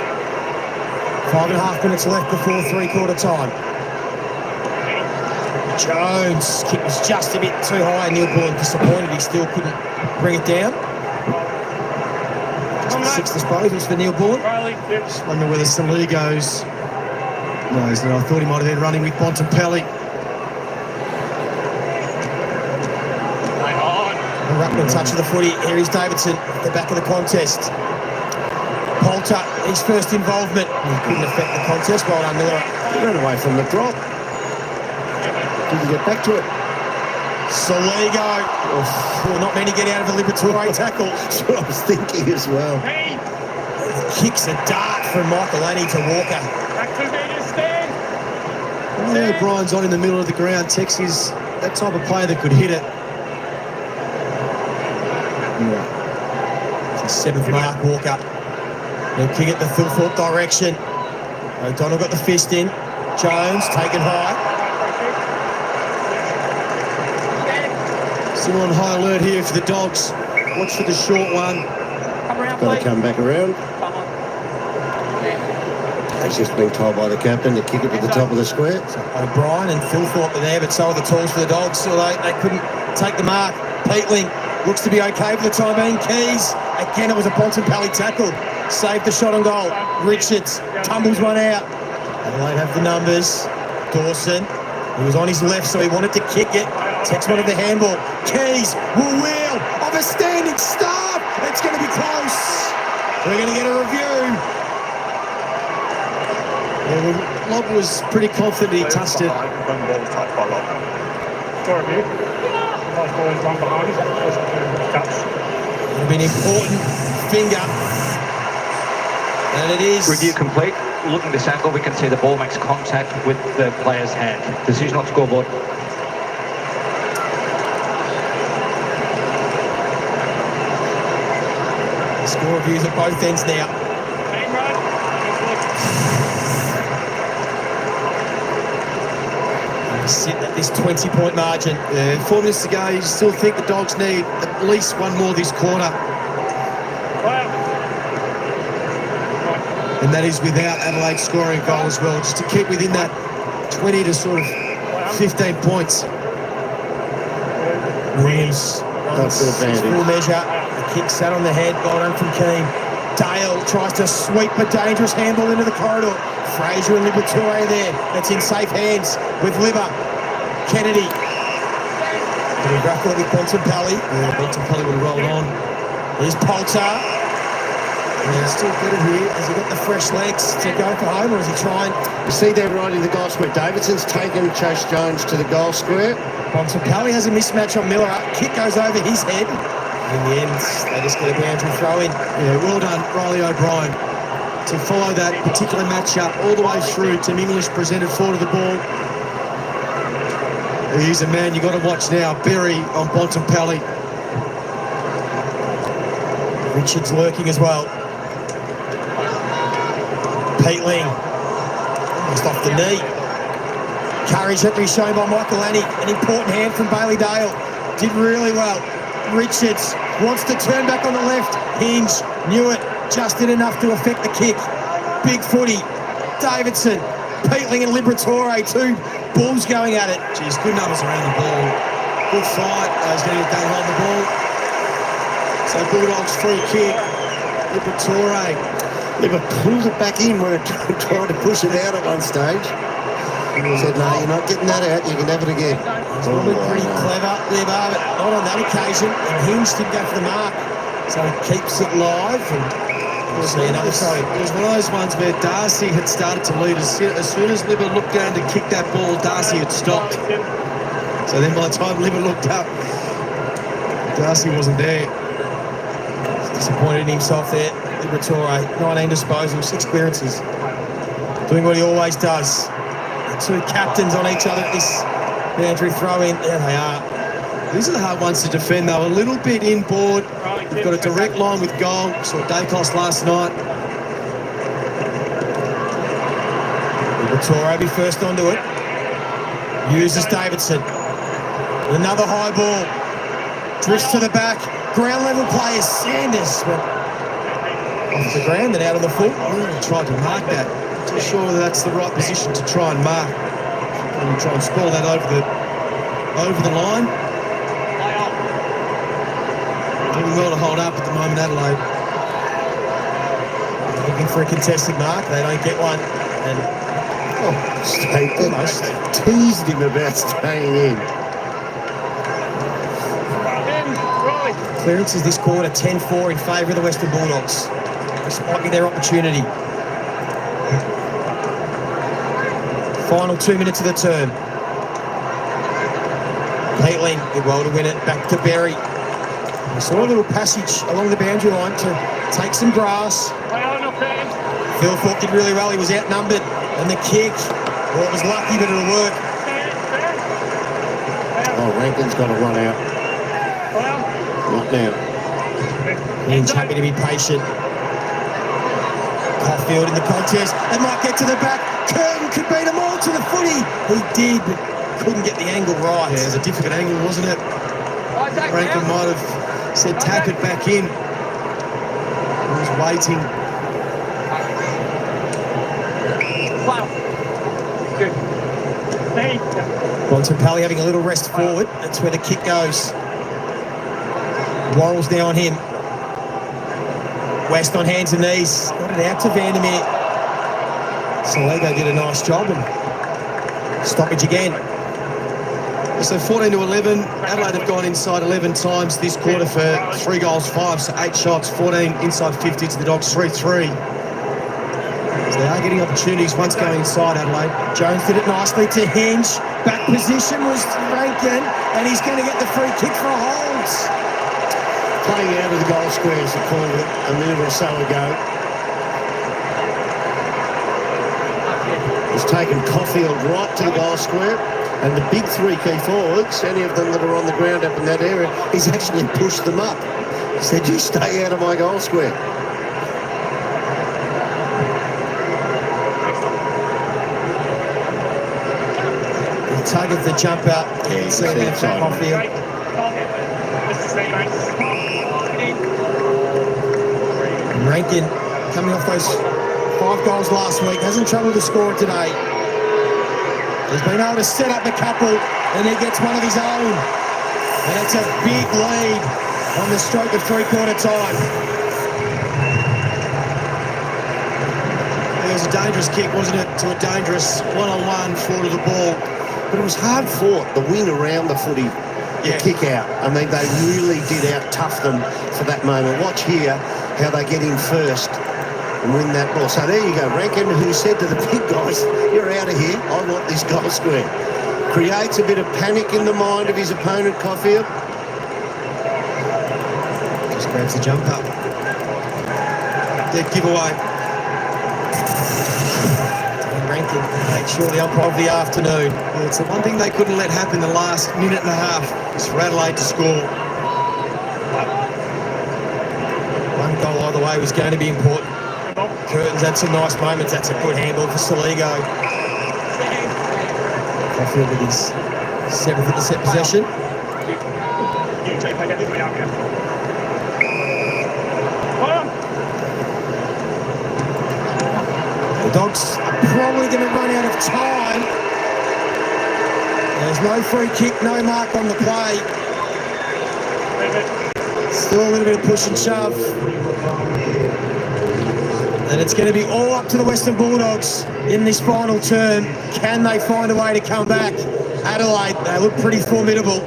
5.5 minutes left before three-quarter time. Jones, kick was just a bit too high. Neil Bullen disappointed. He still couldn't bring it down. Just 6 disposals for Neil Bullen. Just wonder whether Salee goes. No, I thought he might have been running with Bontempelli. Ruckman touch of the footy. Here is Davidson at the back of the contest. Poulter, his first involvement. He couldn't affect the contest. Well done, Miller. He ran away from the drop. Didn't get back to it. Soligo. Oh, not many get out of a Liberatore tackle. That's what I was thinking as well. Kicks a dart from Michael Annie to Walker. Back to me, just stand. Yeah, Brian's on in the middle of the ground. Tex is that type of player that could hit it. It's his 7th mark, Walker. He'll kick it the Thilthorpe direction. O'Donnell got the fist in. Jones taken high. Still on high alert here for the Dogs. Watch for the short one. Come around, Got to please. come back around. Come on. He's just been told by the captain to kick it to the top of the square. O'Brien and Thilthorpe are there, but so are the tools for the Dogs. So they couldn't take the mark. Peatling looks to be okay for the time being. Keys, again, it was a Bontempelli tackle. Saved the shot on goal. Richards tumbles one out. Adelaide have the numbers. Dawson, he was on his left, so he wanted to kick it. Tex wanted the handball. Keys will wheel of a standing start. It's going to be close. We're going to get a review. Well, Lobb was pretty confident he touched it. Score review. Nice ball is run behind. It'll be an important finger. And it is. Review complete. Looking this angle, we can see the ball makes contact with the player's hand. Decision on scoreboard. Score reviews at both ends now. Bang run. Sit at this 20-point margin. 4 minutes to go. You still think the Dogs need at least one more this quarter. And that is without Adelaide scoring a goal as well, just to keep within that 20 to sort of 15 points. Williams runs his full measure. The kick sat on the head. Well done from Keane. Dale tries to sweep a dangerous handball into the corridor. Fraser and Liberatore there. That's in safe hands with Libba. Kennedy. Getting grappled with Bontempelli. Yeah, Bontempelli would have rolled on. Here's Poulter. Yeah, still good here. Has he got the fresh legs to go for home, or is he trying? You see there right in the goal square. Davidson's taken Chase Jones to the goal square. Bontempelli has a mismatch on Miller. Kick goes over his head. In the end, they just get a boundary throw in. Yeah, well done, Riley O'Brien, to follow that particular matchup all the way through. Tim English presented forward to the ball. He's a man you got to watch now. Berry on Bontempelli. Richards lurking as well. Peatling. Almost off the knee. Courage that was shown by Michael Annie. An important hand from Bailey Dale. Did really well. Richards wants to turn back on the left. Hinge knew it. Just did enough to affect the kick. Big footy. Davidson. Peatling and Liberatore. Two Bulls going at it. Geez, good numbers around the ball. Good fight. He's going to get going on the ball. So Bulldogs free kick. Liberatore. Libba pulled it back in when it tried to push it out at one stage. He said, no, you're not getting that out. You can have it again. It's probably pretty clever, Libba, but not on that occasion. And Hinge didn't go for the mark. So he keeps it live. And we'll see another throw. It was one of those ones where Darcy had started to lead. As soon as Libba looked down to kick that ball, Darcy had stopped. So then by the time Libba looked up, Darcy wasn't there. He's disappointed in himself there. Liberatore, 19 disposals, 6 clearances. Doing what he always does. The two captains on each other at this boundary throw-in. There they are. These are the hard ones to defend, though. A little bit inboard. You've got a direct line with goal. Saw Dacos last night. Liberatore be first onto it. Uses Davidson. Another high ball. Drifts to the back. Ground level players. Sanders went off the ground and out of the foot. Really tried to mark that. Not too sure whether that's the right position to try and mark. And try and spoil that over the line. Doing well to hold up at the moment, Adelaide. Looking for a contested mark. They don't get one. And Almost teased him about staying in. clearances this quarter, 10-4 in favour of the Western Bulldogs. This might be their opportunity. Final 2 minutes of the term. Peatling did well to win it. Back to Berry. We saw a little passage along the boundary line to take some grass. Phil Thorpe did really well. He was outnumbered. And the kick, well, it was lucky, but it'll work. Oh, Rankin's got to run out. Not now. He's happy to be patient. Caulfield in the contest. They might get to the back. Curtin could beat them all to the footy. He did, but couldn't get the angle right. Yeah, it was a difficult angle, wasn't it? Rankin might have said tack it back in. He was waiting. Good. Bontempelli having a little rest forward. That's where the kick goes. Worrell's now on him. West on hands and knees. Got it out to Vandermeer. Salego did a nice job. And stoppage again. So 14-11. Adelaide have gone inside 11 times this quarter for 3 goals, 5. So 8 shots, 14 inside 50 to the Dogs, 3-3. So they are getting opportunities once going inside Adelaide. Jones did it nicely to Hinge. Back position was Rankin, and he's going to get the free kick for a hold. Playing out of the goal square, as they called it a minute or so ago. He's taken Caulfield right to the goal square, and the big 3 key forwards, any of them that are on the ground up in that area, he's actually pushed them up. He said, you stay out of my goal square. Tug of the jump out. Yeah, he's outside. Caulfield. Rankin coming off those 5 goals last week, hasn't trouble to score today. He's been able to set up a couple, and he gets one of his own. And it's a big lead on the stroke of 3/4 time. It was a dangerous kick, wasn't it, to a dangerous one-on-one forward of the ball. But it was hard fought, the win around the footy, the kick out. I mean, they really did out-tough them for that moment. Watch here how they get in first and win that ball. So there you go, Rankin, who said to the big guys, you're out of here, I want this goal square. Creates a bit of panic in the mind of his opponent, Caulfield. Just grabs the jump up. Dead giveaway. Rankin, make sure the umpire of the afternoon. Yeah, it's the one thing they couldn't let happen the last minute and a half is for Adelaide to score. One goal either way was going to be important. Curtin's had some nice moments. That's a good handball for Saligo. Caulfield with his 7th intercept possession. The Dogs are probably going to run out of time. There's no free kick, no mark on the play. Still a little bit of push and shove. And it's going to be all up to the Western Bulldogs in this final term. Can they find a way to come back? Adelaide, they look pretty formidable.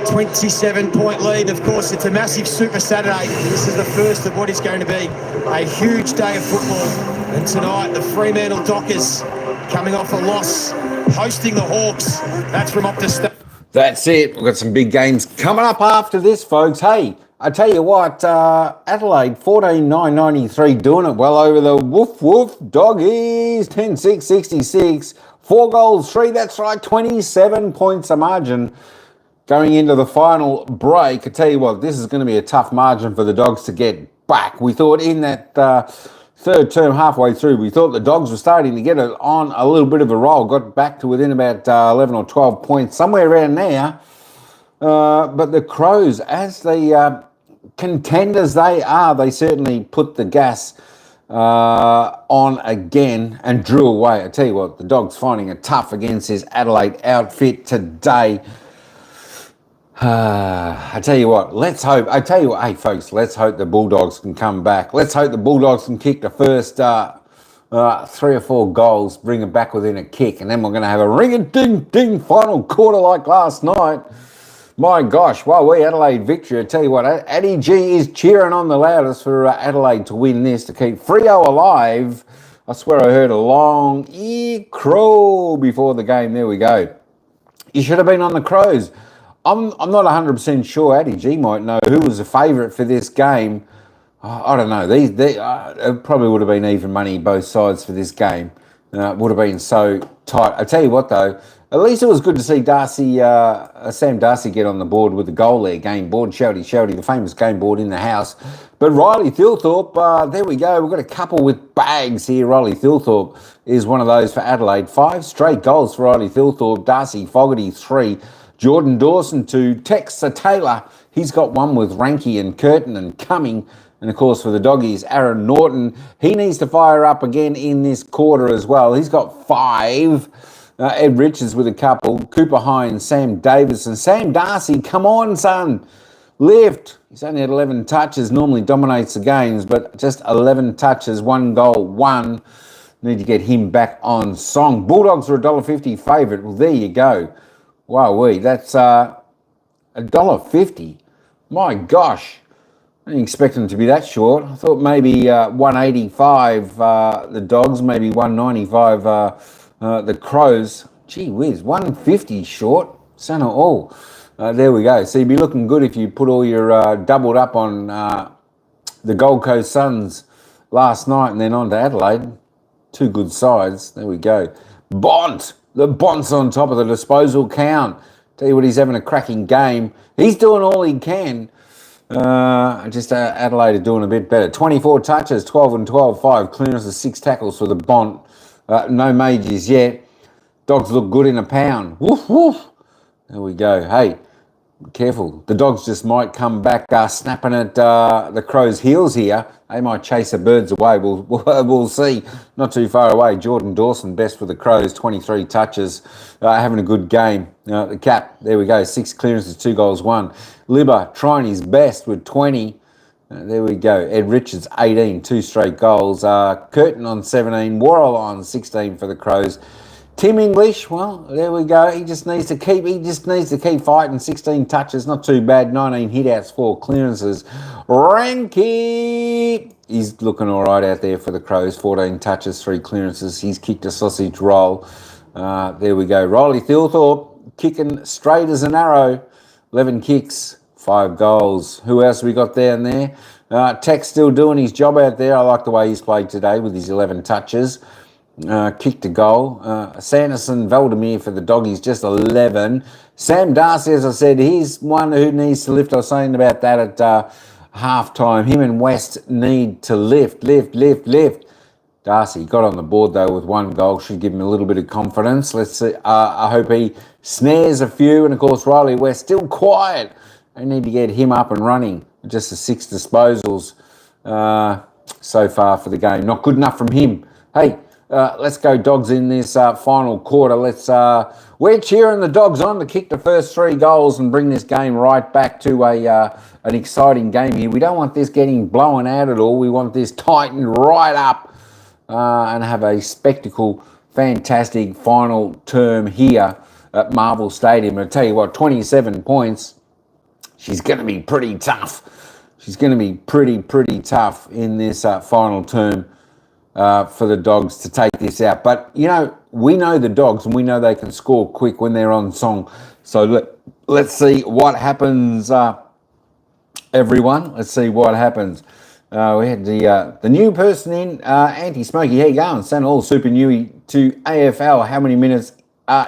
27-point lead. Of course, it's a massive Super Saturday. This is the first of what is going to be a huge day of football. And tonight, the Fremantle Dockers coming off a loss, hosting the Hawks. That's from Optus Stadium. That's it. We've got some big games coming up after this, folks. Hey, I tell you what, Adelaide 14-9-93 doing it well over the woof Doggies 10-6-66. 4 goals, 3. That's right, 27 points a margin. Going into the final break, I tell you what, this is going to be a tough margin for the Dogs to get back. We thought in that third term, halfway through, we thought the Dogs were starting to get it on a little bit of a roll, got back to within about 11 or 12 points, somewhere around there. But the Crows, as the contenders they are, they certainly put the gas on again and drew away. I tell you what, the Dogs finding it tough against this Adelaide outfit today. I tell you what, let's hope. I tell you what, hey folks, let's hope the Bulldogs can come back. Let's hope the Bulldogs can kick the first 3 or 4 goals, bring it back within a kick, and then we're going to have a ring-a-ding-ding final quarter like last night. My gosh, well, Adelaide victory. I tell you what, Addy G is cheering on the loudest for Adelaide to win this, to keep Freo alive. I swear I heard a long crow before the game. There we go. You should have been on the Crows. I'm not 100% sure. Addy G might know who was the favourite for this game. I don't know. It probably would have been even money both sides for this game. It would have been so tight. I tell you what, though, at least it was good to see Sam Darcy get on the board with the goal there. Game board, shouty, the famous game board in the house. But Riley Thilthorpe, there we go. We've got a couple with bags here. Riley Thilthorpe is one of those for Adelaide. 5 straight goals for Riley Thilthorpe. Darcy Fogarty, 3. Jordan Dawson, 2. Texa Taylor, he's got 1 with Ranky and Curtin and Cumming. And, of course, for the Doggies, Aaron Norton, he needs to fire up again in this quarter as well. He's got 5. Ed Richards with a couple. Cooper Hines, Sam Davison. Sam Darcy, come on, son. Lift. He's only had 11 touches. Normally dominates the games, but just 11 touches, 1 goal, 1. Need to get him back on song. Bulldogs are $1.50 favourite. Well, there you go. Wow, that's $1.50. My gosh. I didn't expect them to be that short. I thought maybe 185 the Dogs, maybe 195 the Crows. Gee whiz, 150 short. Son of all. There we go. So you'd be looking good if you put all your doubled up on the Gold Coast Suns last night and then on to Adelaide. 2 good sides. There we go. Bont. The Bont's on top of the disposal count. Tell you what, he's having a cracking game. He's doing all he can. Adelaide are doing a bit better. 24 touches, 12 and 12, 5 clearances, 6 tackles for the Bont. No majors yet. Dogs look good in a pound. Woof, woof. There we go. Hey, be careful. The Dogs just might come back snapping at the Crows' heels here. They might chase the birds away. We'll see. Not too far away. Jordan Dawson, best for the Crows, 23 touches, having a good game. The cap, there we go, 6 clearances, 2 goals, 1. Libba trying his best with 20. There we go. Ed Richards, 18, 2 straight goals. Curtin on 17, Worrell on 16 for the Crows. Tim English, well, there we go. He just needs to keep fighting. 16 touches, not too bad. 19 hit-outs, 4 clearances. Ranky, he's looking all right out there for the Crows. 14 touches, 3 clearances. He's kicked a sausage roll. There we go. Riley Thilthorpe, kicking straight as an arrow. 11 kicks, 5 goals. Who else we got down there? Tech's still doing his job out there. I like the way he's played today with his 11 touches. Kicked a goal. Sanderson, Valdemir for the Doggies, just 11. Sam Darcy, as I said, he's one who needs to lift. I was saying about that at half-time. Him and West need to lift. Darcy got on the board, though, with 1 goal. Should give him a little bit of confidence. Let's see. I hope he snares a few. And, of course, Riley West still quiet. They need to get him up and running. Just the 6 disposals so far for the game. Not good enough from him. Hey, let's go Dogs in this final quarter. We're cheering the Dogs on to kick the first 3 goals and bring this game right back to an exciting game here. We don't want this getting blown out at all. We want this tightened right up and have a spectacle, fantastic final term here at Marvel Stadium. I'll tell you what, 27 points. She's going to be pretty tough. She's going to be pretty tough in this final term. For the Dogs to take this out. But, you know, we know the Dogs and we know they can score quick when they're on song. So let's see what happens, everyone. Let's see what happens. We had the new person in, Anti-Smokey. How you going? Sent all super newy to AFL. How many minutes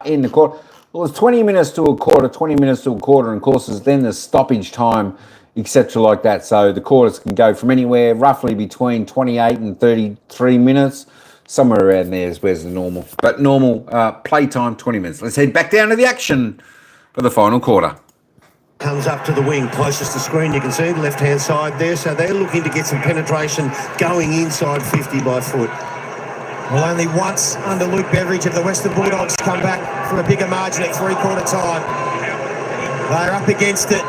in the quarter? Well, it's 20 minutes to a quarter, and of course then there's stoppage time, etc. like that. So the quarters can go from anywhere roughly between 28 and 33 minutes. Somewhere around there is where's the normal. But normal play time, 20 minutes. Let's head back down to the action for the final quarter. Comes up to the wing, closest to screen, you can see the left-hand side there. So they're looking to get some penetration going inside 50 by foot. Well, only once under Luke Beveridge have the Western Bulldogs come back from a bigger margin at 3/4 time. They're up against it.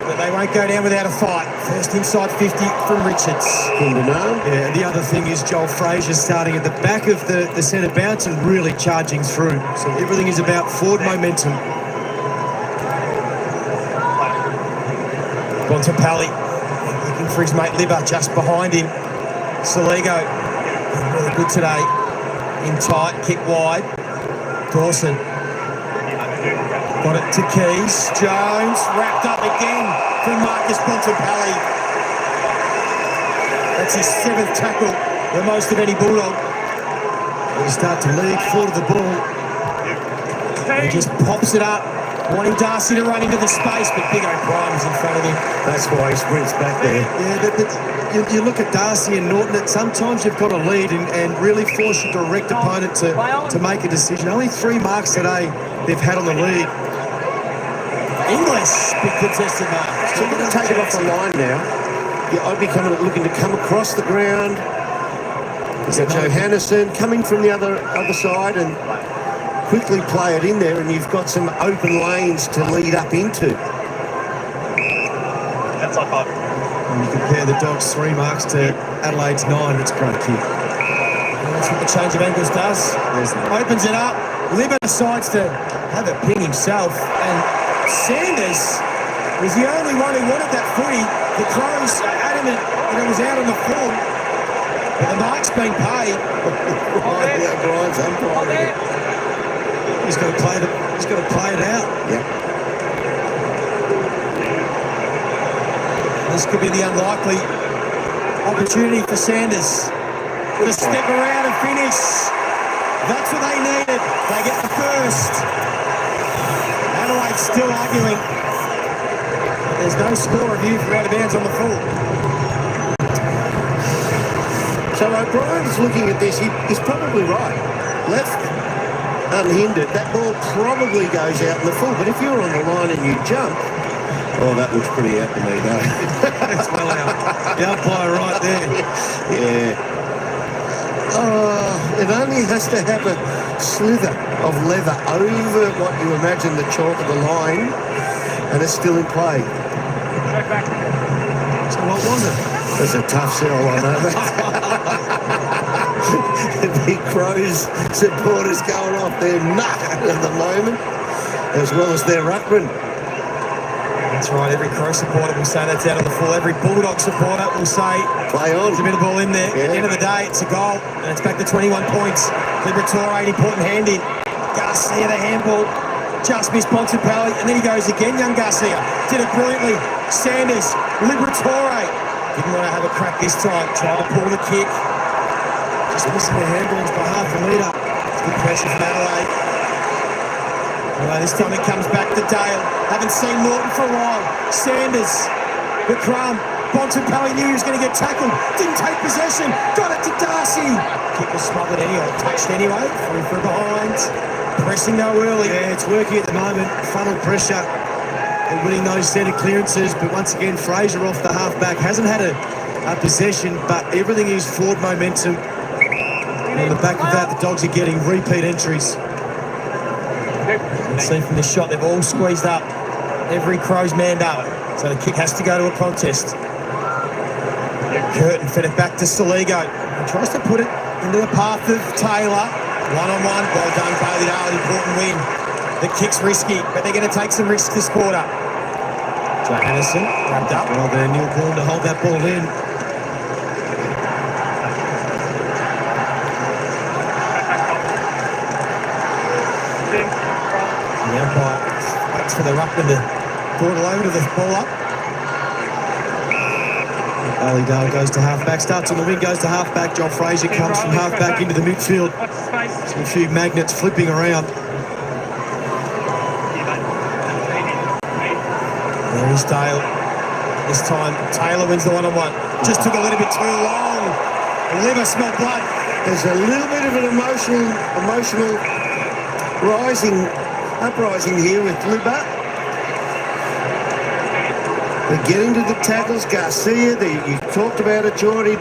But they won't go down without a fight. First inside 50 from Richards. Yeah, the other thing is Joel Frazier starting at the back of the centre bounce and really charging through. So everything is about forward momentum. Bontempelli looking for his mate Libba just behind him. Saligo really good today. In tight, kick wide. Dawson. Got it to Keys. Jones wrapped up again from Marcus Bontempelli. That's his 7th tackle, the most of any Bulldog. They start to lead forward of the ball. He just pops it up, wanting Darcy to run into the space, but Big O'Brien's in front of him. That's why he sprints back there. Yeah, but you look at Darcy and Norton, that sometimes you've got to lead and really force your direct opponent to make a decision. Only 3 marks today they've had on the lead. English, big contested mark. So I'm going to take it off the line now. Yeah, I'd be looking to come across the ground. Is that Johannesson coming from the other side and quickly play it in there, and you've got some open lanes to lead up into. That's like five. And you compare the Dogs' 3 marks to Adelaide's 9. It's a great kick. That's what the change of angles does. Opens it up. Libba decides to have it ping himself, and Sanders was the only one who wanted that footy. The Crows adamant that it was out on the full, but the mark's been paid. He's got to play it out. Yeah. This could be the unlikely opportunity for Sanders to step around and finish. That's what they needed. They get the first. Adelaide still arguing. There's no score review for out of bounds on the full. So O'Brien's looking at this. He's probably right. Left unhindered. That ball probably goes out in the full. But if you're on the line and you jump, that looks pretty out to me, though. That's well out. The umpire right there. Yeah. It only has to have a slither of leather over what you imagine the chalk of the line, and it's still in play. So what was it? That's a tough sell, I know that. The Big Crows supporters going off their nut at the moment, as well as their ruckman. That's right, every Crow supporter will say that's out on the full. Every Bulldog supporter will say, play on. There's a bit of ball in there. Yeah. At the end of the day, it's a goal, and it's back to 21 points. Liberatore, an important hand in. Garcia, the handball, just missed Bontempelli, and then he goes again, young Garcia. Did it brilliantly. Sanders, Liberatore. Didn't want to have a crack this time. Tried to pull the kick. Just missing the handballs by half a metre. It's good pressure from Adelaide. Anyway, this time it comes back to Dale. Haven't seen Norton for a while. Sanders, the crumb. Bontempelli knew he was going to get tackled. Didn't take possession. Got it to Darcy. Kick was smothered anyway. Touched anyway. Through from behind. Pressing though early. Yeah, it's working at the moment. Funnel pressure. And winning those centre clearances. But once again, Fraser off the half-back. Hasn't had a possession, but everything is forward momentum. And on the back of that, the Dogs are getting repeat entries. You can see from the shot, they've all squeezed up. Every Crow's manned up. So the kick has to go to a contest. Curtin fed it back to Saligo. He tries to put it into the path of Taylor. One-on-one. Well done, Bailey Dale. Important win. The kick's risky, but they're going to take some risks this quarter. Johannesson grabbed up. Well, there, Neil Bourne to hold that ball in. The umpire waits for the ruckman to dawdle over to the ball up. Allydale goes to half-back, starts on the wing, goes to half-back. John Fraser comes from half-back into the midfield. Some a few magnets flipping around. There is Dale. This time, Taylor wins the one-on-one. Just took a little bit too long. Liver smelled blood. There's a little bit of an emotional uprising here with Liber. They're getting to the tackles. Garcia, you talked about it, Geordie.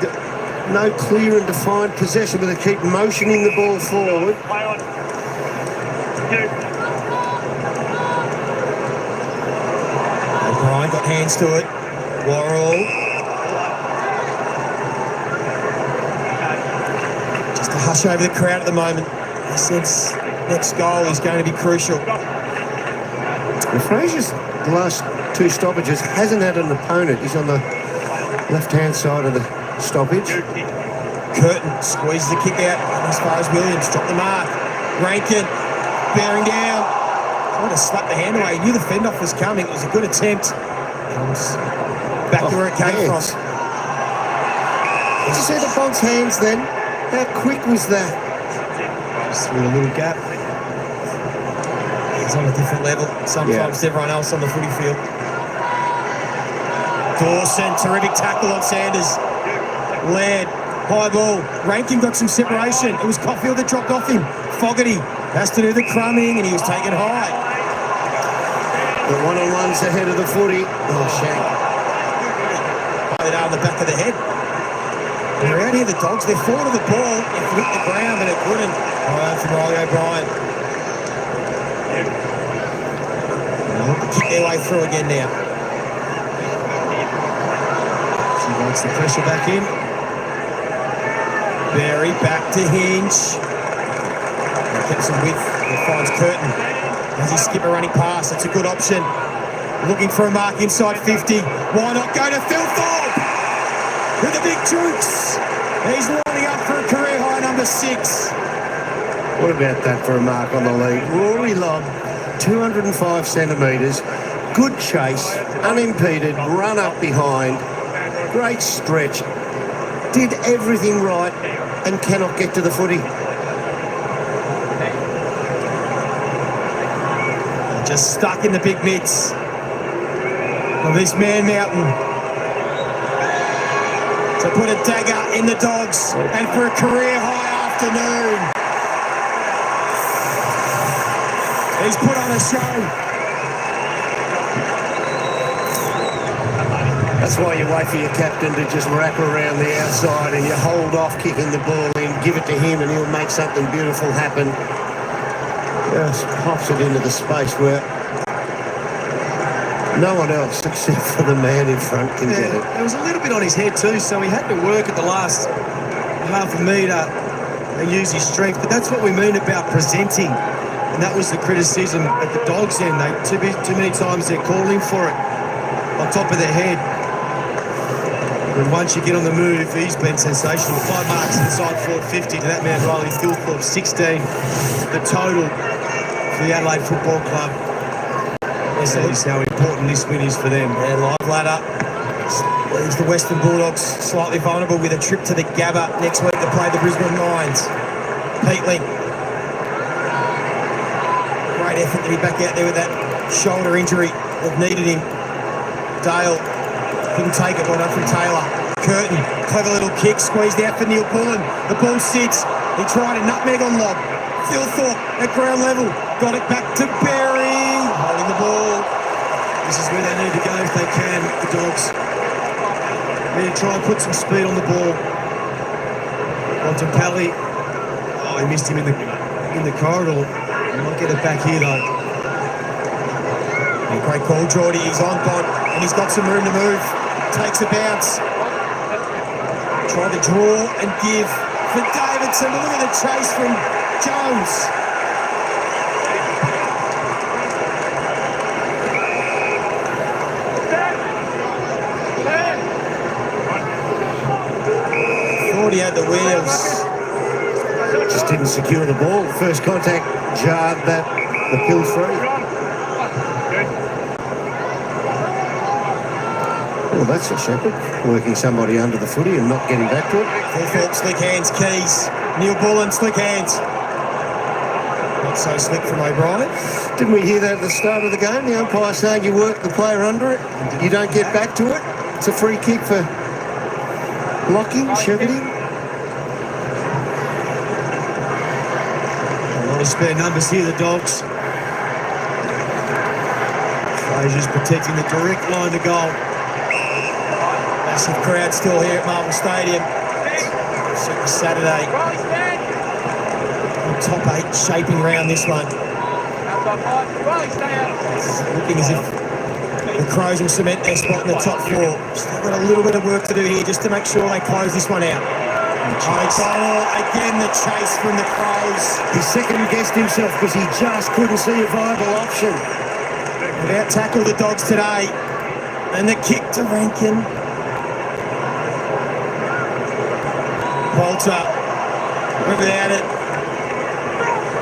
No clear and defined possession, but they keep motioning the ball forward. O'Brien got hands to it. Worrell. Just a hush over the crowd at the moment. He sense next goal is going to be crucial. Well, Fraser's the last two stoppages hasn't had an opponent. He's on the left-hand side of the stoppage. Curtin squeezes the kick out as far as Williams. Dropped the mark. Rankin bearing down. Trying to slap the hand away. He knew the fend-off was coming. It was a good attempt. Comes back to where it came from. Did you see the Bond's hands then? How quick was that? Just through a little gap. He's on a different level sometimes to everyone else on the footy field. Dawson, terrific tackle on Sanders. Laird, high ball. Rankin got some separation. It was Caulfield that dropped off him. Fogarty has to do the crumbing, and he was taken high. The one-on-one's ahead of the footy. Oh, Shank. Played it out on the back of the head. They're out here, the Dogs. They're forward of the ball. It hit the ground, but it wouldn't. From Riley O'Brien. Kick their way through again now. She wants the pressure back in. Berry back to Hinge. Gets some width. He finds Curtin. As he skip a running pass, it's a good option. Looking for a mark inside 50. Why not go to Phil Thorpe with the big jukes? He's lining up for a career high number 6. What about that for a mark on the lead? Rory Lobb, 205 centimetres, good chase, unimpeded, run up behind, great stretch, did everything right and cannot get to the footy. Just stuck in the big mitts of this man Mountain. To put a dagger in the Dogs and for a career high afternoon. He's put on a show. That's why you wait for your captain to just wrap around the outside and you hold off kicking the ball in, give it to him and he'll make something beautiful happen. Just pops it into the space where No one else except for the man in front can get it. There was a little bit on his head too, so he had to work at the last half a metre and use his strength. But that's what we mean about presenting. And that was the criticism at the Dogs' end. Too many times they're calling for it on top of their head. And once you get on the move, he's been sensational. 5 marks inside 450 to that man, Riley Thilthorpe. 16, the total for the Adelaide Football Club. That is how important this win is for them. Yeah, live ladder. Leaves the Western Bulldogs slightly vulnerable with a trip to the Gabba next week to play the Brisbane Lions. Peatley. Great effort to be back out there with that shoulder injury that needed him. Dale couldn't take it, well done from Taylor. Curtin, clever little kick, squeezed out for Neil Pullen. The ball sits. He tried a nutmeg on lob. Thilthorpe at ground level. Got it back to Berry. Holding the ball. This is where they need to go if they can, the Dogs. Need to try and put some speed on the ball. Bontempelli. Oh, he missed him in the corridor. He might get it back here though. And great call, Geordie. He's on Bont and he's got some room to move. Takes a bounce. Tried to draw and give for Davidson. But look at the chase from Jones. Thought he had the wheels. Just didn't secure the ball. First contact jarred that appeal free. Well, that's a Shepherd, working somebody under the footy and not getting back to it. Thilthorpe, slick hands, Keys. Neil Bullen, slick hands. Not so slick from O'Brien. Didn't we hear that at the start of the game? The umpire saying you work the player under it, you don't get back to it. It's a free kick for blocking, shepherding. A lot of spare numbers here, the Dogs. Frazier's protecting the direct line to goal. Massive crowd still here at Marvel Stadium. Super Saturday. Top 8 shaping round this one. It's looking as if the Crows will cement their spot in the top 4. Still got a little bit of work to do here just to make sure they close this one out. O'Connell, again the chase from the Crows. He second-guessed himself because he just couldn't see a viable option. Without tackle the Dogs today. And the kick to Rankin. Walter, without it,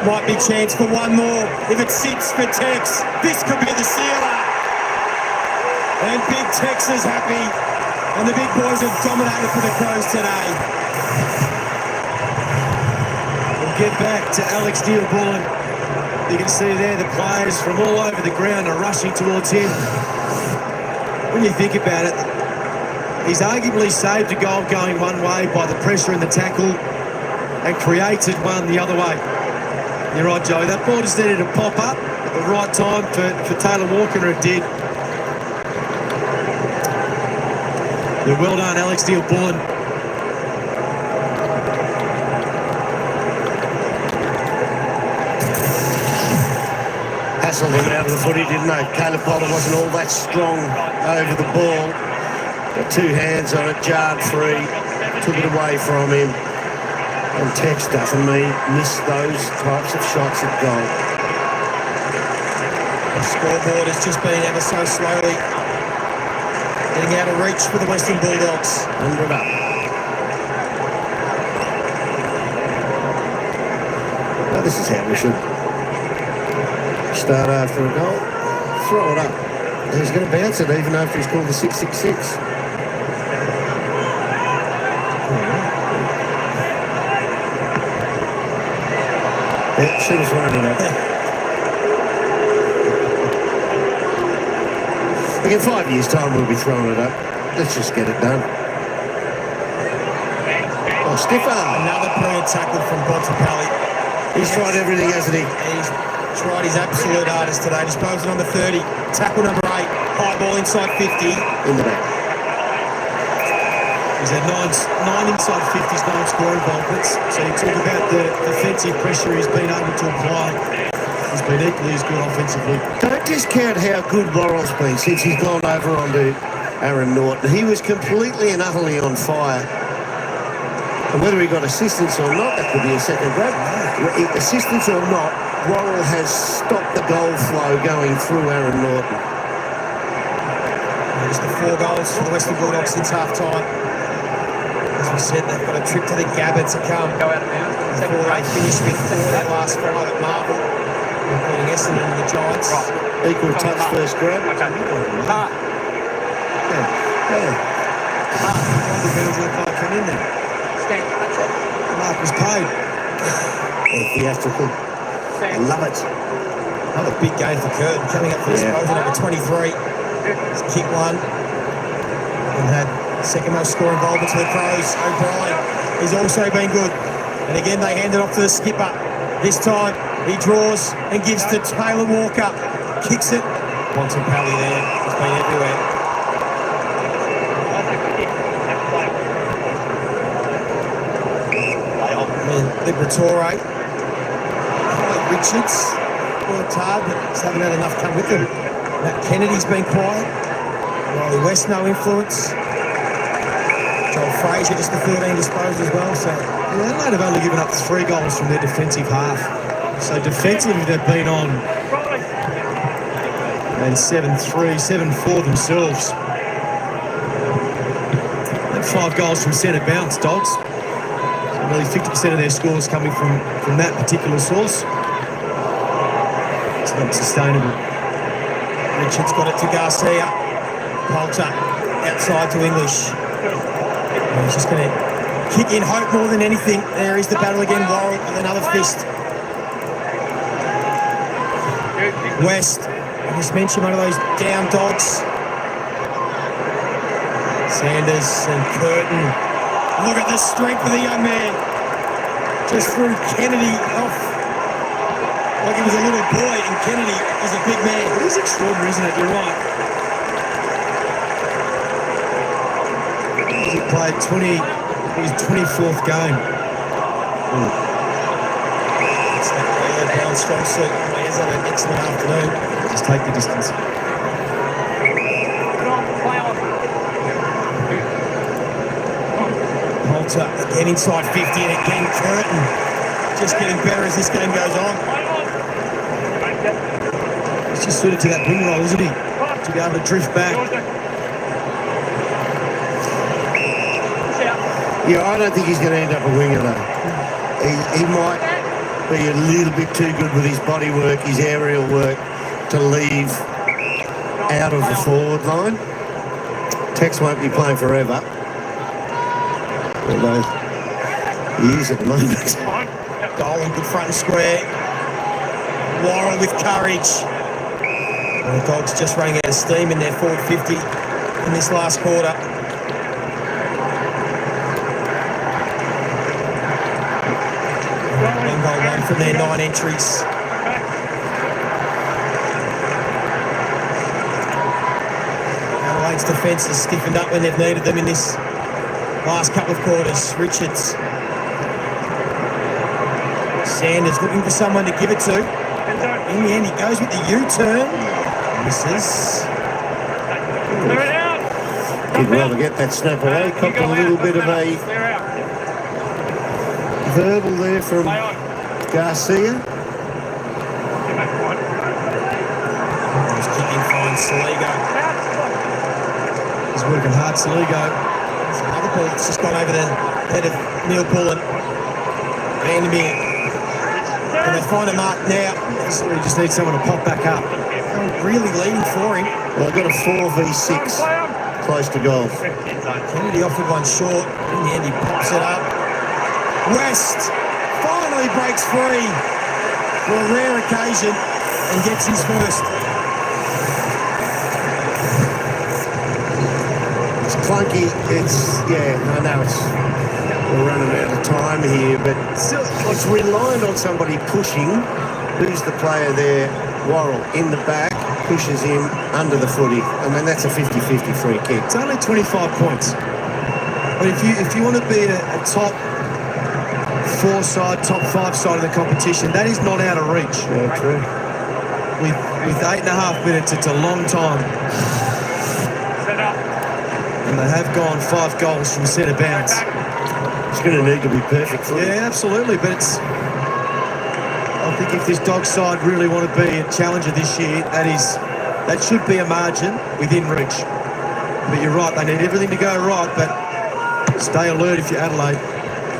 might be chance for one more. If it sits for Tex, this could be the sealer. And Big Tex is happy. And the big boys have dominated for the Crows today. We'll get back to Alex Neil-Bullen. You can see there the players from all over the ground are rushing towards him. When you think about it, he's arguably saved a goal going one way by the pressure and the tackle and created one the other way. You're right, Joe. That ball just needed to pop up at the right time for Taylor Walker, and it did. Yeah, well done, Alex Neil-Bullen. Hassled him out of the footy, didn't they? Caleb Potter wasn't all that strong over the ball. Got 2 hands on it, jarred free, took it away from him. And Tex doesn't miss those types of shots at goal. The scoreboard has just been ever so slowly getting out of reach for the Western Bulldogs. 100 up. Well, this is how we should start after a goal. Throw it up. He's going to bounce it even after he's called the 666. Yeah, should have thrown it up. In 5 years' time, we'll be throwing it up. Let's just get it done. Oh, Stiffer. Another brilliant tackle from Bontempelli. He's tried everything, hasn't he? He's tried his absolute hardest today. Disposing on the 30. Tackle number 8. High ball inside 50. In the back. He's had nine inside 50s, 9 score involvements. So you talk about the defensive pressure he's been able to apply. has been equally as good offensively. Don't discount how good Worrell's been since he's gone over onto Aaron Norton. He was completely and utterly on fire. And whether he got assistance or not, that could be a second grab. Assistance or not, Worrell has stopped the goal flow going through Aaron Norton. There's the 4 goals for the Western Bulldogs since half-time. As we said, they've got a trip to the Gabba to come before they finish with 4 that last 5 at Marvel, including Essendon and the Giants. Equal touch first grab. The penalty might come in there. Mark was paid. Theatrical. I love it. Another big game for Curtin, coming up for his disposal, number 23. He's kicked one and had second most score involvement to the Crows. O'Brien, he's also been good. And again, they hand it off to the skipper. This time, he draws and gives to Taylor Walker. Kicks it. Bontempelli there. He's been everywhere. And Liberatore. Richards worked hard, but just haven't had enough come with him. Matt Kennedy's been quiet. Riley West, no influence. Joel Frazier, just the 13 disposed as well. So Adelaide have only given up 3 goals from their defensive half. So defensively they've been on and 7-3, 7-4 themselves. And 5 goals from centre bounce, Dogs. So nearly 50% of their scores coming from that particular source. It's not sustainable. Richards got it to Garcia. Poulter outside to English. And he's just going to kick in hope more than anything. There is the battle again. Worrell with another fist. West, I just mentioned one of those down dogs. Sanders and Curtin. Look at the strength of the young man. Just threw Kennedy off like he was a little boy, and Kennedy is a big man. It is extraordinary, isn't it? You're right. He played his 24th game. It's that brown strong suit. He has had an excellent afternoon. Just take the distance. Poulter again inside 50, and again Curtin just getting better as this game goes on. He's just suited to that wing roll, isn't he? To be able to drift back. Yeah, I don't think he's going to end up a winger though. He might be a little bit too good with his body work, his aerial work, to leave out of the forward line. Tex won't be playing forever. Although he is at the moment. Dolan good front and square. Worrell with courage. And the Dogs just running out of steam in their forward 50 in this last quarter. One goal one from their 9 entries. Adelaide's defence has stiffened up when they've needed them in this last couple of quarters. Richards. Sanders looking for someone to give it to. In the end, he goes with the U-turn. Misses. Did well to get that snap away. Copped a little bit of a verbal there from Garcia. He's kicking fine, Saligo. He's working hard, Saligo. There's another ball that's just gone over the head of Neil Pullen. Vandermeer. Can they find a mark now? He just needs someone to pop back up. They're really leading for him. Well, they've got a 4v6 close to goal. Kennedy offered one short. In the end, he pops it up. West finally breaks free for a rare occasion and gets his first. It's clunky. I know we're running out of time here, but still, it's reliant on somebody pushing. Who's the player there? Worrell in the back, pushes him under the footy. I mean, that's a 50-50 free kick. It's only 25 points. But if you want to be a top 4 side, top 5 side of the competition, that is not out of reach. Yeah, true. with 8.5 minutes, it's a long time. Set up. And they have gone 5 goals from centre bounce. It's going to need to be perfect for Yeah, absolutely. But it's, I think if this dog side really want to be a challenger this year, that should be a margin within reach. But you're right, they need everything to go right, but stay alert if you're Adelaide.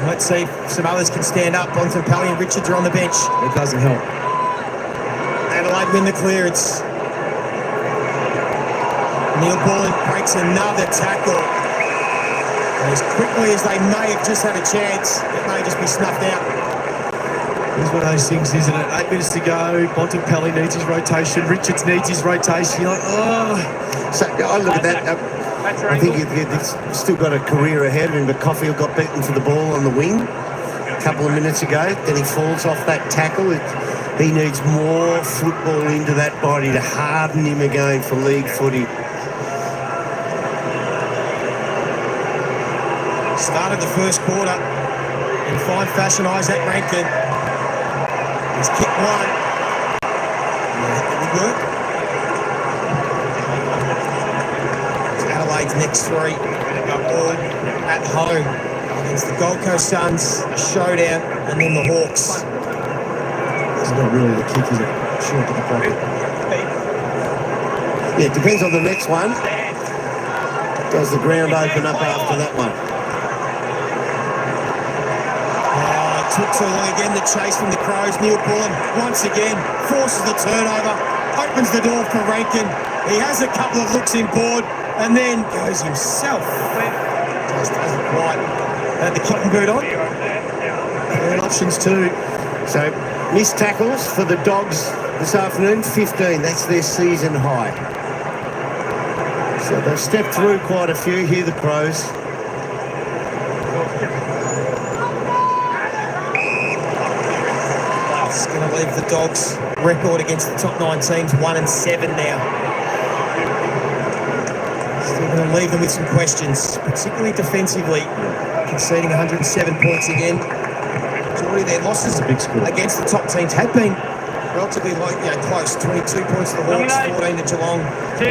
Let's see if some others can stand up. Bontempelli and Richards are on the bench. It doesn't help. Adelaide win the clearance. Neil Bullen breaks another tackle. And as quickly as they may have just had a chance, it may just be snuffed out. It's one of those things, isn't it? 8 minutes to go. Bontempelli needs his rotation. Richards needs his rotation. You're like, oh. So I look at that. I think he's still got a career ahead of him, but Caulfield got beaten for the ball on the wing a couple of minutes ago. Then he falls off that tackle. He needs more football into that body to harden him again for league footy. Started the first quarter in fine fashion. Isaac Rankin. He's kicked one. Good work. It's Adelaide's next 3. All at home against the Gold Coast Suns, a showdown, and then the Hawks. It's not really the kick, is it? Short to the pocket. Yeah, it depends on the next one. Does the ground open up after that one? Took too long again, the chase from the Crows. Neil Bullen once again forces the turnover, opens the door for Rankin. He has a couple of looks in board and then goes himself. Just doesn't quite have the kicking boot on. And options too. So, missed tackles for the Dogs this afternoon, 15. That's their season high. So they've stepped through quite a few. Here the Crows. It's going to leave the Dogs' record against the top 9 teams 1-7 now. Still going to leave them with some questions, particularly defensively, conceding 107 points again. Majority of their losses against the top teams have been relatively close. 22 points to the Hawks, 14 to Geelong,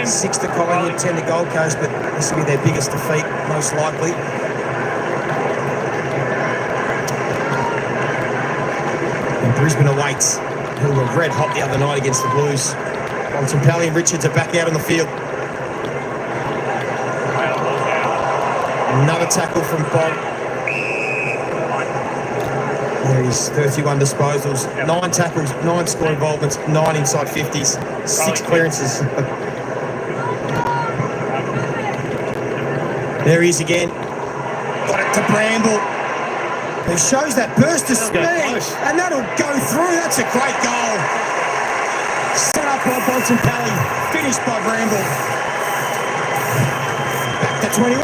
6 to Collingwood, 10 to Gold Coast, but this will be their biggest defeat, most likely. And Brisbane awaits, who were red hot the other night against the Blues. Bontempelli and Richards are back out on the field. Another tackle from Bob. There is 31 disposals, 9 tackles, 9 score involvements, 9 inside 50s, 6 clearances. There he is again. Got it to Bramble, who shows that burst of speed, and that'll go through. That's a great goal. Set up by Bontempelli, finished by Bramble. Back to 21.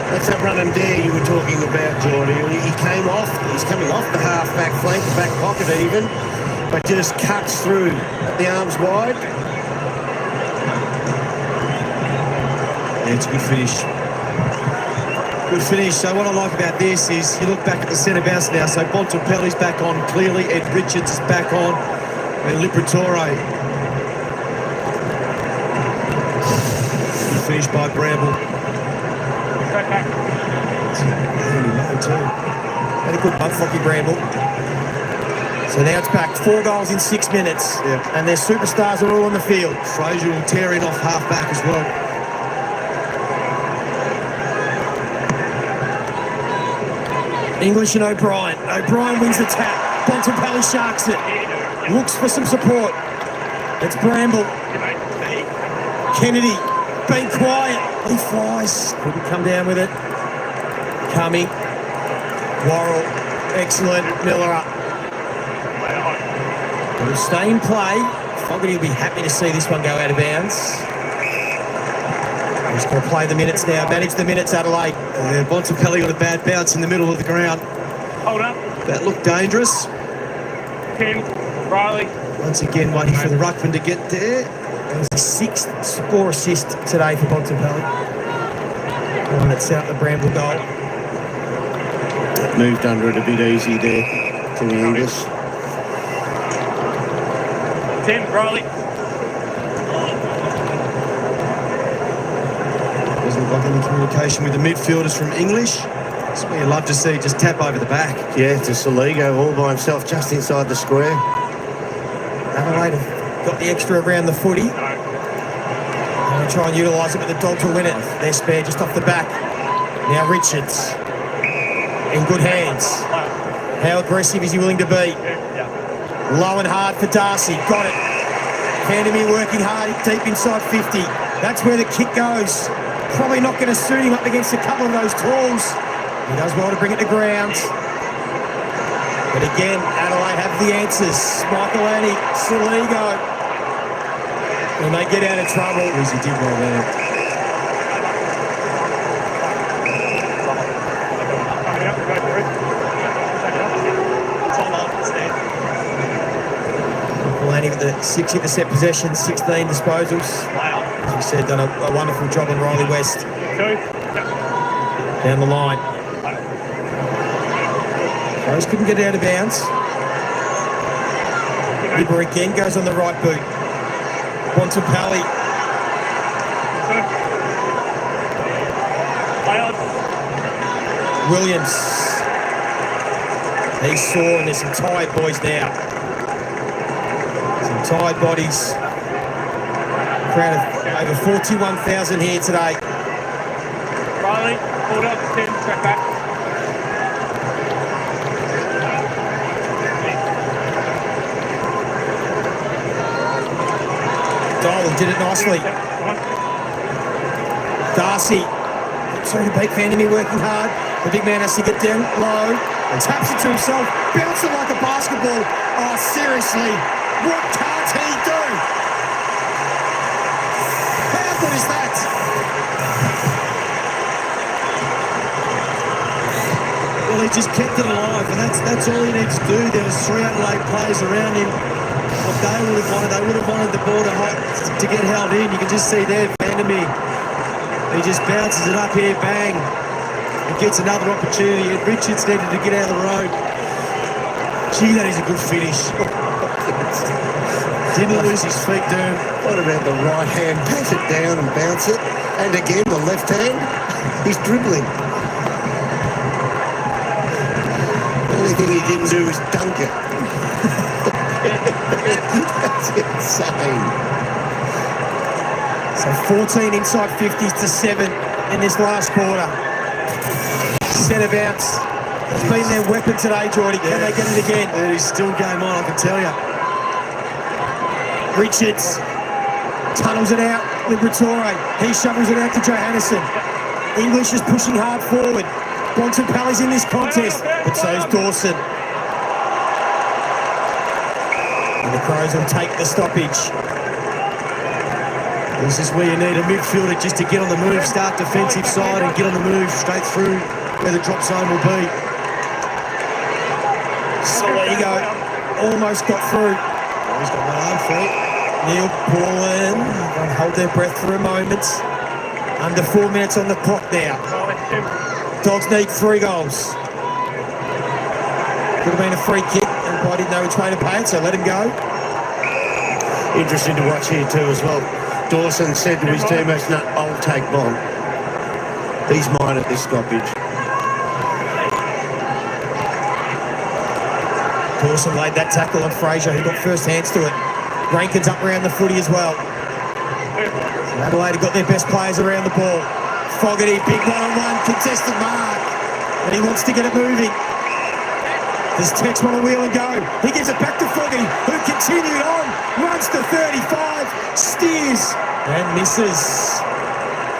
That's that run and dare you were talking about, Geordie. He came off, he's coming off the half-back flank, the back pocket even, but just cuts through the arms wide. Yeah, it's a good finish. Good finish. So what I like about this is you look back at the centre bounce now. So Bontempelli's back on clearly. Ed Richards is back on. And Liberatore. Good finish by Bramble. Had a good punt, Flocky Bramble. So now it's back. 4 goals in 6 minutes. Yeah. And their superstars are all on the field. Fraser will tear in off half-back as well. English and O'Brien. O'Brien wins the tap. Bontempelli sharks it. Looks for some support. It's Bramble. Kennedy being quiet. He flies. Couldn't come down with it. Cumming. Worrell. Excellent. Miller up. It'll stay in play. Fogarty will be happy to see this one go out of bounds. Just going to play the minutes now. Manage the minutes, Adelaide. Bontempelli got a bad bounce in the middle of the ground. Hold up. That looked dangerous. Tim, Riley. Once again, waiting for the ruckman to get there. That was the 6th score assist today for Bontempelli. The one that set up the Bramble goal. Moved under it a bit easy there to the English. 10, Riley. Doesn't look like any communication with the midfielders from English. That's what you love to see, just tap over the back. Yeah, to Saligo all by himself, just inside the square. Adelaide have got the extra around the footy. They'll try and utilise it, but the Dogs will win it. They're spare just off the back. Now Richards in good hands. How aggressive is he willing to be? Low and hard for Darcy. Got it. Vandermeer working hard deep inside 50. That's where the kick goes. Probably not going to suit him up against a couple of those tools. He does well to bring it to ground. But again, Adelaide have the answers. Michael Annie, Saligo. When they get out of trouble. Easy did well there. Lanny with the 6 intercept possessions, 16 disposals. Wow. As we said, done a wonderful job on Riley West. 2. Down the line. Rose couldn't get out of bounds. Libber again goes on the right boot. Bontempelli. Williams. He's sore and there's some tired boys now. Some tired bodies. Crowd of over 41,000 here today. Riley, pulled up, 10, track back. Dolan did it nicely. Darcy. Sorry to beat Vandermeer working hard. The big man has to get down low and taps it to himself. Bounce it like a basketball. Oh, seriously. What can't he do? How good is that? Well, he just kept it alive, and that's all he needs to do. There was 3 Adelaide players around him. What they would have wanted the ball to get held in. You can just see there, Vandermeer. He just bounces it up here, bang. And gets another opportunity. And Richards needed to get out of the road. Gee, that is a good finish. Didn't lose his feet, Derm. What about the right hand? Pass it down and bounce it. And again, the left hand. He's dribbling. The only thing he didn't do was dunk it. That's insane. So 14 inside 50s to 7 in this last quarter. Centre bounce. It's been their weapon today, Geordie. Can they get it again? It is still game on, I can tell you. Richards tunnels it out with Vittori. He shovels it out to Johannesson. English is pushing hard forward. Bontempelli's in this contest, but so is Dawson. And the Crows will take the stoppage. This is where you need a midfielder just to get on the move, start defensive side and get on the move straight through where the drop zone will be. Saligo almost got through. He's got one arm free. Neil Paulin, they'll hold their breath for a moment. Under 4 minutes on the clock now. Dogs need 3 goals. Could have been a free kick, and I didn't know which way to pay it, so let him go. Interesting to watch here too as well. Dawson said to his teammates, "No, I'll take Bond. He's mine at this stoppage." Dawson laid that tackle on Fraser, who got first hands to it. Rankin's up around the footy as well. So Adelaide have got their best players around the ball. Fogarty, big one-on-one, contested mark. And he wants to get it moving. Does Tex want to wheel and go? He gives it back to Fogarty, who continued on, runs to 35, steers, and misses.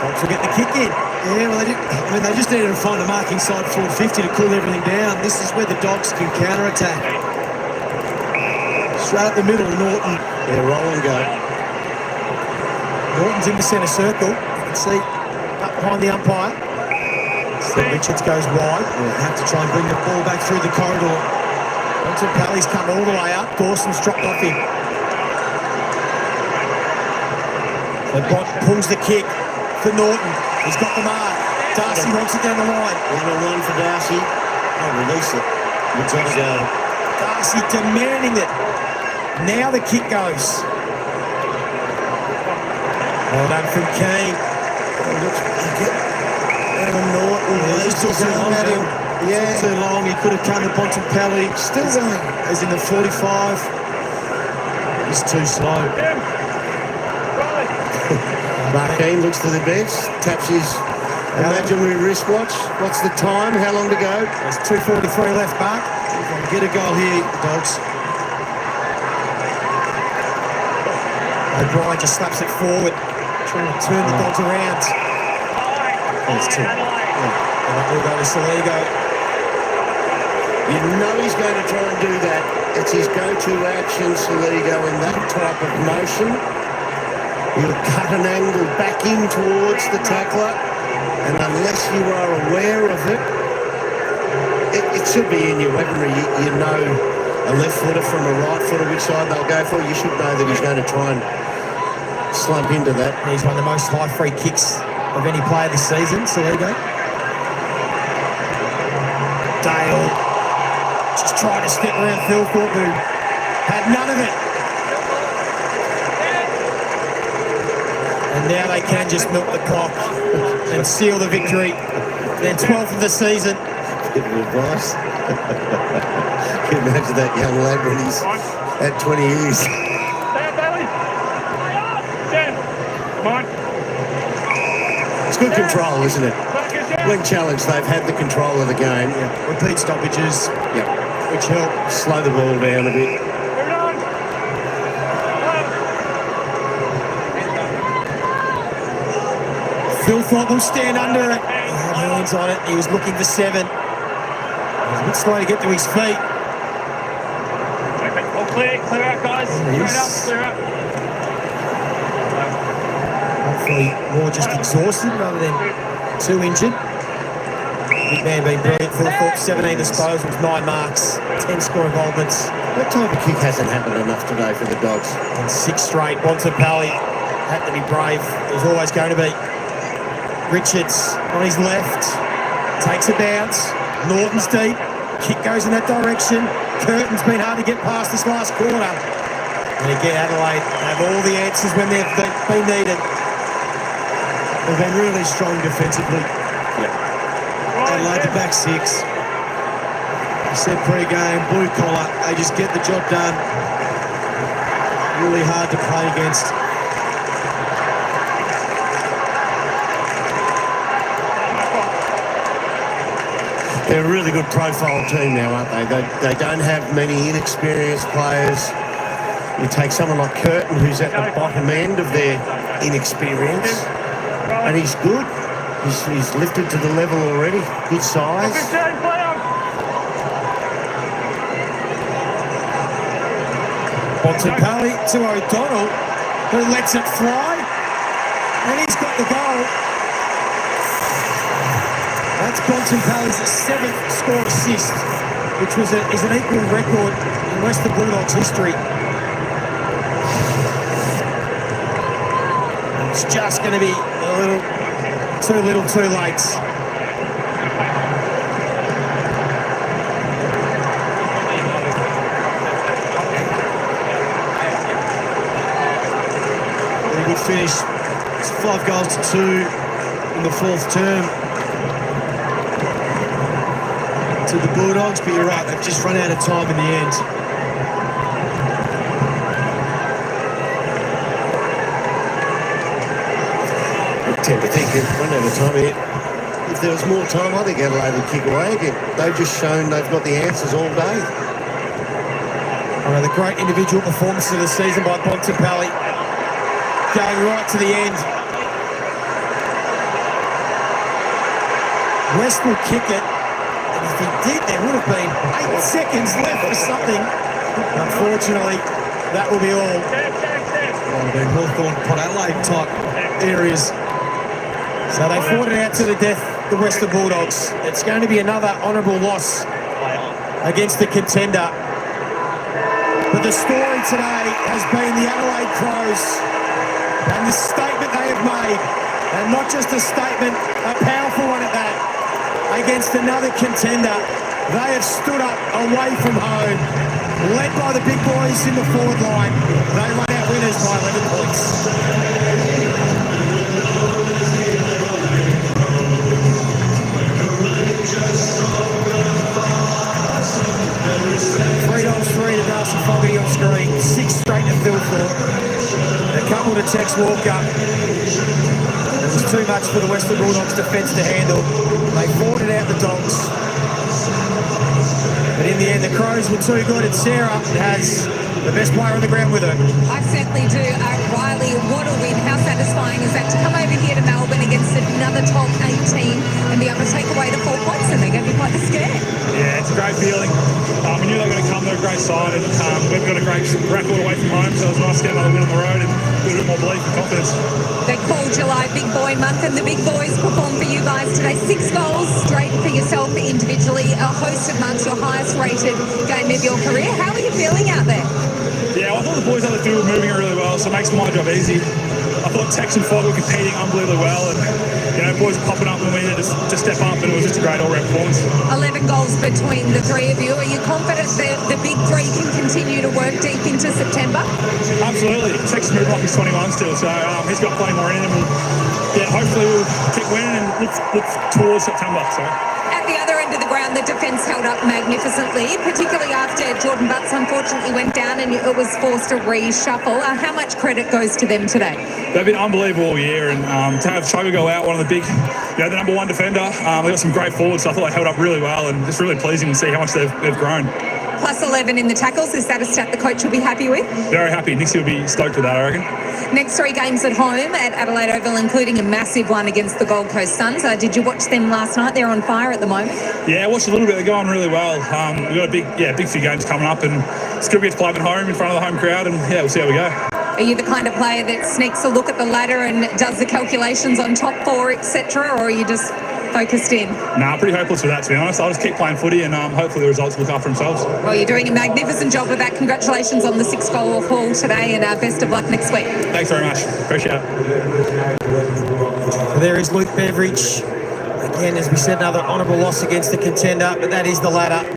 Fox will get the kick in. Yeah, well, they just needed to find a mark inside forward 50 to cool everything down. This is where the Dogs can counter-attack. Straight up the middle, Norton. Yeah, roll and go. Norton's in the centre circle. You can see up behind the umpire. So Richards goes wide. We'll have to try and bring the ball back through the corridor. Bontempelli's come all the way up. Dawson's dropped off him. So Bont pulls the kick for Norton. He's got the mark. Darcy wants it down the line. 1-on-1 for Darcy. Oh, release it. Looks like Darcy demanding it. Now the kick goes. Well done from Keane. Adam Norton, he's still going at him. Yeah. Too long. He could have come to Bontempelli. Still going. He's in the 45. He's too slow. Marquine looks to the bench, taps his imaginary wristwatch. What's the time? How long to go? There's 2:43 left, Mark. Get a goal here, the Dogs. O'Brien just slaps it forward, trying to turn the Dogs around. That's two. And that will go to Saligo. You know he's going to try and do that. It's his go-to action, Saligo, in that type of motion. He'll cut an angle back in towards the tackler, and unless you are aware of it, it should be in your weaponry. You know a left footer from a right footer, which side they'll go for. You should know that he's going to try and slump into that. He's one of the most high free kicks of any player this season, Saligo. Dale just trying to step around Philthorpe, who had none of it. And now they can just milk the clock and seal the victory. Their 12th of the season. Bit of advice. Can you imagine that young lad when he's at 20 years? It's good control, isn't it? When challenged, they've had the control of the game. Yeah. Repeat stoppages. Yep. Which help. Slow the ball down a bit. Philthorpe will stand under it. He had hands on it. He was looking for 7. He was a bit slow to get to his feet. All clear out, guys. Clear out. Hopefully more just exhausted rather than too injured. Big man being brilliant. Philthorpe, 17 disposals, 9 marks, 10 score involvements. That type of kick hasn't happened enough today for the Dogs. And 6 straight. Bontempelli had to be brave. There's always going to be. Richards on his left, takes a bounce. Norton's deep, kick goes in that direction. Curtin's been hard to get past this last quarter. And again, Adelaide have all the answers when they've been needed. They've been really strong defensively. Adelaide, the back 6. I said pre-game, blue collar, they just get the job done. Really hard to play against. They're a really good profile team now, aren't they? They don't have many inexperienced players. You take someone like Curtin, who's at the bottom end of their inexperience, and he's good. He's lifted to the level already. Good size. Bontempelli to O'Donnell, who lets it fly, and he's got the goal. That's Bontempelli's 7th score assist, which is an equal record in Western Bulldogs history. And it's just going to be a little too late. Very good finish. It's 5 goals to 2 in the 4th term to the Bulldogs, but you're right, they've just run out of time in the end. I tend to think they've run out of time here. If there was more time, I think Adelaide would kick away again. They've just shown they've got the answers all day. One of the great individual performances of the season by Bontempelli, going right to the end. West will kick it. If he did, there would have been 8 seconds left or something. Unfortunately, that will be all. Might have been Hawthorn, Port Adelaide type areas. So they fought it out to the death, the Western Bulldogs. It's going to be another honourable loss against the contender. But the story today has been the Adelaide Crows and the statement they have made. And not just a statement, a powerful one at that. Against another contender, they have stood up away from home led by the big boys in the forward line. They run out winners by 11 points. Three to Darcy Fogarty on screen, 6 straight to Phil Thorpe. A couple to Tex Walker. It was too much for the Western Bulldogs defence to handle. They fought it out the Dogs. But in the end, the Crows were too good, and Sarah has the best player on the ground with her. I certainly do. Riley, what a win. How satisfying is that to come over here to Melbourne against another top 8 team and be able to take away the 4 points, and they're going to be quite scared. Yeah, it's a great feeling. We knew they were going to come. They're a great side, and we've got a great record away from home, so it was nice to get another win on the road and a little bit more belief and confidence. They call July Big Boy Month, and the big boys performed for you guys today. 6 goals straight for yourself individually. A host of months, your highest rated game of your career. How are you feeling out there? Yeah, well, I thought the boys on the field were moving it really well, so it makes my job easy. I thought Tex and Fogg were competing unbelievably well, and boys were popping up when we needed to step up, and it was just a great all-round performance. 11 goals between the 3 of you. Are you confident that the big 3 can continue to work deep into September? Absolutely. Tex moved off, he's 21 still, so he's got plenty more in him. And, yeah, hopefully we'll keep winning and look towards September. So. At the other end of the ground, the defence held up magnificently, particularly after Jordan Butts unfortunately went down and it was forced to reshuffle. How much credit goes to them today? They've been unbelievable all year, and to have Chugga go out, one of the big, the number 1 defender, they've got some great forwards, so I thought they held up really well, and it's really pleasing to see how much they've grown. Plus 11 in the tackles, is that a stat the coach will be happy with? Very happy. Nixie will be stoked with that, I reckon. Next 3 games at home at Adelaide Oval, including a massive one against the Gold Coast Suns. Did you watch them last night? They're on fire at the moment. Yeah, I watched a little bit. They're going really well. We've got a big few games coming up, and it's good to get to play at home in front of the home crowd, and yeah, we'll see how we go. Are you the kind of player that sneaks a look at the ladder and does the calculations on top 4, etc., or are you just focused in? Nah, pretty hopeless with that, to be honest. I'll just keep playing footy, and hopefully the results look after themselves. Well, you're doing a magnificent job of that. Congratulations on the 6-goal haul today, and best of luck next week. Thanks very much. Appreciate it. There is Luke Beveridge. Again, as we said, another honourable loss against the contender, but that is the ladder.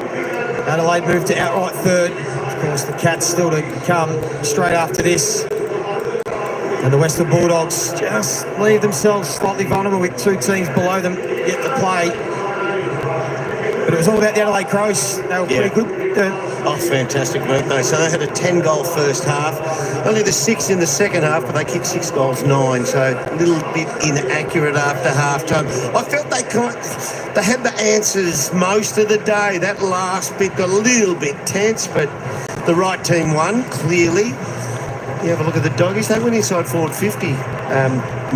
Adelaide moved to outright 3rd. Of course, the Cats still to come straight after this. And the Western Bulldogs just leave themselves slightly vulnerable with 2 teams below them yet to play. But it was all about the Adelaide Crows. They were pretty good. Oh, fantastic work, though. So they had a 10-goal first half. Only the 6 in the second half, but they kicked 6 goals, 9. So a little bit inaccurate after half-time. I felt they had the answers most of the day. That last bit got a little bit tense, but the right team won, clearly. You have a look at the Doggies. They went inside forward 50,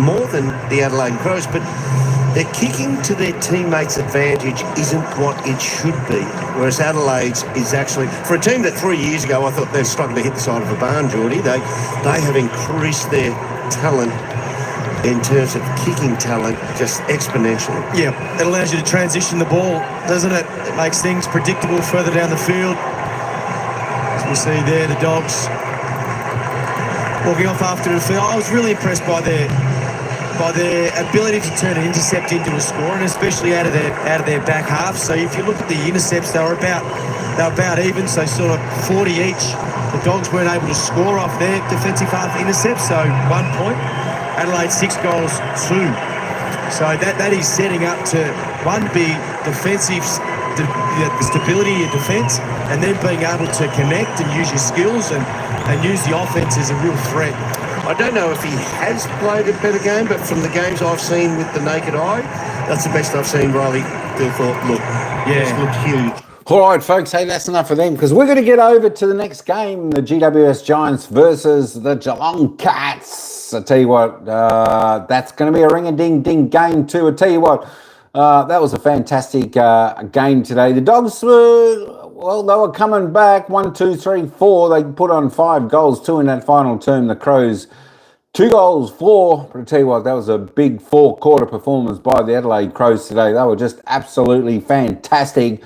more than the Adelaide Crows, but their kicking to their teammates' advantage isn't what it should be, whereas Adelaide's is actually, for a team that 3 years ago I thought they struggled to hit the side of a barn, Geordie, they have increased their talent in terms of kicking talent just exponentially. Yeah, it allows you to transition the ball, doesn't it? It makes things predictable further down the field. As we see there, the Dogs walking off after the field. I was really impressed by their ability to turn an intercept into a score, and especially out of their back half. So if you look at the intercepts, they were about even, so sort of 40 each. The Dogs weren't able to score off their defensive half intercepts, so 1 point. Adelaide 6 goals, 2. So that is setting up to, 1, be defensive, the stability of your defence, and then being able to connect and use your skills and use the offence as a real threat. I don't know if he has played a better game, but from the games I've seen with the naked eye, that's the best I've seen Riley Thilthorpe look. Yeah. It's looked huge. All right, folks, hey, that's enough of them because we're going to get over to the next game, the GWS Giants versus the Geelong Cats. I tell you what, that's going to be a ring-a-ding-ding game too. I tell you what, that was a fantastic game today. The Dogs were... Well, they were coming back, 1, 2, 3, 4. They put on 5 goals, 2 in that final term. The Crows, 2 goals, 4. But I tell you what, that was a big 4-quarter performance by the Adelaide Crows today. They were just absolutely fantastic.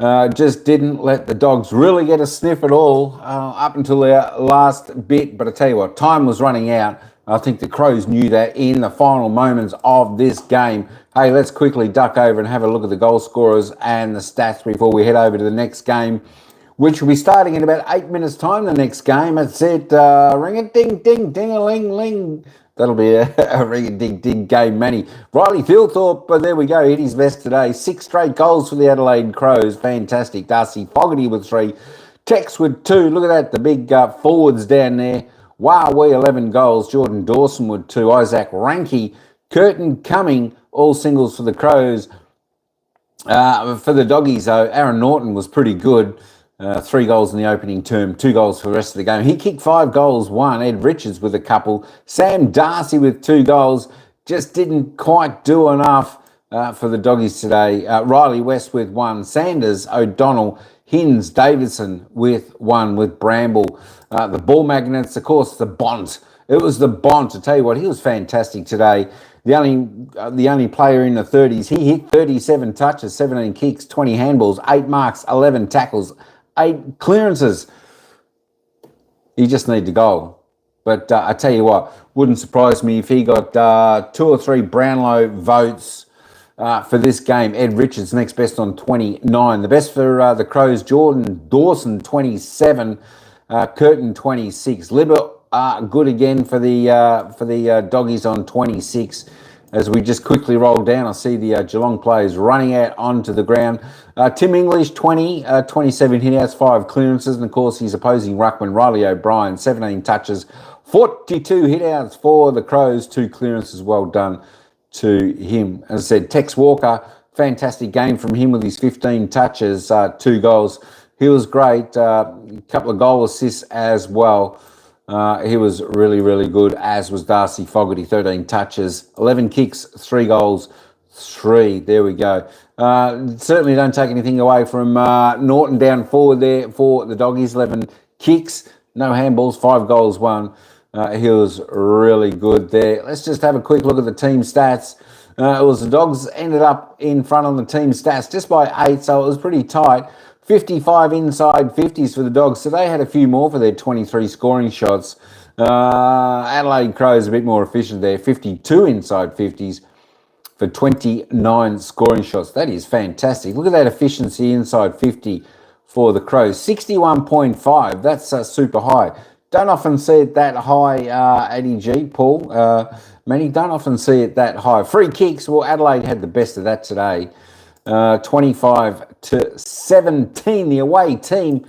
Just didn't let the Dogs really get a sniff at all up until their last bit. But I tell you what, time was running out. I think the Crows knew that in the final moments of this game. Hey, let's quickly duck over and have a look at the goal scorers and the stats before we head over to the next game, which will be starting in about 8 minutes' time. The next game. That's it. Ring-a-ding-ding-ding-a-ling-ling. That'll be a ring-a-ding-ding game, Manny. Riley Philthorpe, but there we go. Hit his best today. 6 straight goals for the Adelaide Crows. Fantastic. Darcy Fogarty with 3. Tex with 2. Look at that. The big forwards down there. Wow, 11 goals. Jordan Dawson with 2. Isaac Ranke, Curtin Cumming, all singles for the Crows. For the Doggies, though, Aaron Norton was pretty good. 3 goals in the opening term, 2 goals for the rest of the game. He kicked 5 goals, 1. Ed Richards with a couple. Sam Darcy with 2 goals. Just didn't quite do enough for the Doggies today. Riley West with 1. Sanders, O'Donnell, Hins, Davidson with 1 with Bramble. The Ball Magnets, of course, the Bont. It was the Bont. To tell you what, he was fantastic today. The only player in the 30s. He hit 37 touches, 17 kicks, 20 handballs, 8 marks, 11 tackles, 8 clearances. He just needed a goal. But I tell you what, wouldn't surprise me if he got 2 or 3 Brownlow votes for this game. Ed Richards next best on 29. The best for the Crows, Jordan Dawson 27, Curtin 26. Libber good again for the Doggies on 26. As we just quickly roll down, I see the Geelong players running out onto the ground. Tim English, 20, 27 hitouts, 5 clearances. And, of course, his opposing ruckman, Riley O'Brien, 17 touches, 42 hitouts for the Crows, 2 clearances. Well done to him. As I said, Tex Walker, fantastic game from him with his 15 touches, 2 goals. He was great. A couple of goal assists as well. He was really, really good, as was Darcy Fogarty, 13 touches, 11 kicks, 3 goals, 3. There we go. Certainly don't take anything away from Norton down forward there for the Doggies, 11 kicks, no handballs, 5 goals, 1. He was really good there. Let's just have a quick look at the team stats. It was the Dogs ended up in front on the team stats just by 8, so it was pretty tight. 55 inside 50s for the Dogs, so they had a few more for their 23 scoring shots. Adelaide Crows a bit more efficient there, 52 inside 50s for 29 scoring shots. That is fantastic. Look at that efficiency inside 50 for the Crows. 61.5, that's super high. Don't often see it that high, Addy G, Paul. Manny, don't often see it that high. Free kicks, well, Adelaide had the best of that today. 25-17, the away team.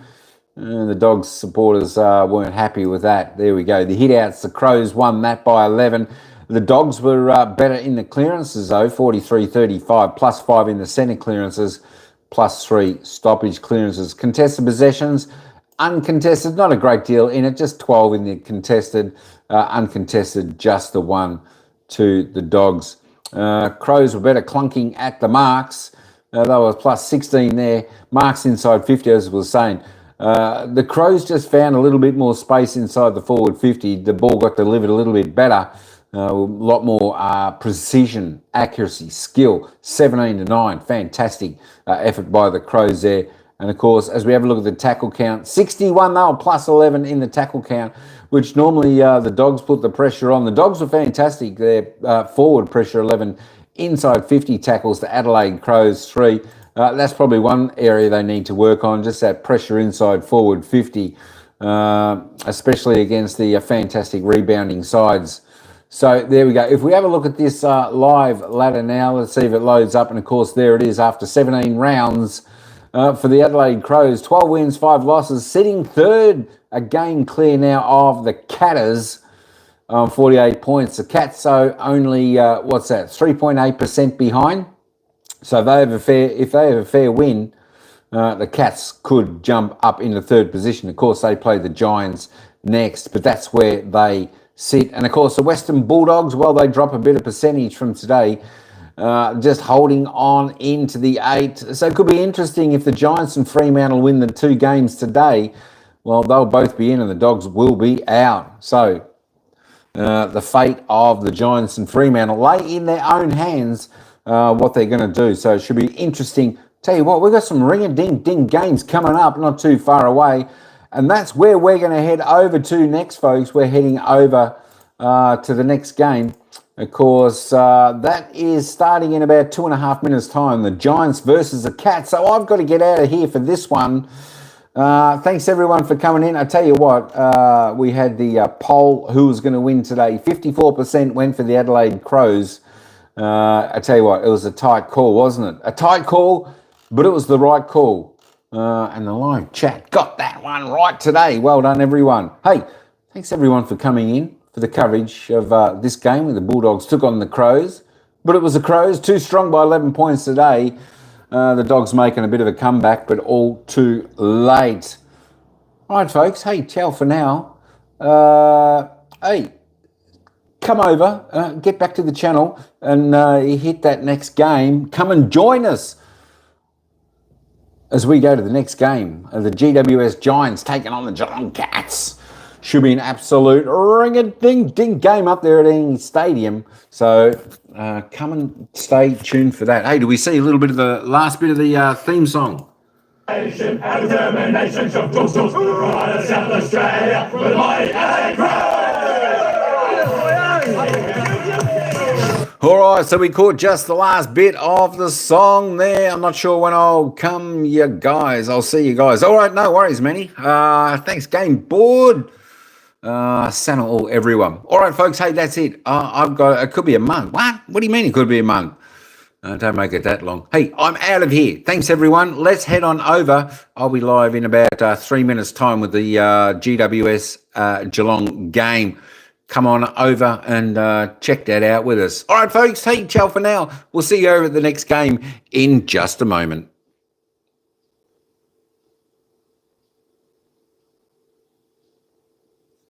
The Dogs supporters weren't happy with that. There we go. The hitouts, the Crows won that by 11. The Dogs were better in the clearances, though, 43-35, plus 5 in the centre clearances, plus 3 stoppage clearances. Contested possessions, uncontested, not a great deal in it, just 12 in the contested. Uncontested, just the 1 to the Dogs. Crows were better clunking at the marks. They were plus 16 there. Marks inside 50, as I was saying. The Crows just found a little bit more space inside the forward 50. The ball got delivered a little bit better. A lot more precision, accuracy, skill. 17-9. Fantastic effort by the Crows there. And, of course, as we have a look at the tackle count, 61, they were plus 11 in the tackle count, which normally the Dogs put the pressure on. The Dogs were fantastic. Their forward pressure 11, inside 50 tackles to Adelaide Crows 3. That's probably one area they need to work on, just that pressure inside forward 50, especially against the fantastic rebounding sides. So there we go. If we have a look at this live ladder now, let's see if it loads up. And, of course, there it is after 17 rounds for the Adelaide Crows. 12 wins, 5 losses, sitting third, a game clear now of the Catters. 48 points. The Cats, so only, 3.8% behind. So if they have a fair win, the Cats could jump up into third position. Of course, they play the Giants next, but that's where they sit. And, of course, the Western Bulldogs, well, they drop a bit of percentage from today, just holding on into the 8. So it could be interesting if the Giants and Fremantle win the 2 games today. Well, they'll both be in and the Dogs will be out. So the fate of the Giants and Fremantle lay in their own hands what they're going to do. So it should be interesting. Tell you what, we've got some ring-a-ding-ding games coming up not too far away. And that's where we're going to head over to next, folks. We're heading over to the next game. Of course, that is starting in about 2.5 minutes' time. The Giants versus the Cats. So I've got to get out of here for this one. Thanks everyone for coming in. I tell you what, we had the poll who was going to win today. 54% went for the Adelaide Crows. I tell you what, it was a tight call, wasn't it? A tight call, but it was the right call. And the live chat got that one right today. Well done, everyone. Hey, thanks everyone for coming in for the coverage of this game where the Bulldogs took on the Crows. But it was the Crows, too strong by 11 points today. The Dogs making a bit of a comeback, but all too late. All right, folks. Hey, ciao for now. Hey, come over, get back to the channel and hit that next game. Come and join us as we go to the next game. The GWS Giants taking on the Geelong Cats. Should be an absolute ring-a-ding-ding game up there at any stadium. So come and stay tuned for that. Hey, do we see a little bit of the last bit of the theme song? Determination of Coastal right South Australia with mighty Adelaide Crows. All right, so we caught just the last bit of the song there. I'm not sure when I'll come, you guys. I'll see you guys. All right, no worries, Manny. Thanks, Game Board. Santa all everyone. All right, folks. Hey, that's it. I've got. It could be a month. What? What do you mean it could be a month? Don't make it that long. Hey, I'm out of here. Thanks, everyone. Let's head on over. I'll be live in about 3 minutes' time with the GWS Geelong game. Come on over and check that out with us. All right, folks. Hey, ciao for now. We'll see you over at the next game in just a moment.